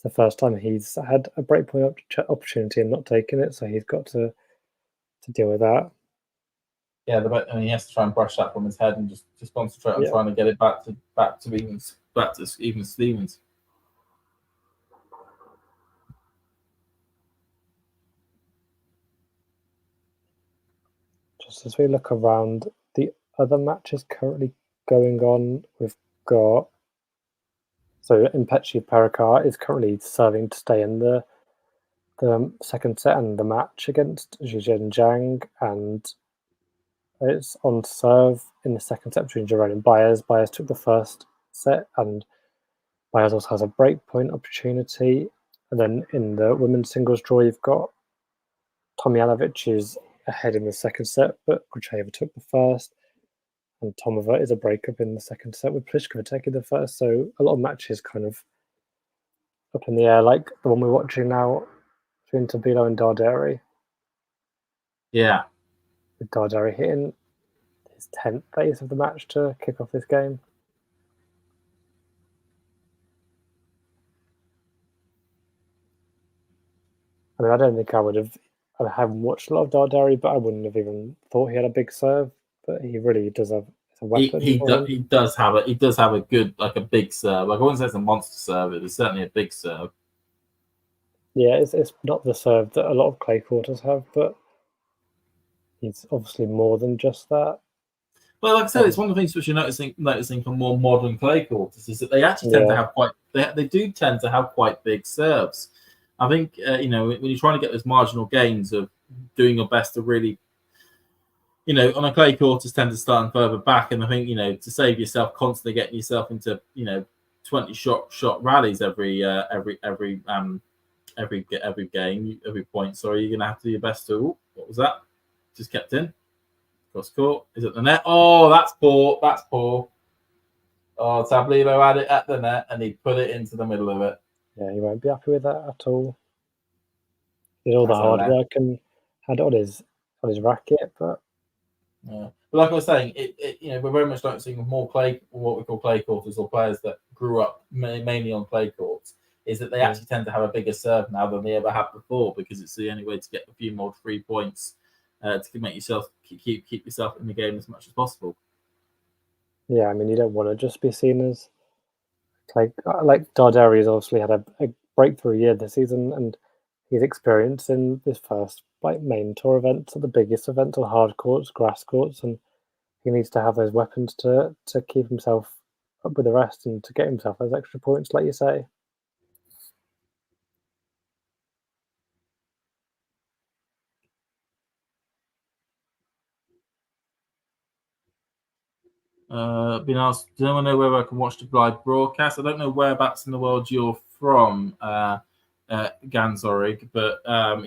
S12: the first time he's had a breakpoint opportunity and not taken it, so he's got to deal with that.
S11: Yeah, he has to try and brush that from his head and just concentrate on trying to get it back to even Stevens.
S12: Just as we look around the other matches currently going on, we've got Impechi Perikar is currently serving to stay in the second set and the match against Zhizhen Zhang, and it's on serve in the second set between Jerome and Baez. Baez took the first set, and Baez also has a breakpoint opportunity. And then in the women's singles draw, you've got Tomljanovic is ahead in the second set, but Kucheva took the first, and Tomova is a breakup in the second set with Pliskova taking the first. So a lot of matches kind of up in the air, like the one we're watching now between Tabilo and Darderi.
S11: Yeah.
S12: With Darderi hitting his 10th ace of the match to kick off this game. I mean, I don't think I haven't watched a lot of Darderi, but I wouldn't have even thought he had a big serve. But he really does have a weapon.
S11: He does have a good, like a big serve. Like I wouldn't say it's a monster serve, it's certainly a big serve.
S12: Yeah, it's not the serve that a lot of clay quarters have, but he's obviously more than just that.
S11: Well, like I said, it's one of the things which you're noticing from more modern clay quarters is that they actually tend to have they do tend to have quite big serves. I think when you're trying to get those marginal gains of doing your best to really, on a clay quarters tend to start further back, and I think to save yourself constantly getting yourself into 20 shot rallies every game, every point. Sorry, you're gonna have to do your best to. What was that? Just kept in. Cross court. Is it the net? Oh, that's poor. That's poor. Oh, Tabilo had it at the net and he put it into the middle of it.
S12: Yeah, he won't be happy with that at all. Did all the hard work and had it on his racket, but
S11: yeah. But like I was saying, we're very much noticing more what we call clay quarters, or players that grew up mainly on clay courts, is that they actually tend to have a bigger serve now than they ever have before, because it's the only way to get a few more 3 points to make yourself keep yourself in the game as much as possible.
S12: Yeah, I mean, you don't want to just be seen as like Darderi has obviously had a breakthrough year this season, and he's experienced in this first main tour event, so the biggest event on hard courts, grass courts, and he needs to have those weapons to keep himself up with the rest and to get himself those extra points, like you say.
S11: Been asked, does anyone know whether I can watch the live broadcast? I don't know whereabouts in the world you're from, Ganzorig, but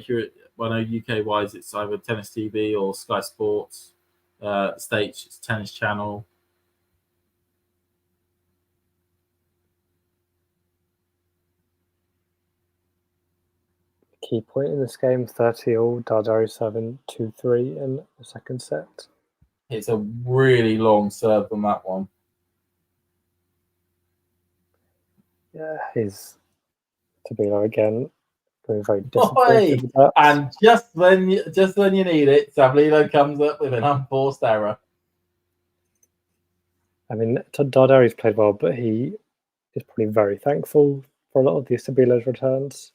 S11: here, I know UK wise, it's either Tennis TV or Sky Sports. States, it's Tennis Channel.
S12: Key point in this game, 30-all, Darderi serving 2-3 in the second set.
S11: It's a really long serve on that one.
S12: Yeah, he's Tabilo again. Being very disappointed with that.
S11: And just when you need it, Tabilo comes up with an unforced error.
S12: I mean, Darderi's played well, but he is probably very thankful for a lot of these Tabilo's returns.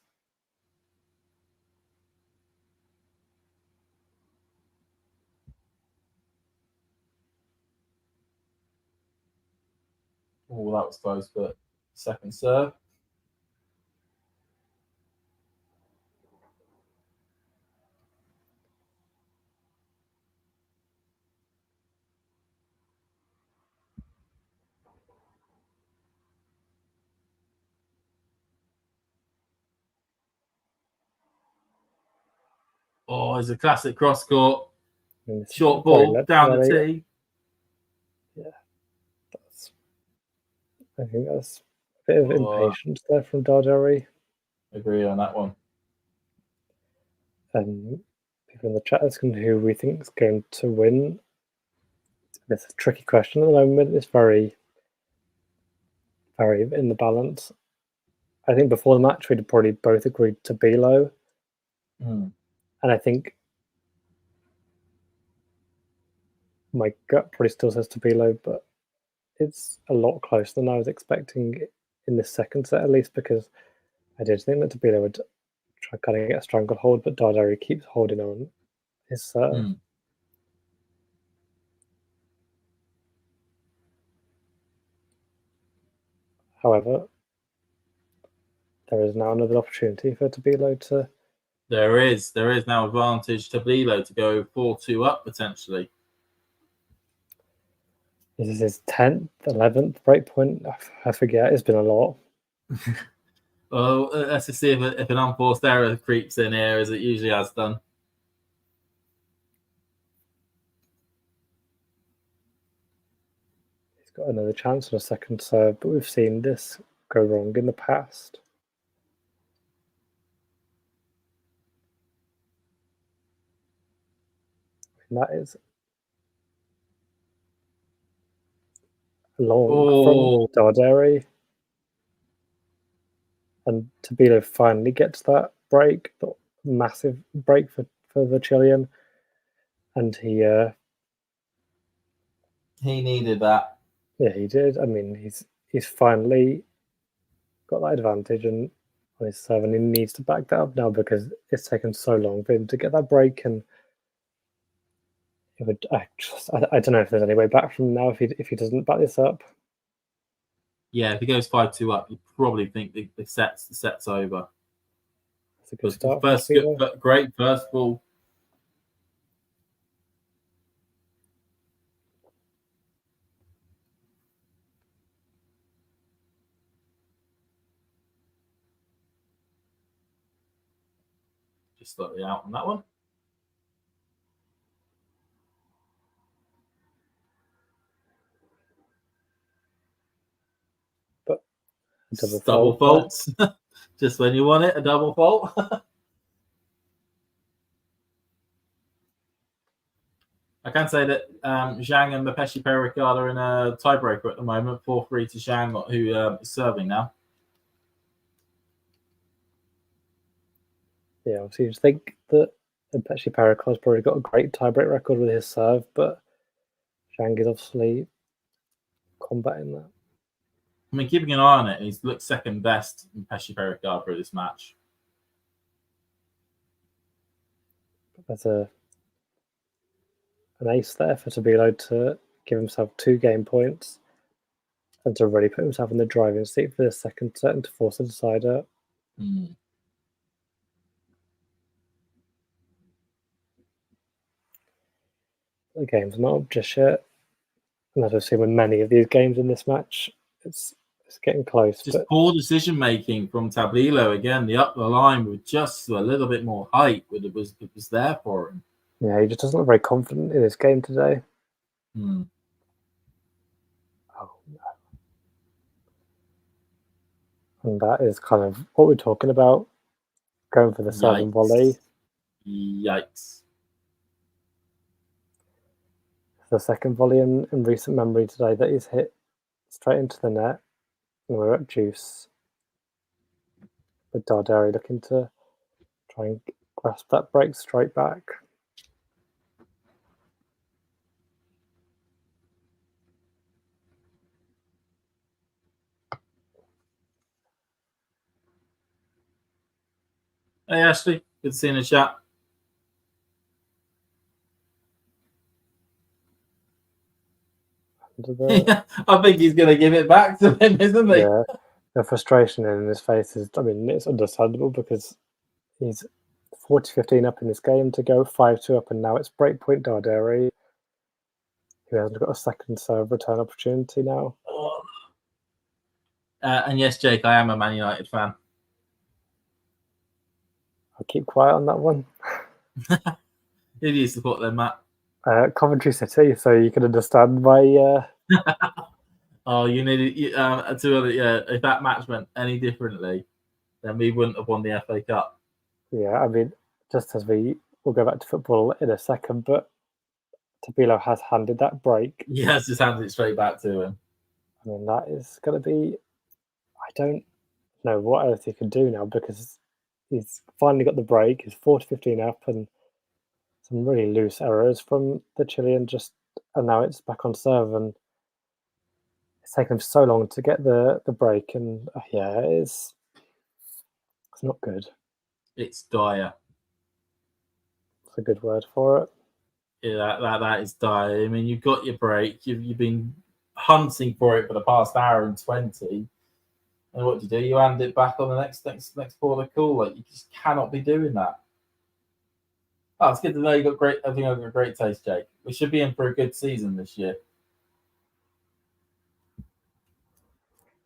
S11: Oh, that was close, but second serve. Oh, it's a classic cross court. Short ball down the tee.
S12: Yeah, I think that's a bit of impatience there from Darderi.
S11: Agree on that one.
S12: And people in the chat asking who we think is going to win. It's a tricky question at the moment. It's very, very in the balance. I think before the match we'd probably both agreed Tabilo. And I think my gut probably still says Tabilo, but it's a lot closer than I was expecting in the second set, at least, because I did think that Tabilo would try kind of get a stranglehold, but Darderi keeps holding on his serve. However, there is now another opportunity for Tabilo to...
S11: There is now advantage Tabilo to go 4-2 up, potentially.
S12: This is his 10th, 11th break point. I forget, it's been a lot.
S11: Well, let's just see if an unforced error creeps in here, as it usually has done.
S12: He's got another chance on a second serve, but we've seen this go wrong in the past. And that is long from Darderi. And Tabilo finally gets that break, the massive break for the Chilean. And he
S11: needed that.
S12: Yeah, he did. I mean, he's finally got that advantage and on his serve, and he needs to back that up now because it's taken so long for him to get that break. And it would, I don't know if there's any way back from now if he doesn't back this up.
S11: Yeah, if he goes 5-2 up, you probably think the set's over.
S12: That's a good start.
S11: Great first ball. Just slightly out on that one.
S12: But
S11: double faults. Just when you want it, a double fault. I can say that Zhang and Mapeshi Pericard are in a tiebreaker at the moment, 4-3 to Zhang, who is serving now.
S12: Yeah, obviously, you think that Mapeshi Pericard's probably got a great tiebreak record with his serve, but Zhang is obviously combating that.
S11: I mean, keeping an eye on it, he's looked second best in Mapeshi Pericard for this match.
S12: There's an ace there for Tabilo to give himself 2 game points and to really put himself in the driving seat for the second set and to force a decider. The game's not up just yet. And as we've seen with many of these games in this match, it's getting close.
S11: Just poor decision making from Tabilo again. The up the line with just a little bit more height, it was there for him.
S12: Yeah, he just doesn't look very confident in his game today.
S11: Oh
S12: no. And that is kind of what we're talking about. Going for the serve and volley.
S11: Yikes.
S12: the second volley in recent memory today that he's hit straight into the net. And we're at juice. With Darderi looking to try and grasp that break straight back.
S11: Hey Ashley, good seeing the chat. Yeah, I think he's going to give it back to him, isn't he?
S12: Yeah, the frustration in his face is, I mean, it's understandable because he's 40-15 up in this game to go 5-2 up, and now it's breakpoint Darderi, who hasn't got a second serve return opportunity now.
S11: And yes, Jake, I am a Man United fan.
S12: I'll keep quiet on that one.
S11: Who do you support then, Matt?
S12: Coventry City, so you can understand my...
S11: Oh, you needed if that match went any differently, then we wouldn't have won the FA Cup.
S12: Yeah, I mean, just as we'll go back to football in a second, but Tabilo has handed that break.
S11: He has just handed it straight back to him.
S12: I mean, that is going to be... I don't know what else he can do now because he's finally got the break. He's 40-15 up and some really loose errors from the Chilean and now it's back on serve, and it's taken him so long to get the break, and yeah, it's not good.
S11: It's dire.
S12: It's a good word for it.
S11: Yeah, that is dire. I mean, you've got your break. You've been hunting for it for the past hour and 20. And what do? You hand it back on the next port of call. Like, you just cannot be doing that. Oh, it's good to know you got great. I think I've got great taste, Jake. We should be in for a good season this year.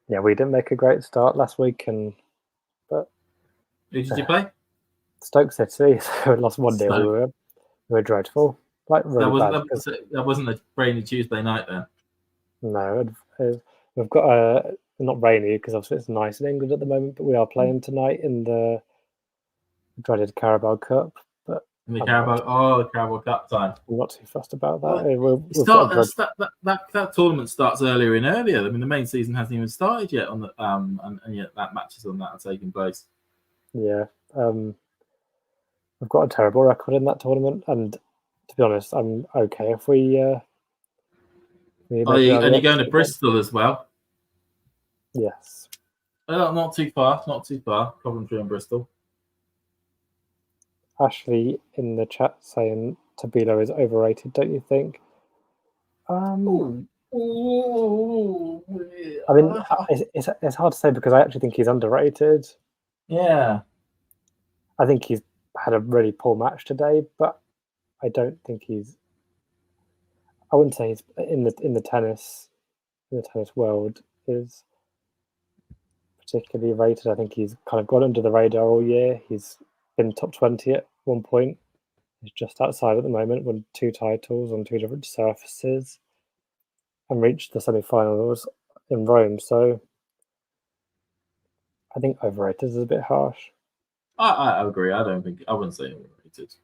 S12: Yeah, we didn't make a great start last week, but
S11: who did you play?
S12: Stoke City. So we lost 1-0. We were dreadful. Like really
S11: that wasn't a rainy Tuesday night then.
S12: No, we've got not rainy because obviously it's nice in England at the moment, but we are playing tonight in the dreaded Carabao Cup. But
S11: in the Carabao Cup time.
S12: I'm not too fussed about that.
S11: That tournament starts earlier and earlier. I mean, the main season hasn't even started yet on the and yet that matches on that are taking place.
S12: Yeah, we've got a terrible record in that tournament, and to be honest, I'm okay if we.
S11: And you're going to Bristol as well.
S12: Yes.
S11: Not too far. Coventry and Bristol.
S12: Ashley in the chat saying Tabilo is overrated, don't you think? I mean, it's hard to say because I actually think he's underrated.
S11: Yeah.
S12: I think he's had a really poor match today, but I don't think he's... I wouldn't say he's in the tennis world is particularly rated. I think he's kind of gone under the radar all year. He's been top 20 at one point. He's just outside at the moment, won 2 titles on 2 different surfaces and reached the semi-finals in Rome. So I think overrated is a bit harsh.
S11: I agree. I wouldn't say overrated.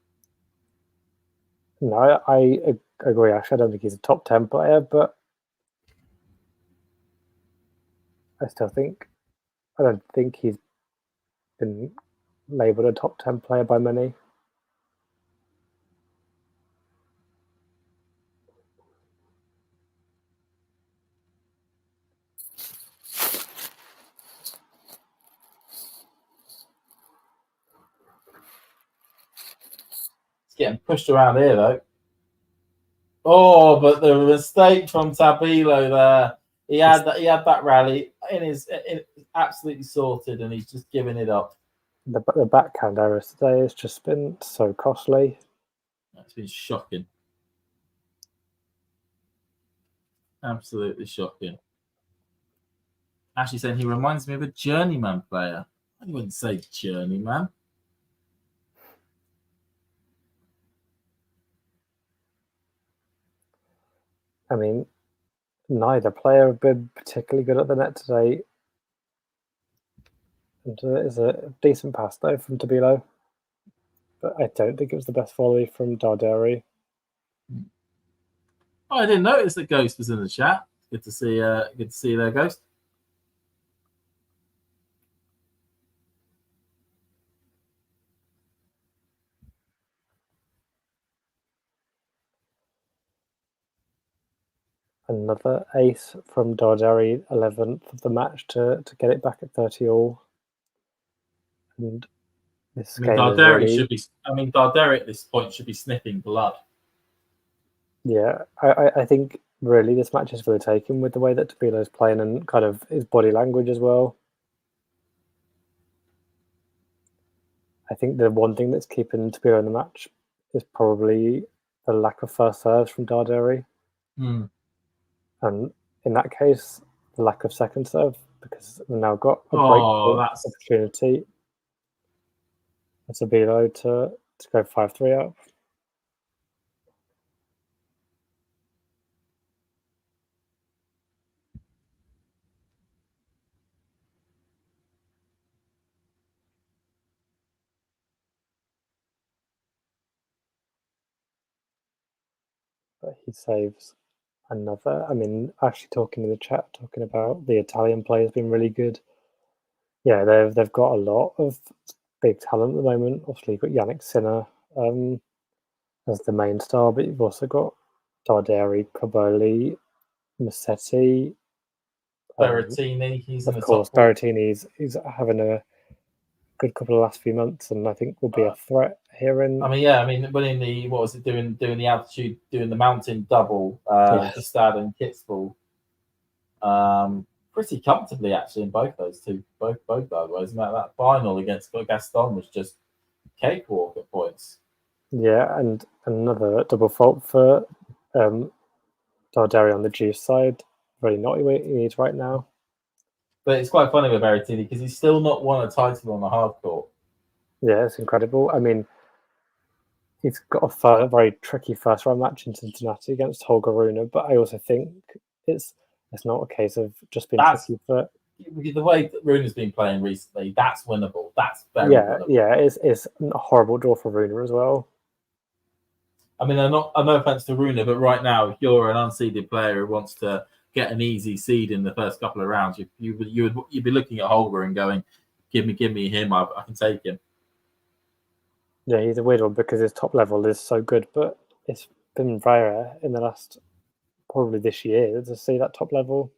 S12: No, I agree. Actually, I don't think he's a top 10 player, but I don't think he's been labelled a top 10 player by many.
S11: It's getting pushed around here though. Oh, but the mistake from Tabilo there. He had that rally in absolutely sorted, and he's just giving it up.
S12: The backhand errors today has just been so costly.
S11: That's been shocking. Absolutely shocking. Actually saying he reminds me of a journeyman player. I wouldn't say journeyman.
S12: I mean, neither player have been particularly good at the net today. And it's a decent pass though from Tabilo, but I don't think it was the best volley from Darderi.
S11: Oh, I didn't notice that Ghost was in the chat. Good to see. Good to see you there, Ghost.
S12: Another ace from Darderi, 11th of the match to get it back at 30 all. And this game is really...
S11: should be. I mean, Darderi at this point should be sniffing blood.
S12: Yeah, I think really this match is for the taking with the way that Tabilo's playing and kind of his body language as well. I think the one thing that's keeping Tabilo in the match is probably the lack of first serves from Darderi.
S11: Mm.
S12: And in that case, the lack of second serve, because we've now got a breakpoint opportunity for Tabilo to go 5-3 up. But he saves another. I mean, actually talking in the chat, talking about the Italian players being really good. Yeah, they've got a lot of big talent at the moment. Obviously, you've got Jannik Sinner as the main star, but you've also got Darderi, Caboli, Massetti,
S11: Berrettini, he's in the
S12: of course.
S11: top four.
S12: Berrettini's having a good couple of last few months, and I think will be a threat here. In
S11: Winning the doing the altitude, doing the mountain double, the Stad and Kitzbühel, pretty comfortably actually in both those two, both by the way. That final against Gaston was just cakewalk at points.
S12: Yeah, and another double fault for Darderi on the juice side. Really not what he needs right now.
S11: But it's quite funny with Berrettini because he's still not won a title on the hard court.
S12: Yeah, it's incredible. I mean, he's got a very tricky first round match in Cincinnati against Holger Rune, but I also think it's not a case of just being tricky for...
S11: The way that Rune's been playing recently, that's winnable. That's very winnable.
S12: Yeah, it's a horrible draw for Rune as well.
S11: I mean, no offense to Rune, but right now, if you're an unseeded player who wants to get an easy seed in the first couple of rounds, you'd be looking at Holger and going, give me him, I can take him.
S12: Yeah, he's a weird one because his top level is so good, but it's been rare in the last, probably this year, to see that top level.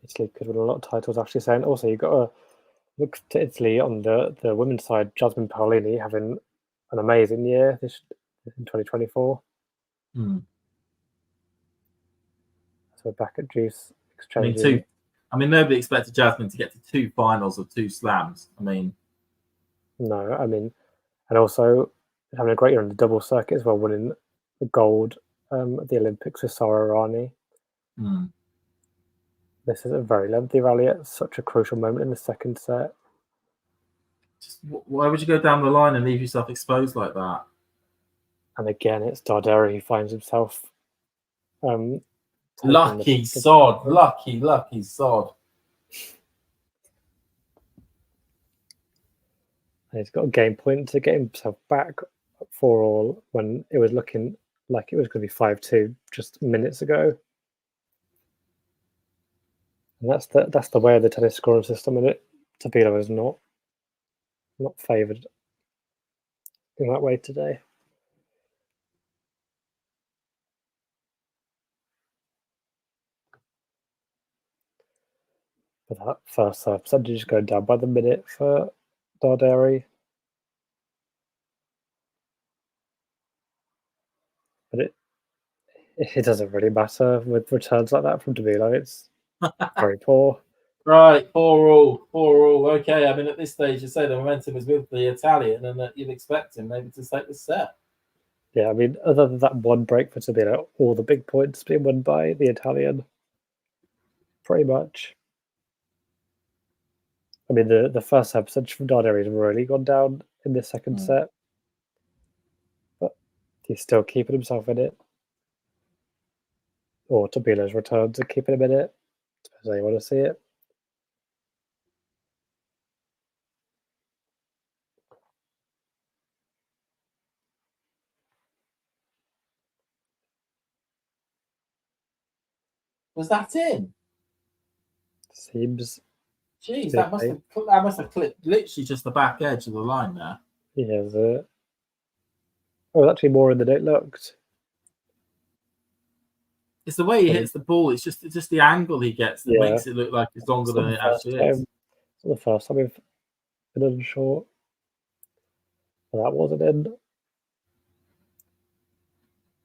S12: Italy could win a lot of titles, actually saying. Also, you've got to look to Italy on the women's side. Jasmine Paolini having an amazing year in 2024. So we're back at juice exchanging.
S11: Nobody expected Jasmine to get to 2 finals of 2 slams.
S12: No, and also having a great year on the double circuit as well, winning the gold at the Olympics with Sara Errani. This is a very lengthy rally at such a crucial moment in the second set.
S11: Why would you go down the line and leave yourself exposed like that?
S12: And again, it's Darderi who finds himself
S11: lucky sod.
S12: And he's got a game point to get himself back 4-all when it was looking like it was going to be 5-2 just minutes ago. And that's the way of the tennis scoring system, and Tabilo is not favoured in that way today. But that first serve percentage going down by the minute for Darderi. But it doesn't really matter with returns like that from Tabilo. It's very poor.
S11: Right, 4-all. Okay, at this stage, you say the momentum is with the Italian, and that you'd expect him maybe to take the set.
S12: Yeah, other than that one break for Tabilo, all the big points being won by the Italian. Pretty much. The first serve percentage from Darderi has really gone down in the second set. But he's still keeping himself in it. Or Tabilo's returns are keeping him in it. Depends how you want to see it.
S11: Was that in?
S12: Seems.
S11: Jeez, that must have clipped literally just the back edge of the line there.
S12: Yeah, oh, actually more than it looked.
S11: It's the way he hits the ball. It's just the angle he gets that makes it look like it's longer than it actually is.
S12: It's not the first time we've been unsure. But that wasn't in.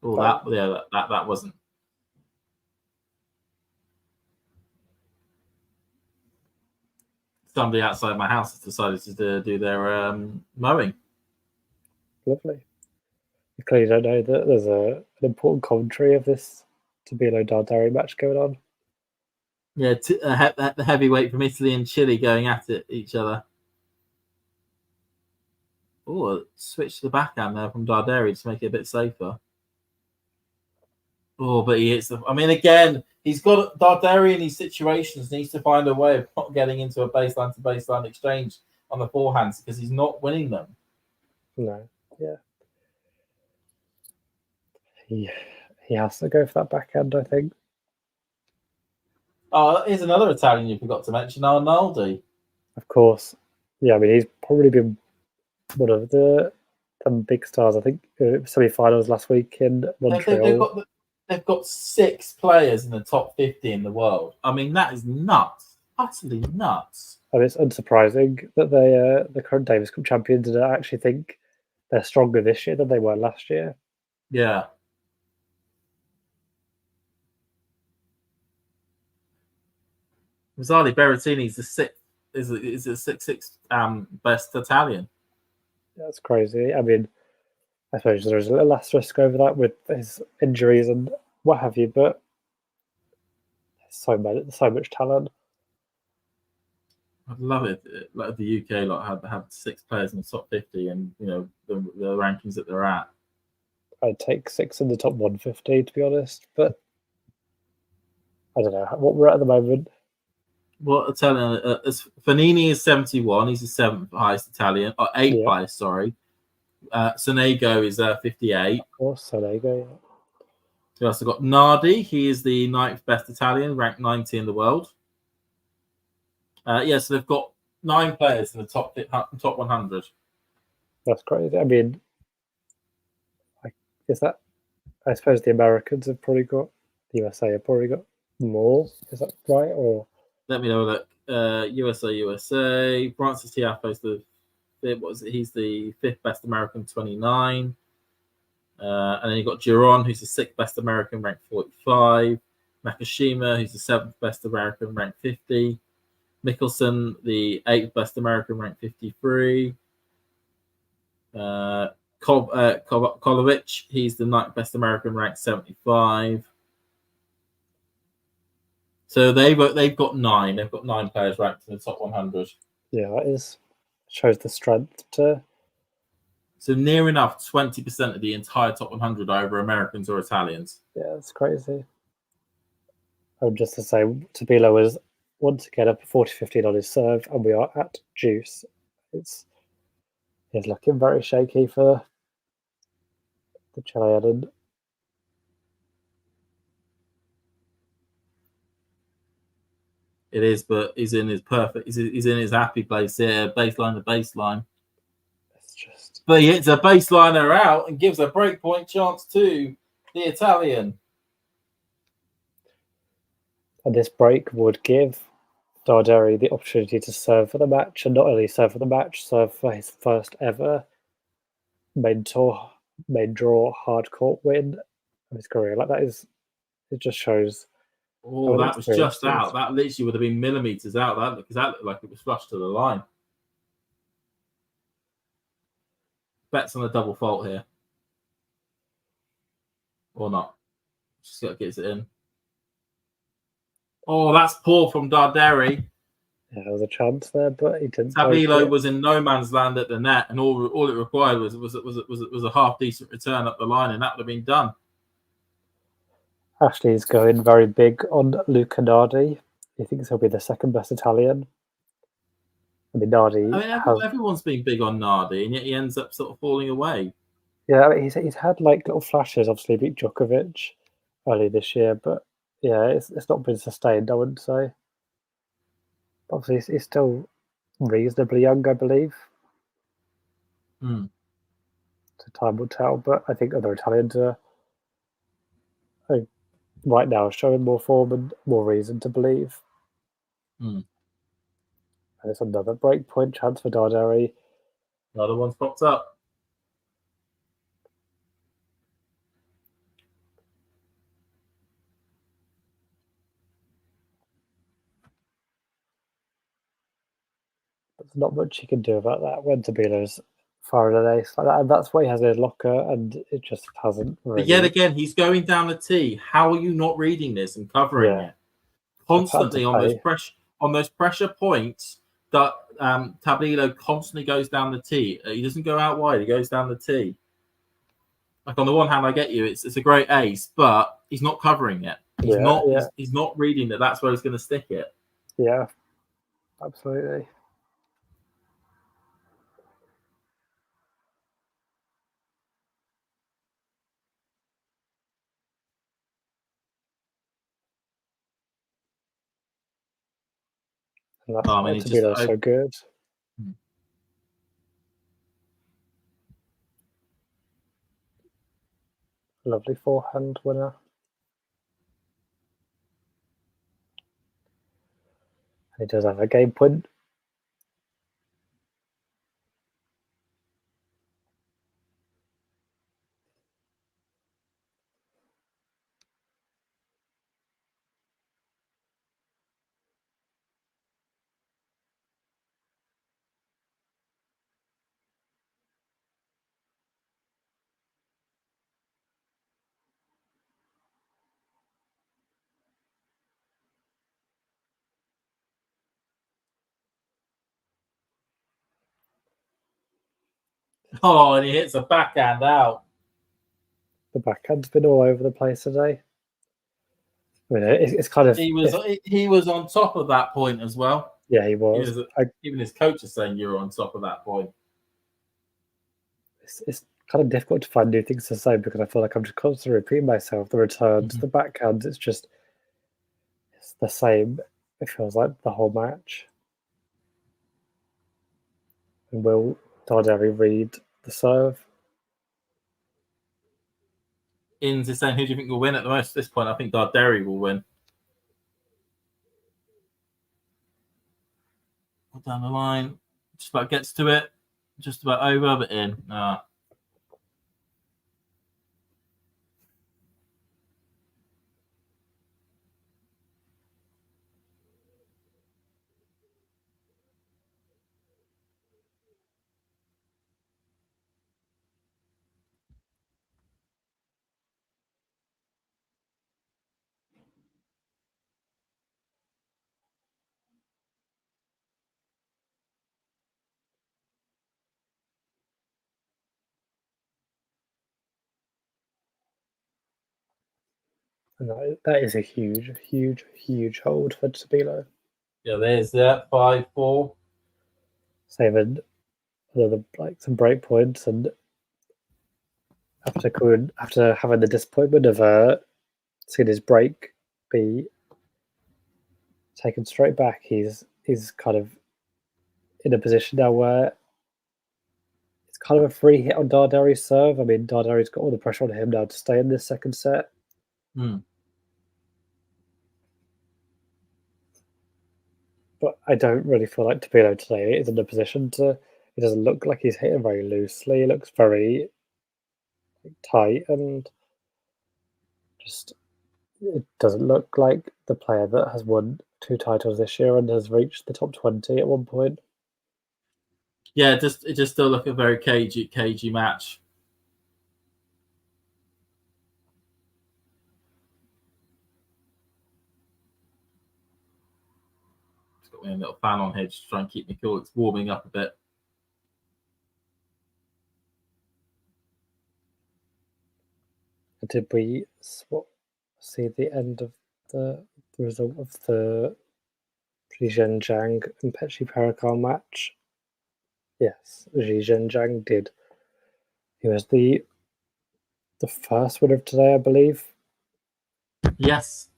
S11: Oh, that wasn't. Somebody outside my house has decided to do their mowing.
S12: Lovely. You clearly don't know that there's an important commentary of this Tabilo Darderi match going on.
S11: Yeah, the heavyweight from Italy and Chile going at each other. Oh, switch to the backhand there from Darderi to make it a bit safer. Oh, but he hits I mean, again, he's got Darderi in these situations needs to find a way of not getting into a baseline to baseline exchange on the forehands because he's not winning them.
S12: No, yeah. He has to go for that backhand, I think.
S11: Oh, here's another Italian you forgot to mention, Arnaldi.
S12: Of course. Yeah, I mean, he's probably been one of the big stars, I think, semi-finals last week in Montreal.
S11: They've got 6 players in the top 50 in the world. I mean, that is nuts. Utterly nuts.
S12: And it's unsurprising that the current Davis Cup champions actually think they're stronger this year than they were last year.
S11: Yeah. Mazzali Berrettini is the sixth best Italian.
S12: That's crazy. I mean, I suppose there's a little asterisk over that with his injuries and what have you, but so much talent.
S11: I'd love it. Like the UK have 6 players in the top 50, and the rankings that they're at.
S12: I'd take 6 in the top 150 to be honest, but I don't know what we're at the moment.
S11: Well, Italian Fanini is 71. He's the 7th highest Italian, or 8th highest. Sorry. Sonego is 58.
S12: Of course, Sonego. Yeah.
S11: We also got Nardi. He is the 9th best Italian, ranked 90 in the world. So they've got 9 players in the top 100.
S12: That's crazy. I mean, I suppose the Americans have probably got, the USA have probably got more. Is that right? Or
S11: let me know that USA. Francis Tiafoe's he's the 5th best American, 29. And then you've got Giron, who's the 6th best American, ranked 45. Nakashima, who's the 7th best American, ranked 50. Mickelson, the 8th best American, ranked 53. Kolovic, he's the 9th best American, ranked 75. So they've got 9. They've got 9 players ranked in the top 100.
S12: Yeah, that shows the strength to.
S11: So near enough 20% of the entire top 100 are either Americans or Italians.
S12: Yeah, it's crazy. Just to say, Tabilo was once again up 40-15 on his serve, and we are at juice. He's looking very shaky for the Chilean.
S11: It is, but he's in his perfect. He's in his happy place here. Baseline to baseline. But he hits a baseliner out and gives a breakpoint chance to the Italian.
S12: And this break would give Darderi the opportunity to serve for the match, and not only serve for the match, serve for his first ever main draw hard court win of his career. Like it just shows.
S11: Oh, that was just out. That literally would have been millimeters out. Because that looked like it was flushed to the line. Bets on a double fault here. Or not. Just got to get it in. Oh, that's poor from Darderi.
S12: Yeah, there was a chance there, but he didn't.
S11: Tabilo was in no man's land at the net, and all it required was a half decent return up the line, and that would have been done.
S12: Ashley's going very big on Luca Nardi. He thinks he'll be the 2nd best Italian. I mean, Nardi.
S11: Everyone's been big on Nardi, and yet he ends up sort of falling away.
S12: Yeah, I mean, he's had like little flashes. Obviously, beat Djokovic early this year, but yeah, it's not been sustained, I wouldn't say. Obviously, he's still reasonably young, I believe.
S11: Mm.
S12: So time will tell, but I think other Italians are right now showing more form and more reason to believe.
S11: Mm.
S12: And it's another breakpoint chance for Darderi.
S11: Another one's popped up.
S12: There's not much he can do about that when Tabilo's firing an ace like that, and that's what he has in his locker, and it just hasn't really.
S11: But yet again, he's going down the tee. How are you not reading this and covering it constantly on those pressure points? That Tabilo constantly goes down the tee. He doesn't go out wide. He goes down the tee. Like on the one hand, I get you. It's a great ace, but he's not covering it. He's not. He's not reading that. That's where he's going to stick it.
S12: Yeah, absolutely. And that's why Tabilo's so good. Lovely forehand winner. He does have a game point.
S11: Oh, and he hits a backhand out.
S12: The backhand's been all over the place today. I mean, it's kind of...
S11: He was on top of that point as well.
S12: Yeah, he was.
S11: Even his coach is saying you're on top of that point.
S12: It's kind of difficult to find new things to say because I feel like I'm just constantly repeating myself. The returns, the backhands, it's the same. It feels like the whole match. And will Darderi read the serve?
S11: Inns is saying, who do you think will win at the most at this point? I think Darderi will win. Down the line, just about gets to it, just about over, but in.
S12: And that is a huge, huge, huge hold for Tabilo.
S11: Yeah, there's that 5-4.
S12: Saving some break points, and after having the disappointment of seeing his break be taken straight back, he's kind of in a position now where it's kind of a free hit on Darderi's serve. I mean, Darderi's got all the pressure on him now to stay in this second set. But I don't really feel like Tabilo today is in a position to... It doesn't look like he's hitting very loosely. It looks very tight, and just it doesn't look like the player that has won 2 titles this year and has reached the top 20 at one point.
S11: Yeah, it just still look a very cagey match. Just got me a little fan on here just to try and keep me cool. It's warming up a bit.
S12: Did we see the end of the result of the Zhizhenjiang and Petri Parakal match? Yes, Zhizhenjiang did. He was the first winner of today, I believe.
S11: Yes.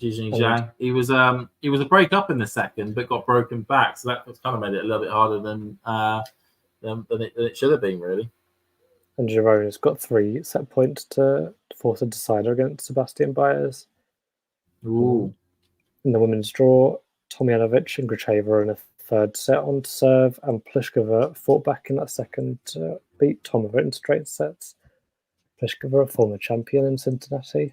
S11: Zhang. He was a break up in the second, but got broken back, so that kind of made it a little bit harder than it should have been, really.
S12: And Girona's got 3 set points to force a decider against Sebastian Baez.
S11: Ooh.
S12: In the women's draw, Tomjanovic and Gracheva in a third set on serve, and Pliskova fought back in that second to beat Tomova in straight sets. Pliskova, a former champion in Cincinnati.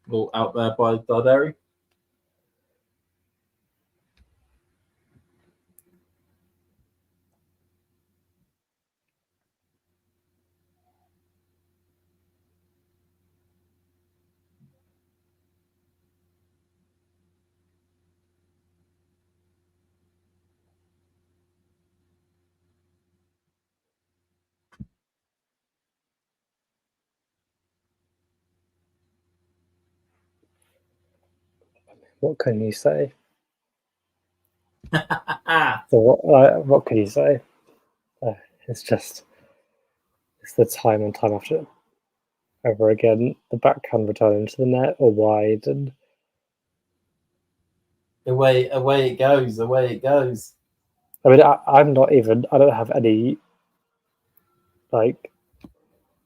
S11: All out there by Darderi.
S12: What can you say? What can you say? It's the time and time after over again. The backhand return into the net or wide, and
S11: away it goes.
S12: I mean, I don't have any like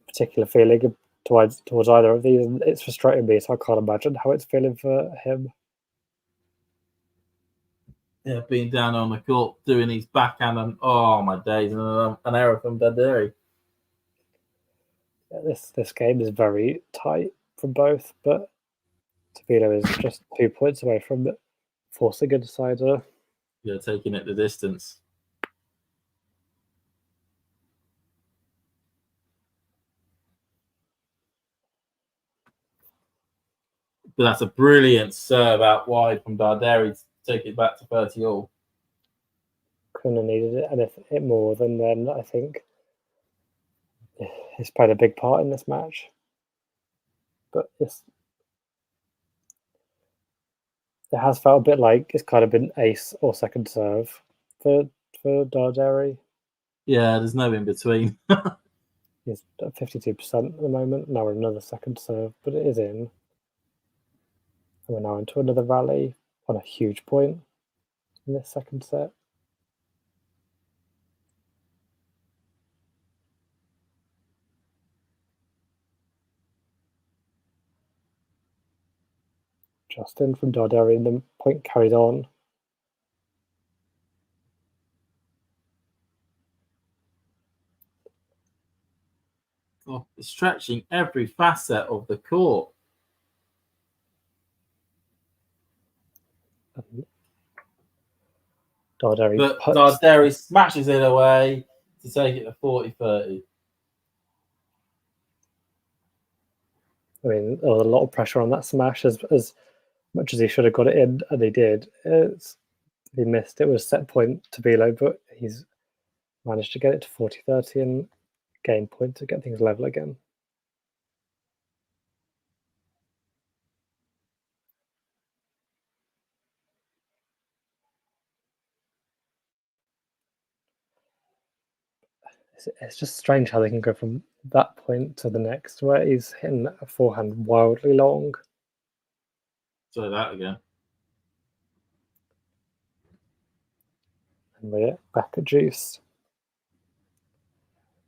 S12: particular feeling towards either of these, and it's frustrating me, so I can't imagine how it's feeling for him.
S11: Yeah, being down on the court, doing his backhand, and oh my days, and an error from Darderi.
S12: Yeah, this game is very tight from both, but Tabilo is just 2 points away from forcing a decider.
S11: Yeah, taking it the distance. But that's a brilliant serve out wide from Darderi to take it back to 30 all.
S12: Couldn't have needed it, and if it more than then, I think he's played a big part in this match. But it has felt a bit like it's kind of been ace or second serve for Darderi.
S11: Yeah, there's no in between.
S12: He's at 52% at the moment. Now we're another second serve, but it is in. And we're now into another rally on a huge point in this second set. Justin from Darderi, and the point carried on.
S11: Oh, stretching every facet of the court. Darderi smashes it away to take it to 40-30.
S12: I mean, there was a lot of pressure on that smash, as much as he should have got it in, and he did. He missed. It was set point to Tabilo, but he's managed to get it to 40-30 and gain point to get things level again. It's just strange how they can go from that point to the next, where he's hitting a forehand wildly long.
S11: So that again.
S12: And we're back at juice.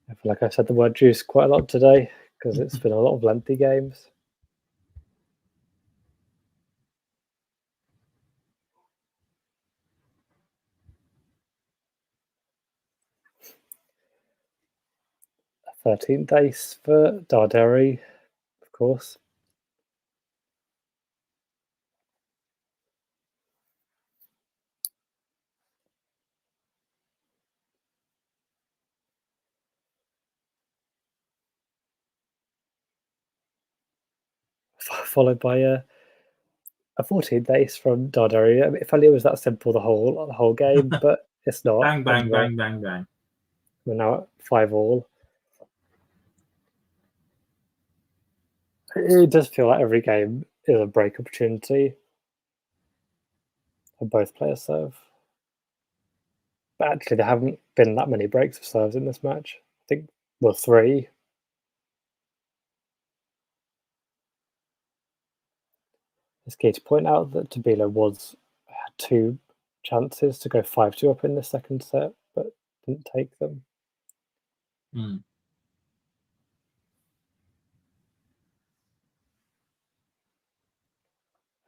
S12: I feel like I've said the word juice quite a lot today because it's been a lot of lengthy games. A 13th ace for Darderi, of course. Followed by a 14th ace from Darderi. I mean, if only it was that simple the whole game, but it's not.
S11: Bang, bang, bang, bang, bang.
S12: We're now at 5-all. It does feel like every game is a break opportunity for both players serve. But actually, there haven't been that many breaks of serves in this match. I think well, 3. It's key to point out that Tabilo had 2 chances to go 5-2 up in the second set, but didn't take them.
S11: Hmm.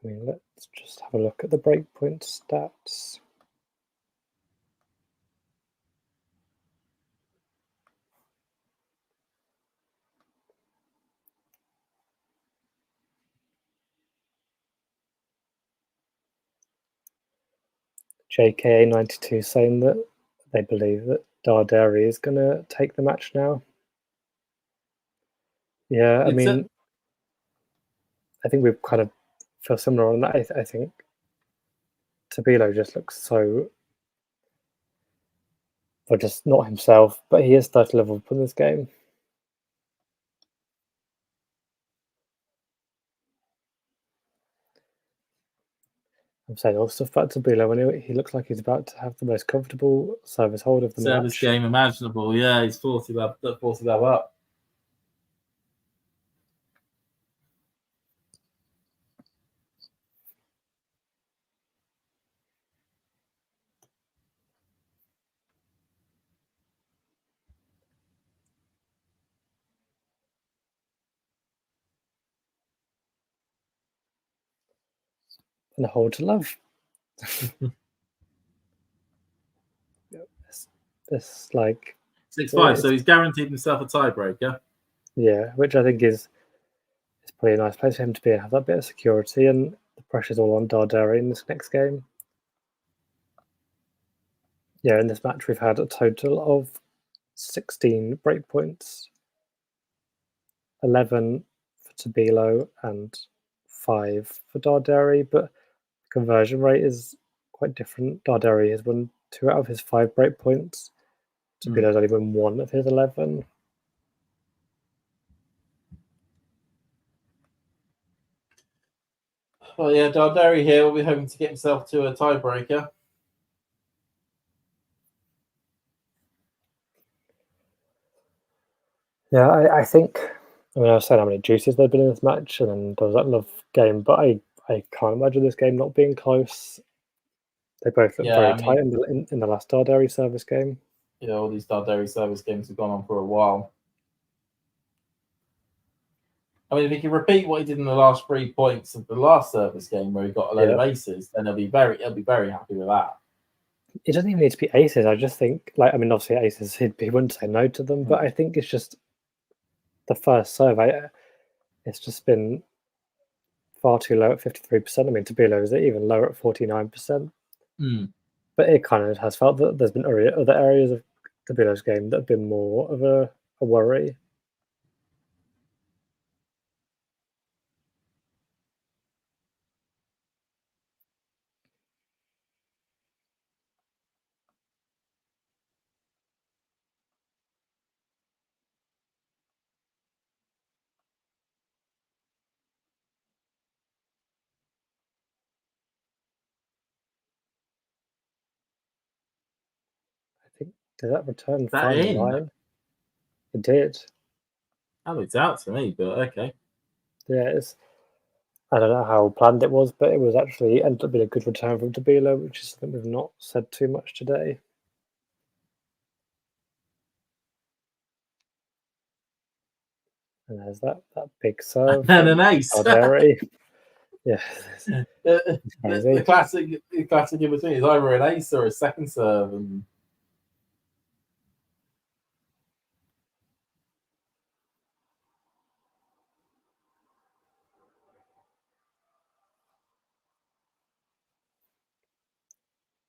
S12: I mean, let's just have a look at the breakpoint stats. JKA92 saying that they believe that Darderi is going to take the match now. Yeah, I mean, I think we kind of feel similar on that. I think Tabilo just looks so, or just not himself, but he is 30 level up in this game. I'm saying all stuff about Tabilo when he looks like he's about to have the most comfortable service hold of the
S11: service game imaginable. Yeah, he's 40 level up.
S12: And a hold to love. This like
S11: 6-5, so he's guaranteed himself a tiebreaker.
S12: Yeah, which I think is probably a nice place for him to be and have that bit of security, and the pressure's all on Darderi in this next game. Yeah, in this match we've had a total of 16 breakpoints, 11 for Tabilo and 5 for Darderi, but the conversion rate is quite different. Darderi has won 2 out of his 5 breakpoints. Tabilo's only won 1 of his 11.
S11: Well, yeah, Darderi here will be hoping to get himself to a tiebreaker.
S12: Yeah, I think, I mean, I was saying how many juices there've been in this match, and then there was that love game, but I can't imagine this game not being close. They both look very tight in the last Darderi service game.
S11: You know, all these Darderi service games have gone on for a while. I mean, if he can repeat what he did in the last 3 points of the last service game where he got a load of aces, then he'll be very happy with that.
S12: It doesn't even need to be aces. I just think, like, I mean, obviously aces, he wouldn't say no to them, but I think it's just the first serve. It's just been far too low at 53%. I mean, Tabilo is even lower at 49%. But it kind of has felt that there's been other areas of Tabilo's game that have been more of a worry. Did that return find the line? It did.
S11: That looks out to me, but okay.
S12: Yeah, I don't know how planned it was, but it was actually ended up being a good return from Tabilo, which is something we've not said too much today. And there's that big serve.
S11: And an ace.
S12: Darderi. Yeah.
S11: The classic in between is either an ace or a second serve.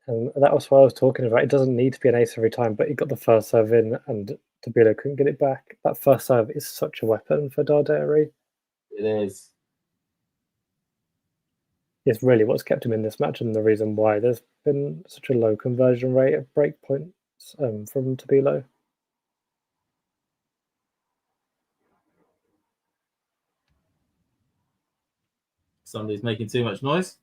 S12: And that was what I was talking about. It doesn't need to be an ace every time, but he got the first serve in and Tabilo couldn't get it back. That first serve is such a weapon for Darderi.
S11: It is.
S12: It's really what's kept him in this match and the reason why there's been such a low conversion rate of break points from Tabilo.
S11: Somebody's making too much noise.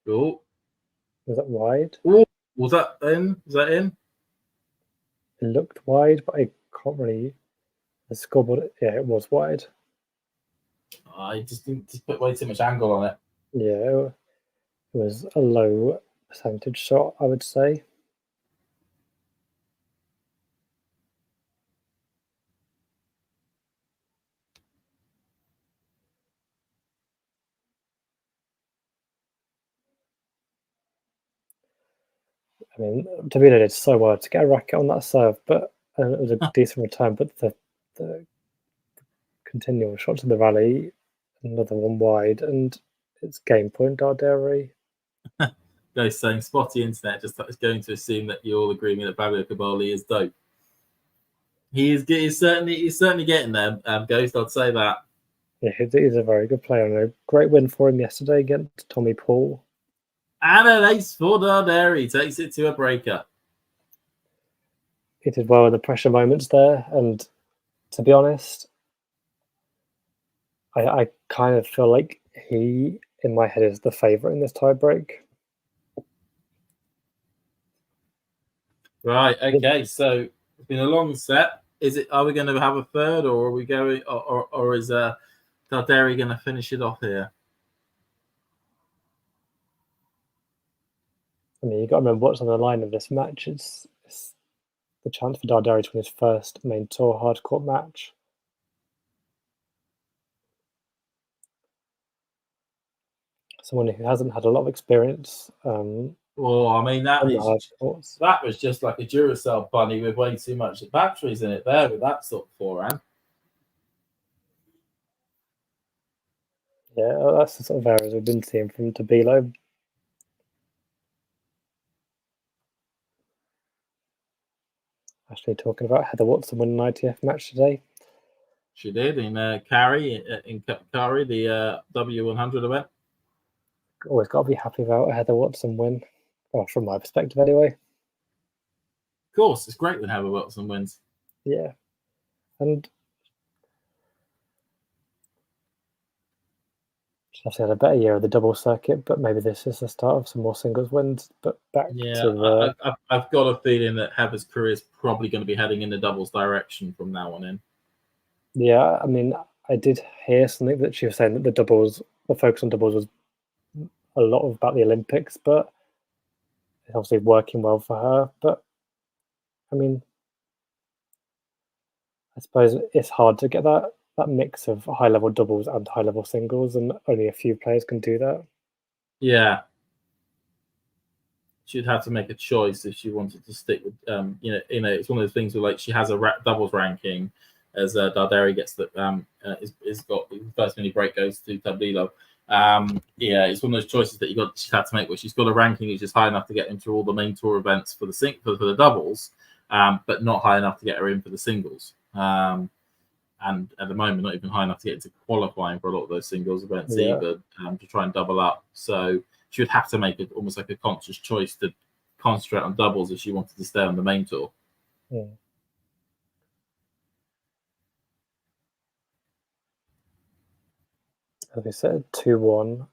S11: Oh,
S12: Was that wide?
S11: oh, was that in? Was that in?
S12: It looked wide, but I can't really. The scoreboard, yeah, it was wide.
S11: I just put way too much angle on it.
S12: Yeah, it was a low percentage shot, I would say. I mean, Tabilo did so well to get a racket on that serve, but it was a decent return. But the continual shot to the rally, another one wide, and it's game point Darderi.
S11: Guys saying spotty internet just is going to assume that you're all agreeing that Fabio Caboli is dope. He's certainly getting there, Ghost. I'd say that.
S12: Yeah, he's a very good player, and a great win for him yesterday against Tommy Paul.
S11: And an ace for Darderi, takes it to a breaker.
S12: He did well in the pressure moments there, and to be honest, I kind of feel like he, in my head, is the favourite in this tiebreak.
S11: Right. Okay. So it's been a long set. Are we going to have a third, or are we going, or is Darderi going to finish it off here?
S12: I mean, you've got to remember what's on the line of this match. It's the chance for Darderi to win his first main tour hardcourt match. Someone who hasn't had a lot of experience.
S11: Well, I mean, that was just like a Duracell bunny with way too much batteries in it there with that sort of forehand.
S12: Yeah, that's the sort of areas we've been seeing from Tabilo. Actually, talking about Heather Watson winning an ITF match today.
S11: She did in Cary, the W100 event.
S12: Always got to be happy about a Heather Watson win. Well, from my perspective, anyway.
S11: Of course, it's great when Heather Watson wins.
S12: Yeah, and she's obviously had a better year of the double circuit, but maybe this is the start of some more singles wins. But back to the...
S11: I've got a feeling that Heather's career is probably going to be heading in the doubles direction from now on in.
S12: Yeah, I mean, I did hear something that she was saying that the focus on doubles was a lot about the Olympics, but it's obviously working well for her. But I mean, I suppose it's hard to get that mix of high-level doubles and high-level singles, and only a few players can do that.
S11: Yeah. She'd have to make a choice if she wanted to stick with, it's one of those things where like she has a doubles ranking as Darderi gets that is got the first mini break goes to Tabilo. It's one of those choices that she's had to make where she's got a ranking which is high enough to get into all the main tour events for the doubles, but not high enough to get her in for the singles. And at the moment, not even high enough to get into qualifying for a lot of those singles events either, to try and double up. So she would have to make it almost like a conscious choice to concentrate on doubles if she wanted to stay on the main tour.
S12: Yeah. As we said, 2-1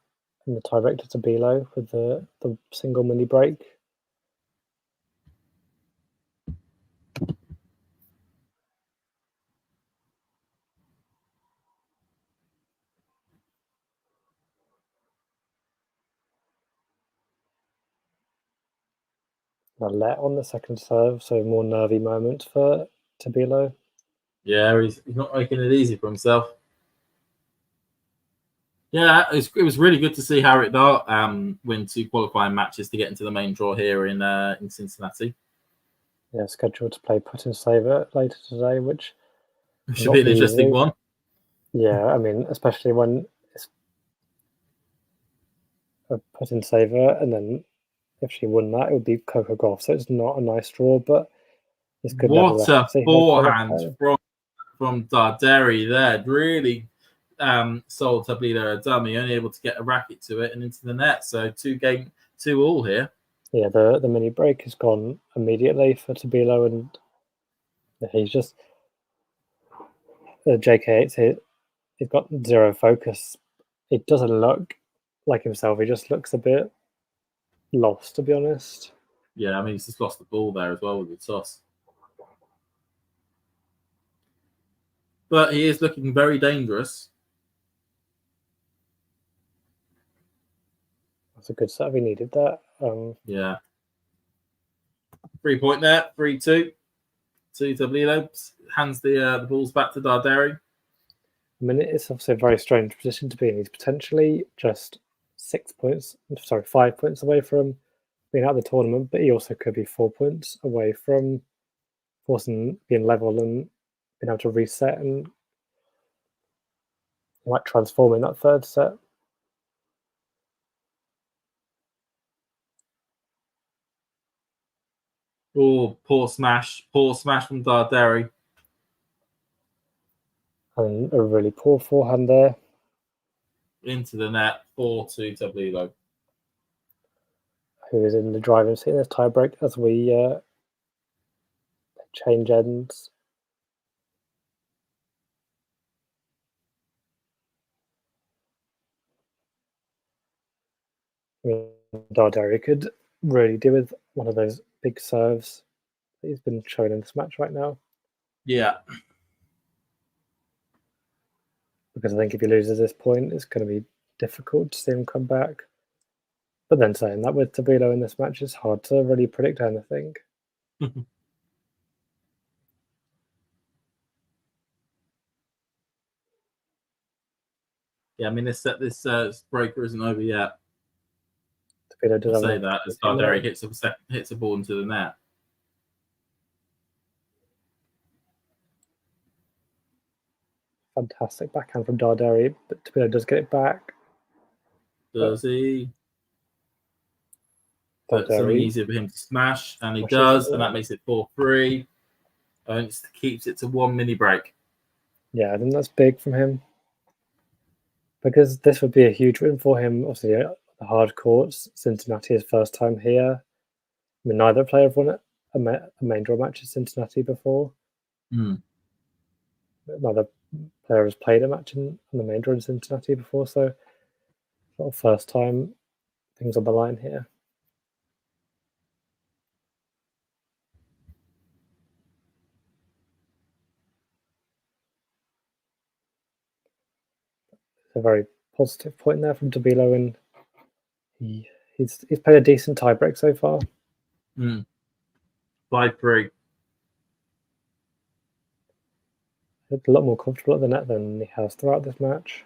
S12: in the tiebreak to Tabilo with the single mini break. Let on the second serve, so more nervy moment for Tabilo.
S11: Yeah, he's not making it easy for himself. Yeah, it was really good to see Harriet Dart win 2 qualifying matches to get into the main draw here in Cincinnati.
S12: Yeah, scheduled to play Put and Saver later today, which
S11: should be an interesting one.
S12: Yeah, I mean, especially when it's a Put and Saver, and then if she won that, it would be Coco Golf. So it's not a nice draw, but it's good.
S11: What a forehand from Darderi there! Really sold Tabilo a dummy, only able to get a racket to it and into the net. So 2-2 here.
S12: Yeah, the mini break has gone immediately for Tabilo, and he's just JK8. He's got zero focus. It doesn't look like himself. He just looks a bit lost, to be honest.
S11: Yeah, I mean, he's just lost the ball there as well with the toss. But he is looking very dangerous.
S12: That's a good serve. He needed that.
S11: Yeah. 3 point there, 3-2 to Tabilo. Hands the balls back to Darderi.
S12: I mean, it's obviously a very strange position to be in. He's potentially just 5 points away from being out of the tournament, but he also could be 4 points away from being level and being able to reset and like transform in that third set.
S11: Oh, poor smash from Darderi.
S12: And a really poor forehand there.
S11: Into the net, 4-2 Tabilo.
S12: Who is in the driving seat in this tiebreak as we change ends. I mean, Darderi could really do with one of those big serves that he's been showing in this match right now.
S11: Yeah.
S12: Because I think if he loses this point, it's going to be difficult to see him come back. But then saying that with Tabilo in this match, it's hard to really predict anything.
S11: Yeah, I mean, this breaker isn't over yet.
S12: Tabilo does
S11: I'll say that as Darderi hits a ball into the net.
S12: Fantastic backhand from Darderi, but Tabilo does get it back.
S11: Does he? But something easier for him to smash, and he does, and that makes it 4-3. And it keeps it to 1 mini break.
S12: Yeah, I think that's big from him. Because this would be a huge win for him. Obviously, the hard courts, Cincinnati, his first time here. I mean, neither player have won a main draw match at Cincinnati before. Neither player has played a match on the main draw in Cincinnati before, so sort of first time things on the line here. It's a very positive point there from Tabilo, and he's played a decent tiebreak so far.
S11: 5-3.
S12: Looked a lot more comfortable at the net than he has throughout this match.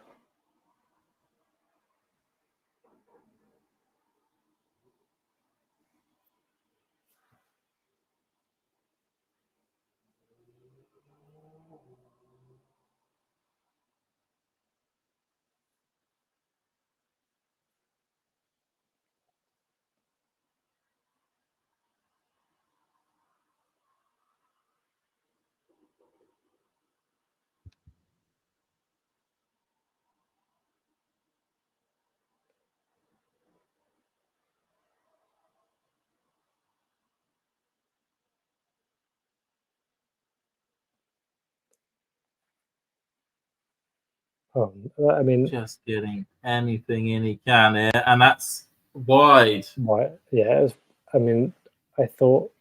S12: I mean,
S11: just getting anything in he can here, and that's wide.
S12: Right, yeah. I mean, I thought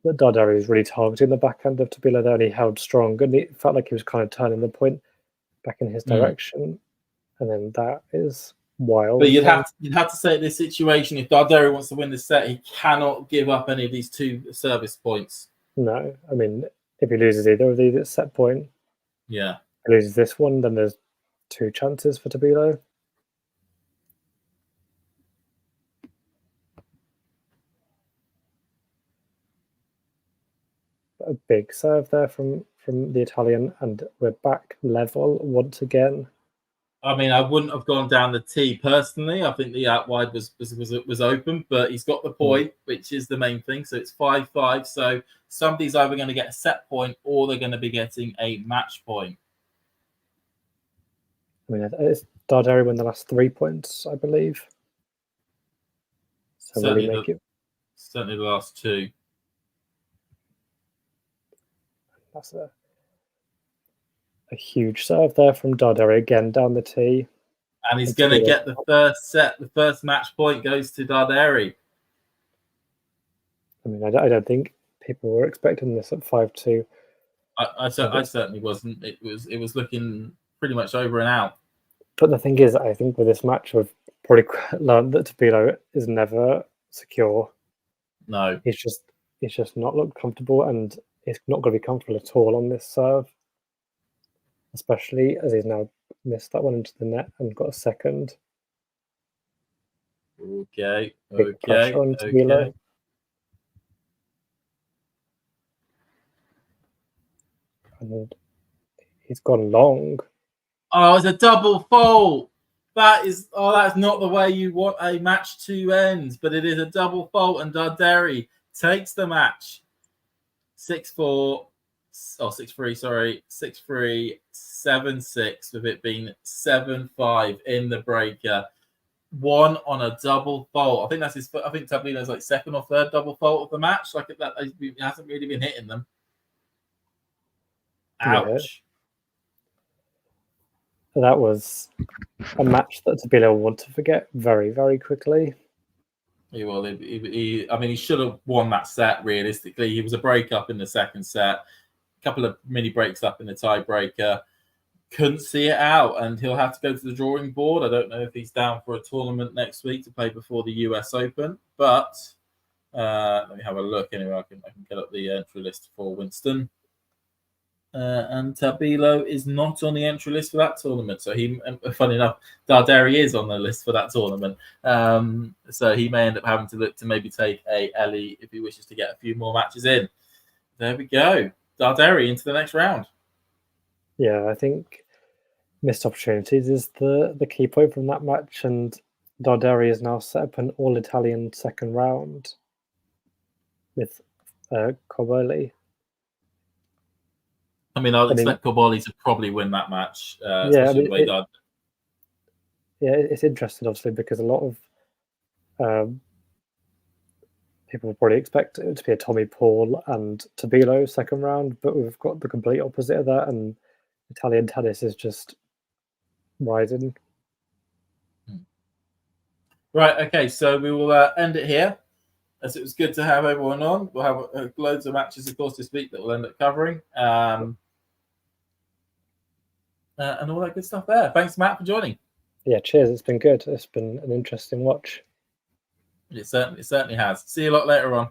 S12: that Darderi was really targeting the backhand of Tabilo there, and he held strong, and it felt like he was kind of turning the point back in his direction, and then that is wild.
S11: But you'd have to say in this situation, if Darderi wants to win this set, he cannot give up any of these 2 service points.
S12: No, I mean, if he loses either of these, it's set point.
S11: Yeah.
S12: If he loses this one, then there's 2 chances for Tabilo. A big serve there from the Italian, and we're back level once again.
S11: I mean, I wouldn't have gone down the tee personally. I think the out wide was open, but he's got the point, which is the main thing. So it's 5-5. So somebody's either going to get a set point or they're going to be getting a match point.
S12: I mean, it's Darderi won the last 3 points, I believe. So
S11: certainly
S12: will he make it?
S11: Certainly the last 2.
S12: That's a huge serve there from Darderi again down the tee.
S11: And he's going to get the first set. The first match point goes to Darderi.
S12: I mean, I don't think people were expecting this at 5-2.
S11: I certainly wasn't. It was looking pretty much over and out.
S12: But the thing is, I think with this match, we've probably learned that Tabilo is never secure.
S11: No,
S12: he's just not looked comfortable, and he's not going to be comfortable at all on this serve, especially as he's now missed that one into the net and got a second.
S11: Okay,
S12: Big pressure on Tabilo. And he's gone long.
S11: Oh, it's a double fault. That's not the way you want a match to end, but it is a double fault, and Darderi takes the match. 6-4, 6-3, sorry, 6-3, 7-6, with it being 7-5 in the breaker. One on a double fault. I think that's his. I think Tabilo's like second or third double fault of the match. Like that, he hasn't really been hitting them. Ouch.
S12: Yeah. That was a match that Tabilo will want to forget very, very quickly.
S11: He will. I mean, he should have won that set. Realistically, he was a break up in the second set. A couple of mini breaks up in the tiebreaker. Couldn't see it out, and he'll have to go to the drawing board. I don't know if he's down for a tournament next week to play before the US Open, but let me have a look. Anyway, I can get up the entry list for Winston. And Tabilo is not on the entry list for that tournament. So funny enough, Darderi is on the list for that tournament. So he may end up having to look to maybe take a Ellie if he wishes to get a few more matches in. There we go. Darderi into the next round.
S12: Yeah, I think missed opportunities is the key point from that match, and Darderi is now set up an all-Italian second round with Corboli.
S11: I mean, I'll expect Corboli to probably win that match.
S12: It's interesting, obviously, because a lot of people probably expect it to be a Tommy Paul and Tabilo second round, but we've got the complete opposite of that, and Italian tennis is just rising.
S11: Right, okay, so we will end it here, as it was good to have everyone on. We'll have loads of matches, of course, this week that we'll end up covering. And all that good stuff there. Thanks, Matt, for joining.
S12: Yeah, cheers. It's been good. It's been an interesting watch.
S11: It certainly has. See you a lot later on.